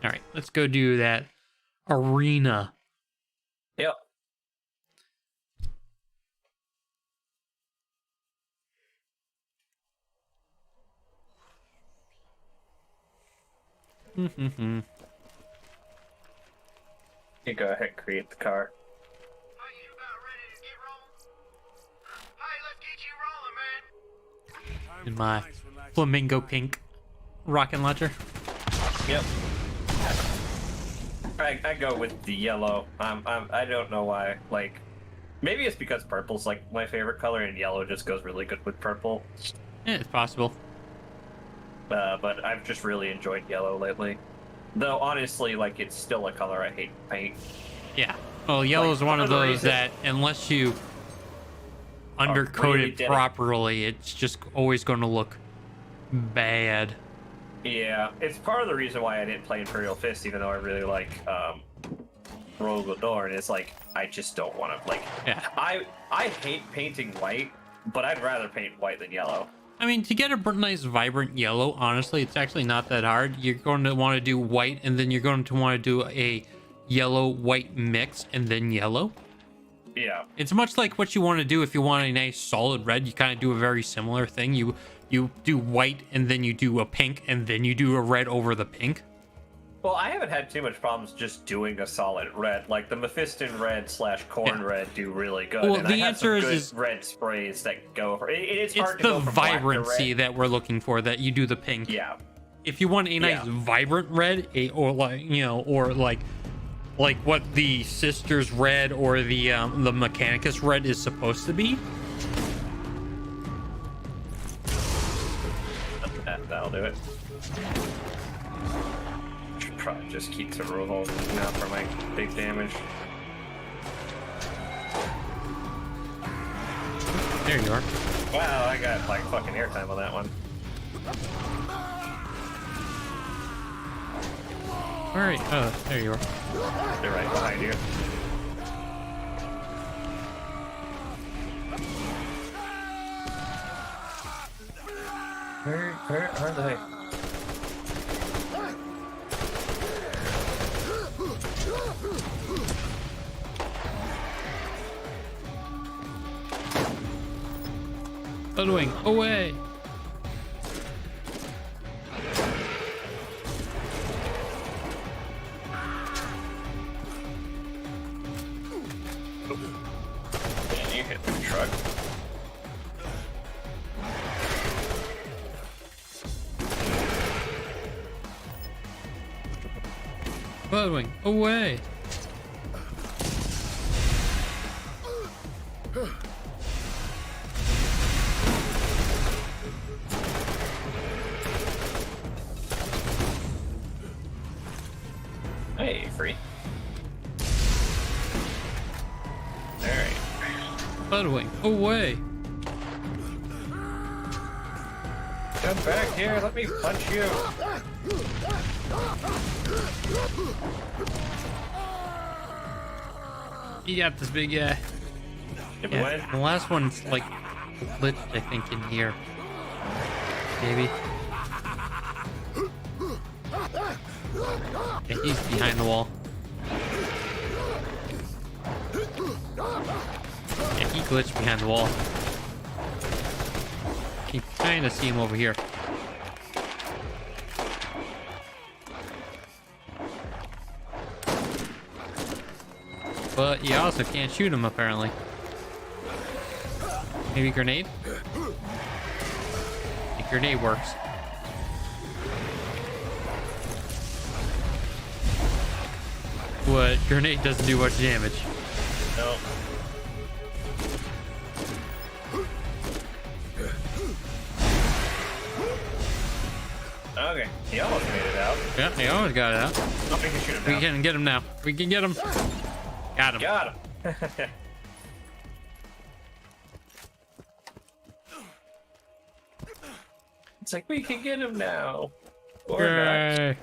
All right, let's go do that arena. Yep. Mm-hmm. You go ahead and create the car. Are you about ready to get rolling? Hey, let's get you rolling, man. In my flamingo pink rocket launcher. Yep. I go with the yellow. I don't know why. Like, maybe it's because purple's like my favorite color, and yellow just goes really good with purple. Yeah, it's possible. But I've just really enjoyed yellow lately. Though honestly, like, it's still a color I hate to paint. Yeah. Well, yellow is Like, one of for the those reason- that unless you undercoat really it did it. properly, it's just always going to look bad. Yeah, it's part of the reason why I didn't play Imperial Fist, even though I really like Royal Godorn. It's like, I just don't want to, like... Yeah. I hate painting white, but I'd rather paint white than yellow. I mean, to get a nice vibrant yellow, honestly, it's actually not that hard. You're going to want to do white, and then you're going to want to do a yellow-white mix, and then yellow. Yeah. It's much like what you want to do if you want a nice solid red. You kind of do a very similar thing. You do white, and then you do a pink, and then you do a red over the pink. Well, I haven't had too much problems just doing a solid red. Like, the Mephiston red / corn red do really good. Well, and the I have answer some is good red sprays that go for it. It's It's hard to the go from black to vibrancy red. that we're looking for, that you do the pink. Yeah. If you want a nice vibrant red, or like, you know, or like what the Sisters red or the Mechanicus red is supposed to be. That'll do it. Should probably just keep the removal now for my big damage. There you are. Wow, I got like fucking airtime on that one. All right. Oh, there you are. They're right behind you. Where are they? Bloodwing, away. And you hit the truck. Bloodwing, away. Hey, free. Alright. Bloodwing, away. Come back here, let me punch you. You got this big guy. Yeah, the last one's like glitched, I think, in here. Maybe. Yeah, he's behind the wall. Yeah, he glitched behind the wall. You can kind of see him over here. But you also can't shoot him, apparently. Maybe grenade? I think grenade works. What? Grenade doesn't do much damage. No. Okay, he almost made it out. Yeah, he almost got it out. Oh, we can shoot him We now. can get him now. We can get him. Got him. Got him. It's like, we can get him now. Or not. Yay.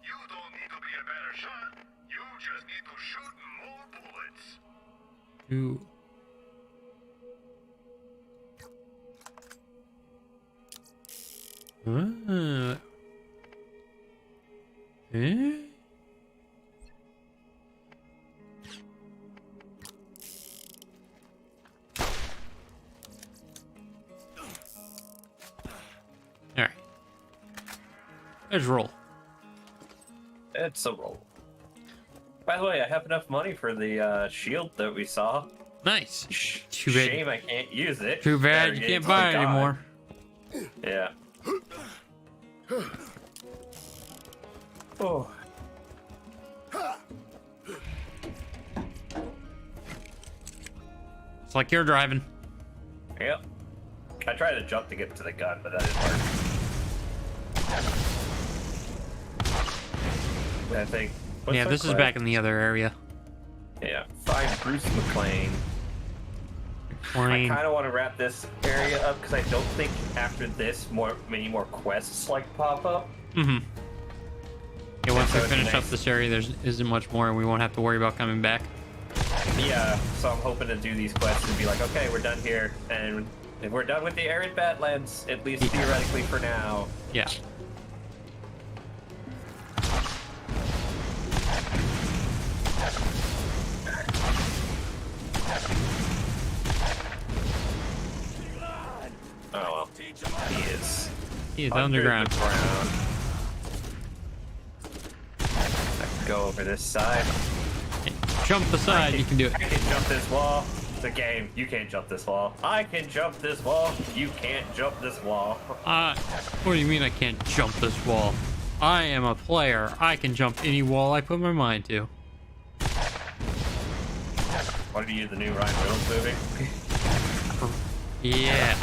You don't need to be a better shot. You just need to shoot more bullets. Ooh. Eh? All right. Let's roll. It's a roll. By the way, I have enough money for the shield that we saw. Nice. Too bad. Shame I can't use it. Too bad you Battery can't game's buy it gone. anymore. Yeah. Oh. It's like you're driving. Yep. I tried to jump to get to the gun, but that didn't work. I think. what's Yeah, my this is quest? back in the other area. Yeah. Find Bruce McLean. I Plane. kind of want to wrap this area up because I don't think after this many more quests like pop up. Mm-hmm. Yeah, once So we it's finish up nice. this area, there isn't much more, and we won't have to worry about coming back. Yeah, so I'm hoping to do these quests and be like, okay, we're done here, and we're done with the arid Badlands, at least theoretically for now. Yeah. Oh well, he is. He is under underground. the ground. I can go over this side. Jump the side, you can do it. I can jump this wall. The game, you can't jump this wall. I can jump this wall. You can't jump this wall. What do you mean I can't jump this wall? I am a player. I can jump any wall I put my mind to. What are you, the new Ryan Reynolds movie? Yeah.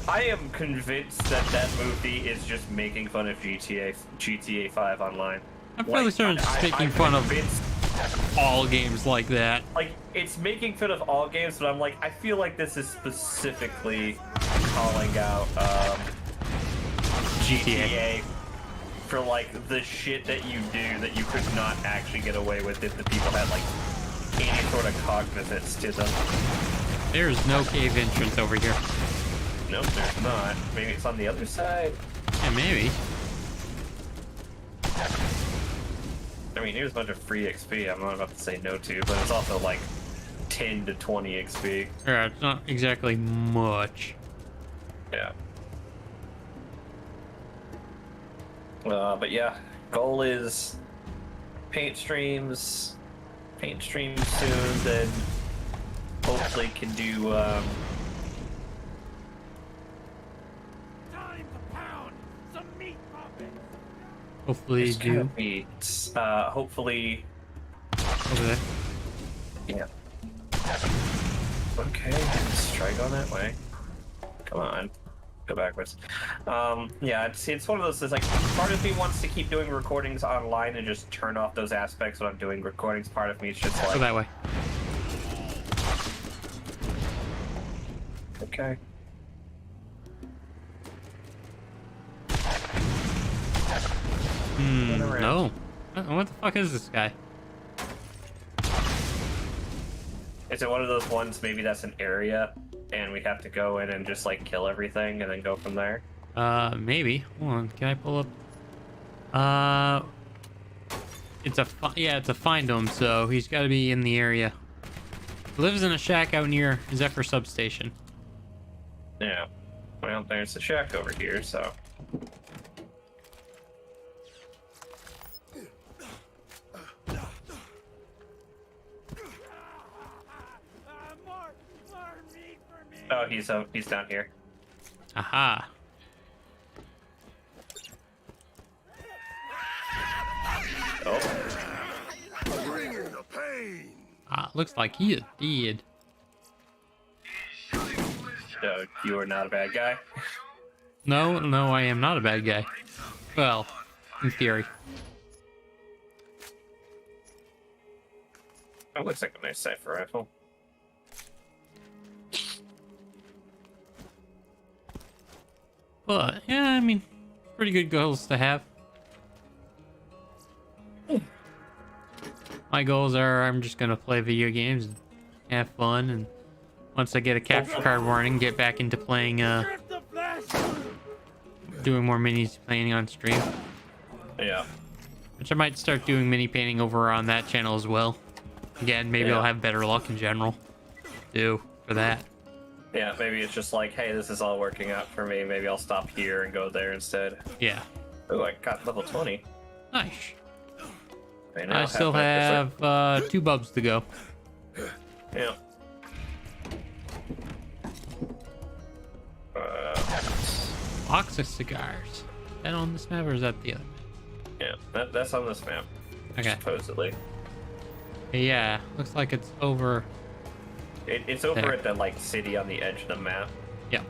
I am convinced that that movie is just making fun of GTA 5 online. I'm probably starting making fun of all games like that. Like, it's making fun of all games, but I'm like, I feel like this is specifically calling out GTA for like the shit that you do that you could not actually get away with if the people had like any sort of cognizance to them. There's no cave entrance over here. Nope, there's not. Maybe it's on the other side. Yeah, maybe. I mean, here's a bunch of free XP. I'm not about to say no to, but it's also like 10 to 20 XP. Yeah, it's not exactly much. Yeah. But yeah, goal is paint streams soon, then hopefully can do Time to pound some meat puppets. Hopefully It's kind do of meat. Hopefully, over there. yeah. Okay, let's try going that way. Come on, go backwards. Yeah, it's one of those. It's like part of me wants to keep doing recordings online and just turn off those aspects when I'm doing recordings. Part of me is just Go like, that way. okay. No. What the fuck is this guy? Is it one of those ones? Maybe that's an area, and we have to go in and just like kill everything and then go from there. Maybe. Hold on. Can I pull up? It's a find him, so he's got to be in the area. He lives in a shack out near Zephyr substation. Yeah. Well, there's a shack over here, so. More meat for me. Oh, he's down here. Aha. Oh, Bring the pain. Looks like he is dead. so you are not a bad guy. No, I am not a bad guy. Well, in theory. That looks like a nice cipher rifle. But yeah, I mean, pretty good goals to have. My goals are I'm just gonna play video games and have fun, and once I get a capture card warning, get back into playing, Rip the flesh. doing more minis painting on stream. Yeah. Which I might start doing mini painting over on that channel as well. Again, maybe Yeah. I'll have better luck in general. For that. Yeah, maybe it's just like, hey, this is all working out for me. Maybe I'll stop here and go there instead. Yeah. Oh, I got level 20. Nice. Okay, now I still half my have 2 bubs to go. percent. Yeah. Box of cigars. Is that on this map or is that the other map? Yeah, that's on this map. Okay. Supposedly. Yeah, looks like it's over. It's over There. at the like city on the edge of the map. Yeah.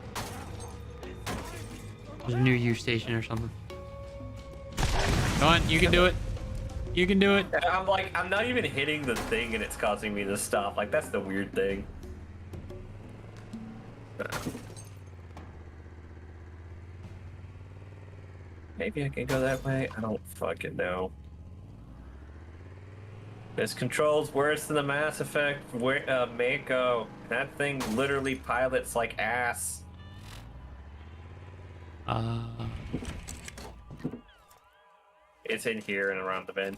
There's a new U station or something. Come on, you can do it. You can do it. And I'm not even hitting the thing and it's causing me to stop. Like, that's the weird thing. Maybe I can go that way? I don't fucking know. This controls worse than the Mass Effect Mako. That thing literally pilots like ass. It's in here and around the bend.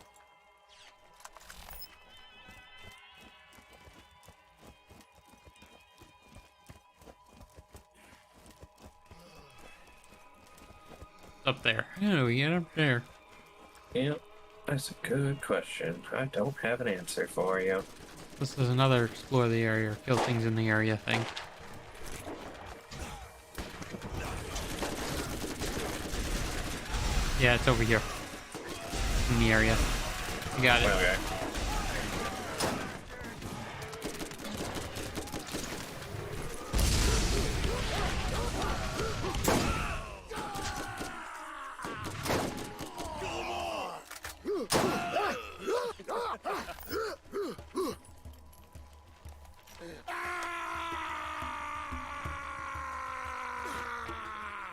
Up there. How do we get up there? Yep, that's a good question. I don't have an answer for you. This is another explore the area or kill things in the area thing. Yeah, it's over here. In the area. You got it. Okay.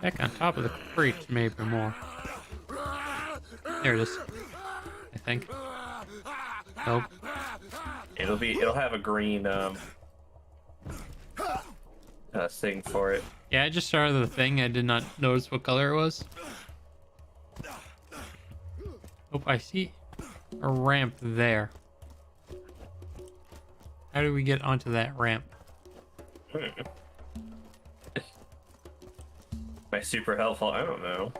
Back on top of the creek, maybe more. There it is. I think. Nope. It'll have a green thing for it. Yeah, I just started the thing. I did not notice what color it was. Oh, I see a ramp there. How do we get onto that ramp? My super helpful. I don't know.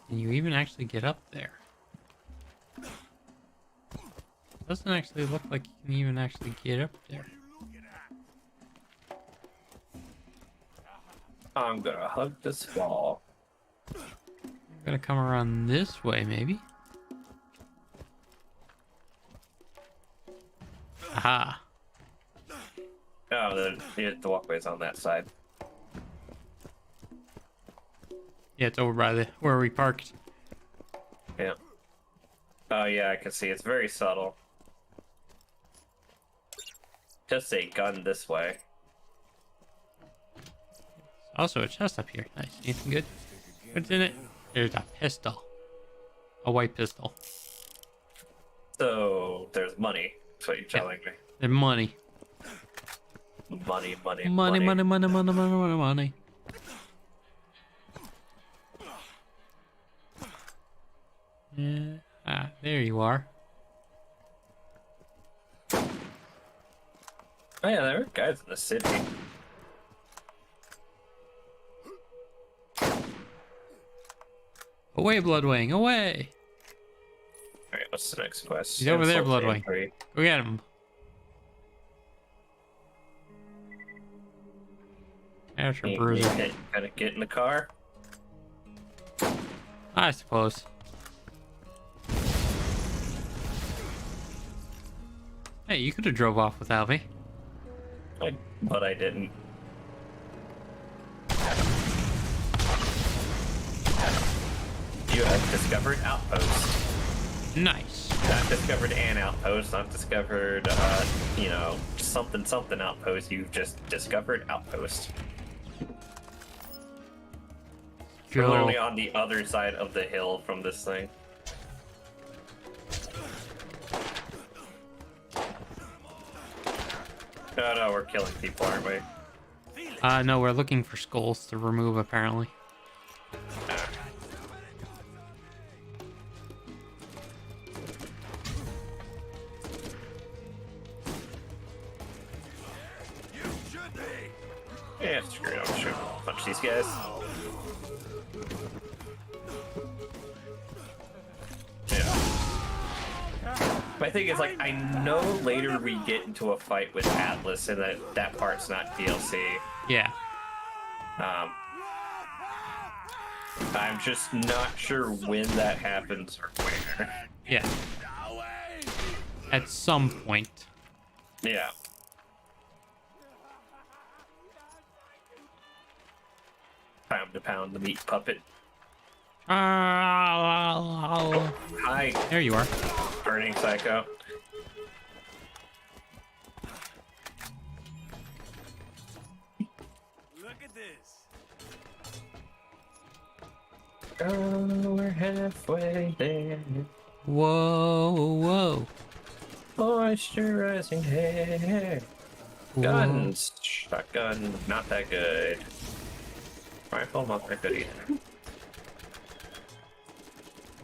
Can you even actually get up there? Doesn't actually look like you can even actually get up there. I'm gonna hug this wall. I'm gonna come around this way, maybe. Aha. Oh, the walkway's on that side. Yeah, it's over by the where we parked. Yeah. Oh yeah, I can see. It's very subtle. Just a gun this way. Also a chest up here. Nice. Anything good? What's in it? There's a pistol. A white pistol. So there's money. That's what you're telling me. And money. Money, money, Money, money, money, money, money, money, money. Yeah. Ah, there you are. Oh yeah, there are guys in the city. Away, Bloodwing, away! Alright, what's the next quest? He's over there, Insult Bloodwing. entry. Go get him. After You Bruiser. gotta get in the car. I suppose. Hey, you could have drove off without me. But I didn't. You have discovered outpost. Nice. Not discovered an outpost, not discovered, you know, something outpost. You've just discovered outpost. We're literally on the other side of the hill from this thing. Oh no, we're killing people, aren't we? No, we're looking for skulls to remove, apparently. Yeah, screw it, I'm sure. Punch these guys. Yeah. My thing is, like, I know later we get into a fight with Atlas and that part's not DLC. Yeah. I'm just not sure when that happens or where. Yeah. At some point. Yeah. Time to pound the meat puppet. Hi, There you are. burning psycho. Look at this. Oh, we're halfway there. Whoa, whoa. Moisturizing hair. Guns. Shotgun, not that good. Rifle, not that good either.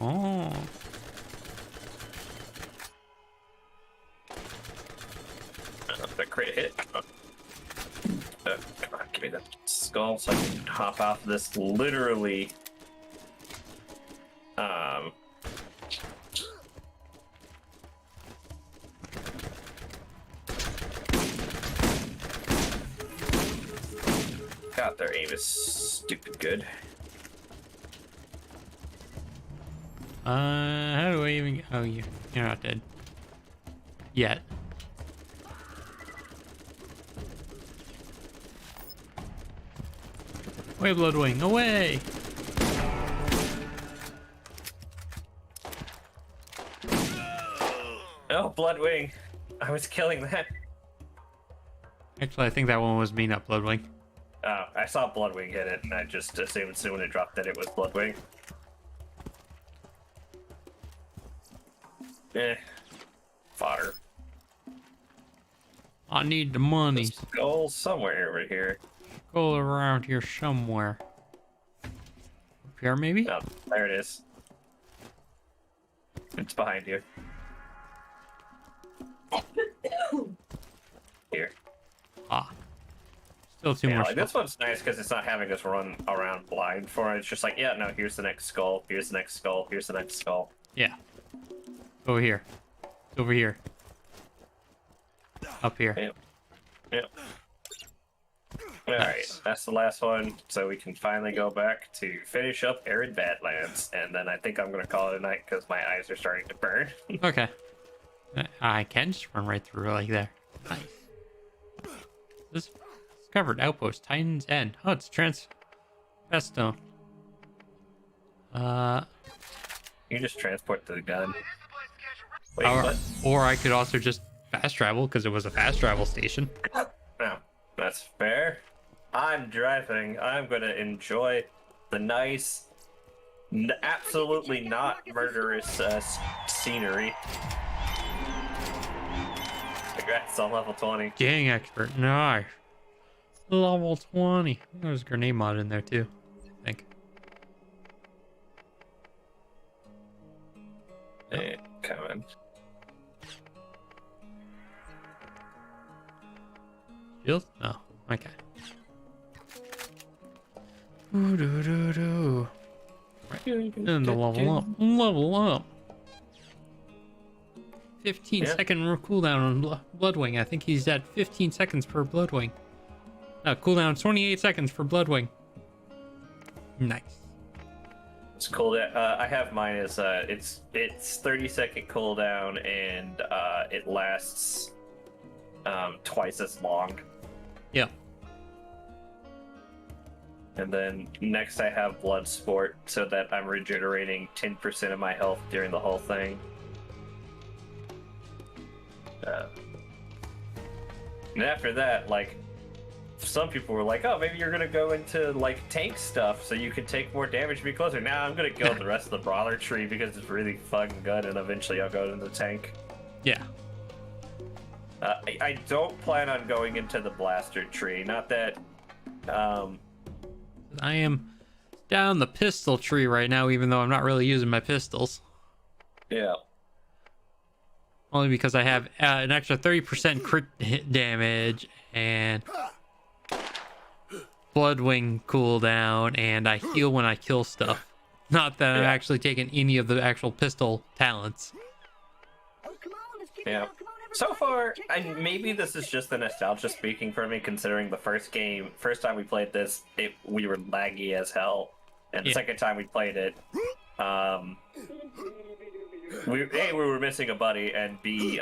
Oh. The crit hit. Come on, give me that skull so I can hop off this literally. God, their aim is stupid good. How do I even get... Oh, you're not dead. Yet. Away, Bloodwing, away! Oh, Bloodwing! I was killing that. Actually, I think that one was me, not Bloodwing. Oh, I saw Bloodwing hit it, and I just assumed soon when it dropped that it was Bloodwing. Eh. Fodder. I need the money. Skull somewhere over here. Go around here somewhere. Up here, maybe? Oh, there it is. It's behind you. Here. Ah. Still two more Like, skulls. this one's nice because it's not having us run around blind for it. It's just like, yeah, no, here's the next skull. Here's the next skull. Here's the next skull. Yeah. Over here. Over here. Up here. Yep. Yep. Alright, that's the last one, so we can finally go back to finish up Arid Badlands, and then I think I'm gonna call it a night because my eyes are starting to burn. Okay. I can just run right through like there. Nice. This discovered outpost, Titan's End. Oh, it's Transvestone. You just transport the gun. Wait, Or, what? or I could also just fast travel because it was a fast travel station. No, that's fair. I'm driving. I'm gonna enjoy the nice, absolutely not murderous scenery. Congrats on level 20. Gang expert. Nice. Level 20. There's a grenade mod in there too, I think. Hey, coming. Shield? No. Okay. Ooh, doo, doo, doo. Right. And the level up. Level up. 15-second cooldown on Bloodwing. I think he's at 15 seconds per Bloodwing. Cooldown 28 seconds for Bloodwing. Nice. It's cool that I have mine as it's 30-second cooldown and it lasts twice as long. Yeah. And then next I have Blood Sport so that I'm regenerating 10% of my health during the whole thing. And after that, like, some people were like, oh, maybe you're gonna go into like tank stuff so you can take more damage and be closer. Now I'm gonna go the rest of the brawler tree because it's really fucking good, and eventually I'll go into the tank. Yeah. I don't plan on going into the blaster tree. Not that I am down the pistol tree right now, even though I'm not really using my pistols. yeah. Only because I have an extra 30% crit hit damage and Bloodwing cooldown, and I heal when I kill stuff. Not that I'm actually taking any of the actual pistol talents. Yeah. So far, maybe this is just the nostalgia speaking for me, considering the first time we played this, we were laggy as hell, and the second time we played it, we were missing a buddy, and B,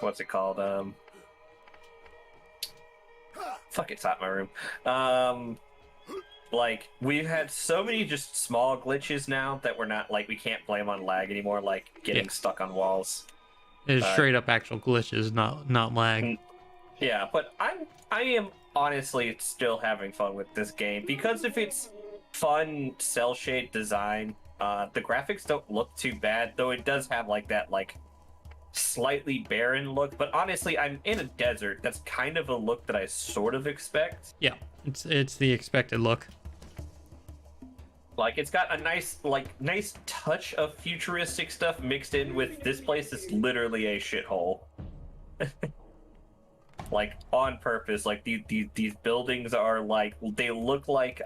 what's it called? Fuck, it's not my room. Like, we've had so many just small glitches now that we're not, like, we can't blame on lag anymore, like getting stuck on walls. It's straight up actual glitches, not lag. Yeah, but I am honestly still having fun with this game because of its fun cell shade design. The graphics don't look too bad, though it does have like that like slightly barren look. But honestly, I'm in a desert. That's kind of a look that I sort of expect. Yeah, it's the expected look. Like, it's got a nice touch of futuristic stuff mixed in with this place is literally a shithole. Like, on purpose. Like, these buildings are like, they look like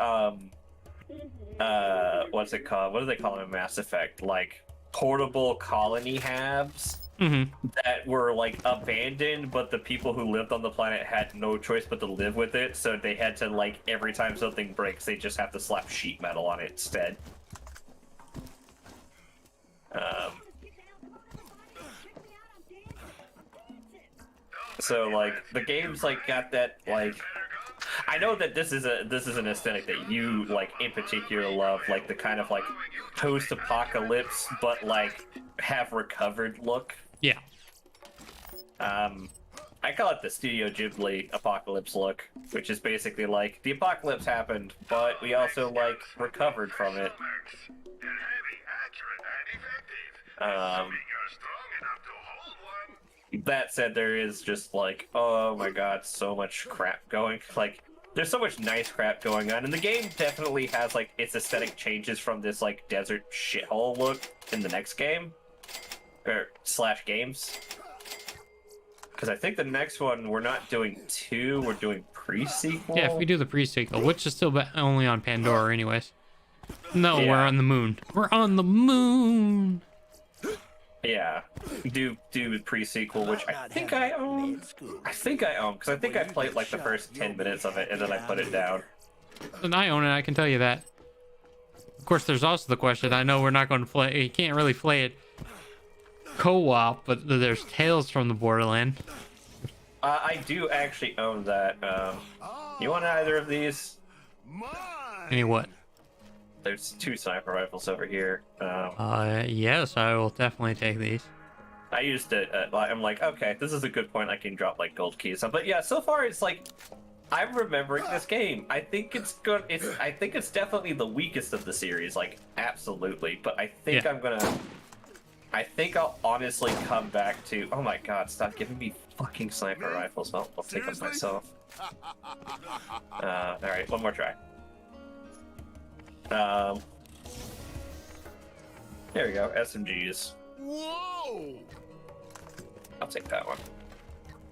what's it called? What do they call it in Mass Effect? Like portable colony halves that were like abandoned, but the people who lived on the planet had no choice but to live with it, so they had to, like, every time something breaks, they just have to slap sheet metal on it instead. So like the game's like got that, like, I know that this is an aesthetic that you like in particular love, like the kind of like post-apocalypse but like have recovered look. Yeah. I call it the Studio Ghibli apocalypse look, which is basically like the apocalypse happened, but we also like recovered from it. That said, there is just like, oh my god, so much crap going. Like, there's so much nice crap going on, and the game definitely has like its aesthetic changes from this like desert shithole look in the next game, or / games. Because I think the next one we're not doing 2, we're doing pre-sequel. Yeah, if we do the pre-sequel, which is still only on Pandora, anyways. No, Yeah. we're on the moon. We're on the moon. Yeah, do pre-sequel, which I think I own. I think I own, because I think I played like the first 10 minutes of it and then I put it down. And I own it, I can tell you that. Of course, there's also the question, I know we're not going to play, you can't really play it co-op, but there's Tales from the Borderland. I do actually own that. You want either of these? Any what? There's 2 sniper rifles over here. Yes, I will definitely take these. I used it. I'm like, okay, this is a good point. I can drop like gold keys. But yeah, so far it's like, I'm remembering this game. I think it's good. I think it's definitely the weakest of the series. Like, absolutely. But I think I think I'll honestly come back to. Oh my god! Stop giving me fucking sniper rifles. I'll take them myself. All right, one more try. There we go. SMGs. Whoa! I'll take that one.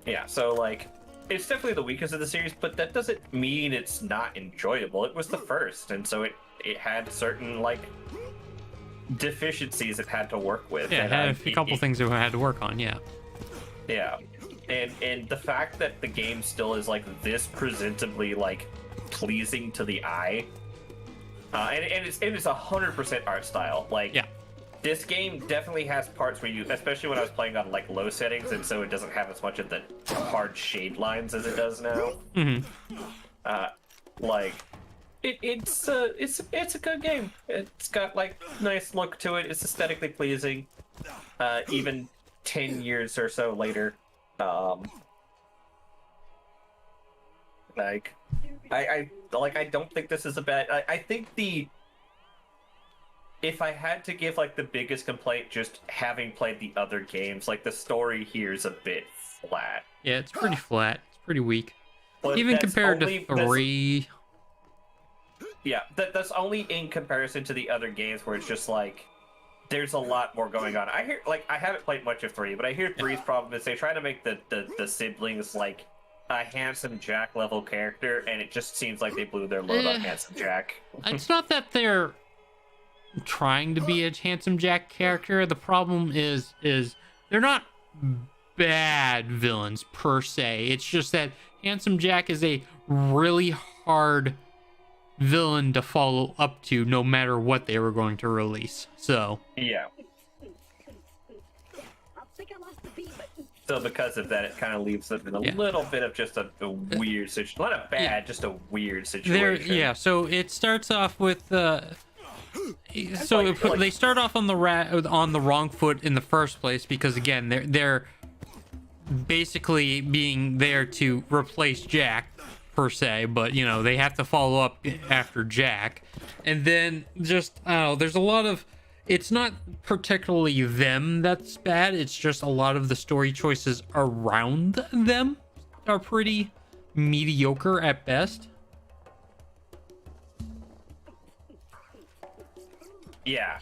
Yeah, so like, it's definitely the weakest of the series, but that doesn't mean it's not enjoyable. It was the first, and so it had certain like deficiencies it had to work with. Yeah, it had a couple things that we had to work on. Yeah. Yeah, and the fact that the game still is like this presentably like pleasing to the eye, and it's 100% art style. Like, yeah. This game definitely has parts where you, especially when I was playing on like low settings, and so it doesn't have as much of the hard shade lines as it does now. Like, it's a good game. It's got like nice look to it. It's aesthetically pleasing, even 10 years or so later. Like, I don't think this is a bad. I think if I had to give like the biggest complaint, just having played the other games, like the story here is a bit flat. Yeah, it's pretty flat. It's pretty weak. But even that's compared to only- 3. Yeah, that's only in comparison to the other games where it's just like there's a lot more going on. I hear like I haven't played much of 3, but I hear 3's problem is they try to make the siblings like a Handsome Jack level character, and it just seems like they blew their load on Handsome Jack. It's not that they're trying to be a Handsome Jack character. The problem is they're not bad villains per se. It's just that Handsome Jack is a really hard villain to follow up to, no matter what they were going to release. So yeah. So because of that, it kind of leaves them in a little bit of just a weird situation. Not a bad, just a weird situation. So it starts off with they start off on the wrong foot in the first place, because again they're basically being there to replace Jack per se, but you know they have to follow up after Jack, and then just there's a lot of, it's not particularly them that's bad, it's just a lot of the story choices around them are pretty mediocre at best. Yeah.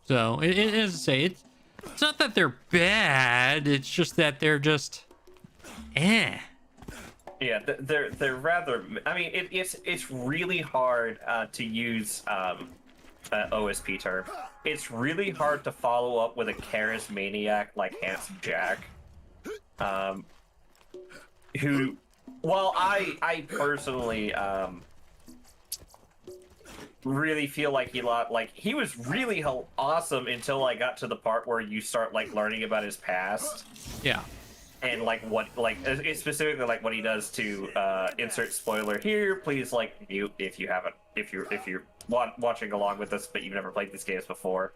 So as I say, it's not that they're bad, it's just that they're just Yeah, they're rather. I mean, it's really hard to use OSP term. It's really hard to follow up with a charismaniac like Handsome Jack, who, well, I personally really feel like he was really awesome until I got to the part where you start like learning about his past. Yeah. And like what, like specifically like what he does to insert spoiler here. Please like mute if you're watching along with us, but you've never played these games before.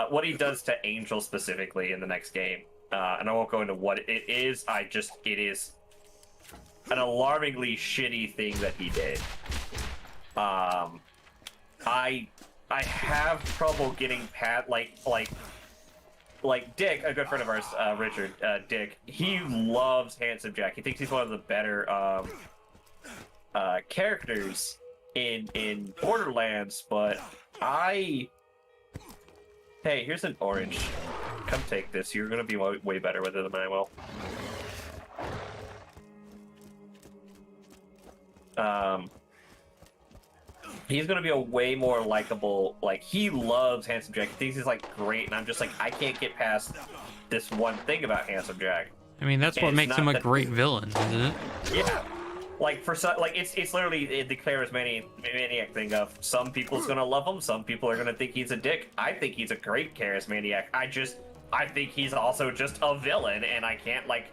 What he does to Angel specifically in the next game, and I won't go into what it is. It is an alarmingly shitty thing that he did. I have trouble getting past like Dick, a good friend of ours, Richard, Dick. He loves Handsome Jack. He thinks he's one of the better characters in Borderlands, but hey, here's an orange. Come take this. You're gonna be way better with it than I will. He's gonna be a way more likable. Like, he loves Handsome Jack. He thinks he's like great, and I'm just like, I can't get past this one thing about Handsome Jack. I mean, that's what makes him a great villain, isn't it? Yeah. Like, it's literally the charismaniac thing of some people's gonna love him, some people are gonna think he's a dick. I think he's a great charismaniac. I think he's also just a villain, and I can't, like,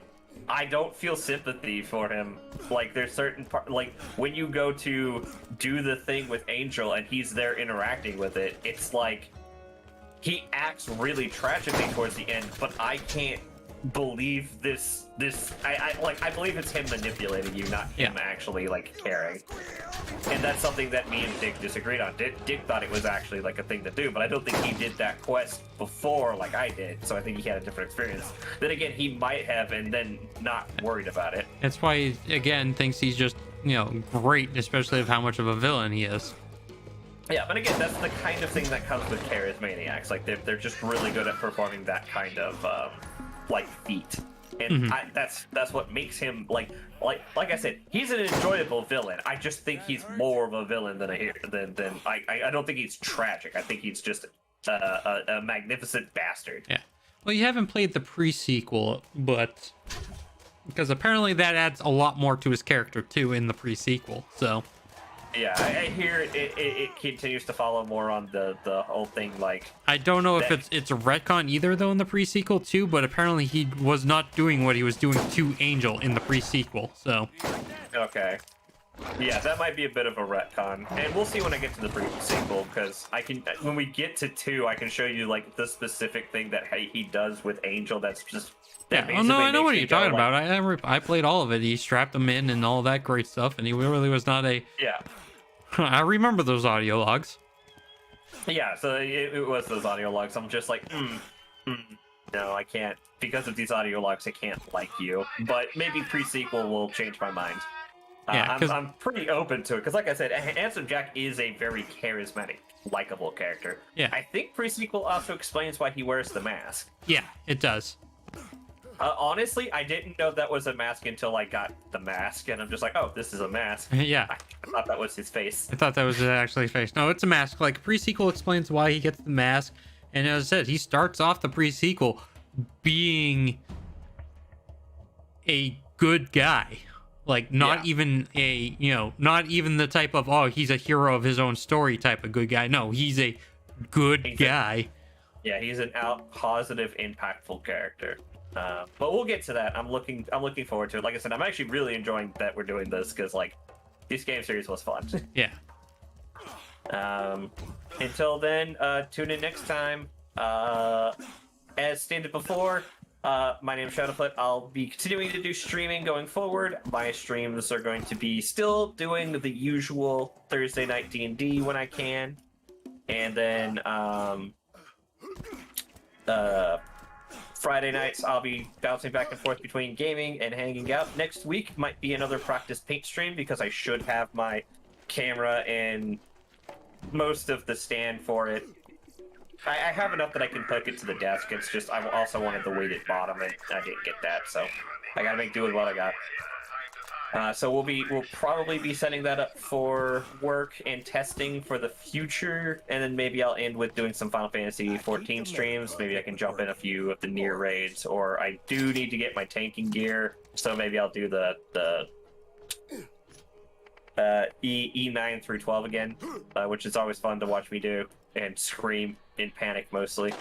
I don't feel sympathy for him. Like, there's certain like, when you go to do the thing with Angel and he's there interacting with it, it's like, he acts really tragically towards the end, but I can't believe this I believe it's him manipulating you, not him actually like caring. And that's something that me and Dick disagreed on. Dick thought it was actually like a thing to do, but I don't think he did that quest before like I did, so I think he had a different experience. Then again, he might have and then not worried about it. That's why he, again, thinks he's just, you know, great, especially of how much of a villain he is. Yeah, but again, that's the kind of thing that comes with charismaniacs. Like, they're just really good at performing that kind of like feat, and that's what makes him like I said, he's an enjoyable villain. I just think he's more of a villain than I don't think he's tragic. I think he's just a magnificent bastard. Yeah. Well, you haven't played the pre-sequel, but because apparently that adds a lot more to his character too in the pre-sequel. So yeah, I hear it continues to follow more on the whole thing. Like, I don't know if it's a retcon either though in the pre-sequel too, but apparently he was not doing what he was doing to Angel in the pre-sequel. So okay, yeah, that might be a bit of a retcon, and we'll see when I get to the pre-sequel, because when we get to 2, I can show you like the specific thing that he does with Angel. That's just oh no, I know what you're talking about. I played all of it. He strapped him in and all that great stuff, and he really was not a I remember those audio logs. Yeah, so it was those audio logs. I'm just like, no, I can't. Because of these audio logs, I can't like you. But maybe pre-sequel will change my mind. I'm pretty open to it. Because like I said, Handsome Jack is a very charismatic, likable character. Yeah. I think pre-sequel also explains why he wears the mask. Yeah, it does. Honestly, I didn't know that was a mask until I got the mask, and I'm just like, oh, this is a mask. Yeah. I thought that was his face. I thought that was actually his face. No, it's a mask. Like, pre-sequel explains why he gets the mask, and as I said, he starts off the pre-sequel being a good guy. Like, not even a, not even the type of, oh, he's a hero of his own story type of good guy. No, he's a good guy. He's an positive, impactful character. But we'll get to that. I'm looking forward to it. Like I said, I'm actually really enjoying that we're doing this, because like, this game series was fun. Yeah. Until then, tune in next time. As stated before, my name is Shadowfoot. I'll be continuing to do streaming going forward. My streams are going to be still doing the usual Thursday night D&D when I can, and then Friday nights, I'll be bouncing back and forth between gaming and hanging out. Next week might be another practice paint stream, because I should have my camera and most of the stand for it. I have enough that I can hook it to the desk. It's just I also wanted the weighted bottom, and I didn't get that, so I gotta make do with what I got. So we'll probably be setting that up for work and testing for the future, and then maybe I'll end with doing some Final Fantasy XIV streams. Maybe I can jump in a few of the near raids, or I do need to get my tanking gear, so maybe I'll do the E9 through 12 again, which is always fun to watch me do and scream in panic mostly.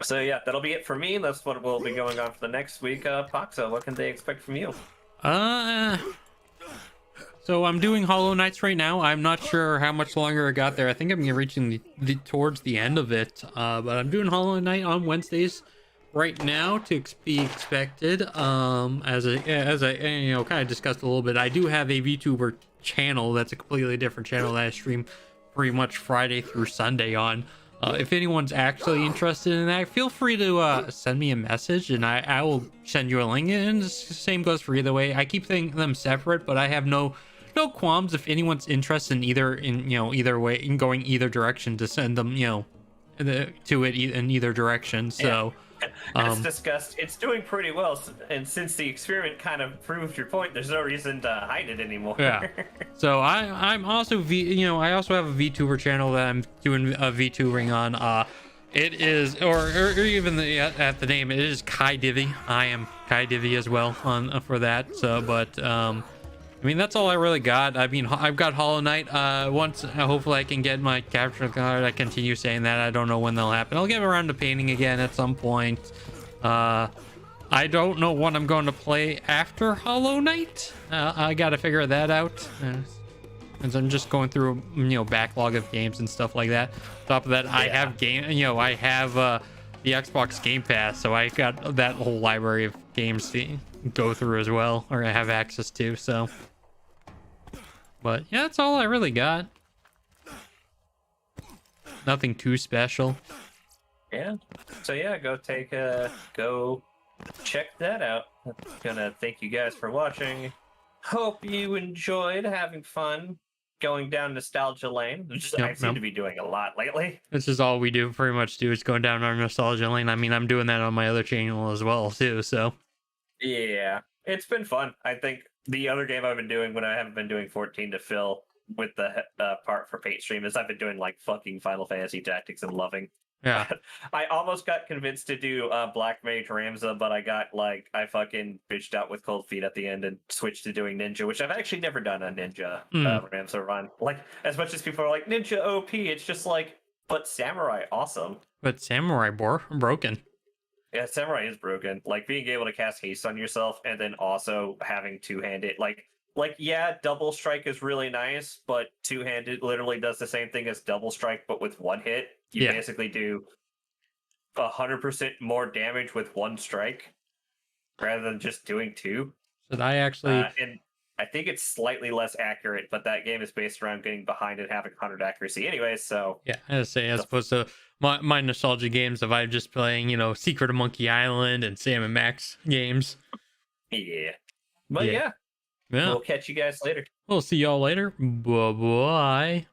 So yeah, that'll be it for me. That's what will be going on for the next week. Paxa, what can they expect from you? So I'm doing Hollow Knights right now. I'm not sure how much longer I got there. I think I'm reaching towards the end of it. But I'm doing Hollow Knight on Wednesdays. right now, to be expected, as I you know, kind of discussed a little bit, I do have a VTuber channel that's a completely different channel that I stream pretty much Friday through Sunday on. If anyone's actually interested in that, feel free to send me a message, and I will send you a link. And the same goes for either way. I keep them separate, but I have no qualms if anyone's interested in either way, in going either direction, to send them, to it in either direction. So as discussed, it's doing pretty well, and since the experiment kind of proved your point, there's no reason to hide it anymore. Yeah. So I'm also I also have a VTuber channel that I'm doing VTubering on. It is, or even at the name, it is Kai Divi. I am Kai Divi as well on for that. So, but I mean, that's all I really got. I mean, I've got Hollow Knight. Once, hopefully I can get my capture card. I continue saying that. I don't know when they'll happen. I'll get around to painting again at some point. I don't know what I'm going to play after Hollow Knight. I got to figure that out. As I'm just going through, backlog of games and stuff like that. On top of that, I have I have the Xbox Game Pass, so I got that whole library of games to go through as well, or I have access to. So. But yeah, that's all I really got. Nothing too special. Yeah. So yeah, go check that out. I'm gonna thank you guys for watching. Hope you enjoyed having fun going down nostalgia lane, which I seem to be doing a lot lately. This is all we pretty much do, is going down our nostalgia lane. I mean, I'm doing that on my other channel as well too, so. Yeah, it's been fun. I think the other game I've been doing when I haven't been doing 14 to fill with the part for Paint Stream is I've been doing like fucking Final Fantasy Tactics and Loving. Yeah. I almost got convinced to do Black Mage Ramza, but I fucking bitched out with Cold Feet at the end and switched to doing Ninja, which I've actually never done a Ninja Ramza run. Like, as much as people are like, Ninja OP, it's just like, but Samurai awesome. But Samurai broken. Yeah, Samurai is broken. Like, being able to cast haste on yourself and then also having two-handed, yeah, double strike is really nice, but two-handed literally does the same thing as double strike, but with one hit. You basically do 100% more damage with one strike rather than just doing two. So I actually... and I think it's slightly less accurate, but that game is based around getting behind and having 100 accuracy anyway, so... Yeah, as opposed to my nostalgia games of I'm just playing, Secret of Monkey Island and Sam & Max games. Yeah. But yeah. We'll catch you guys later. We'll see y'all later. Bye-bye.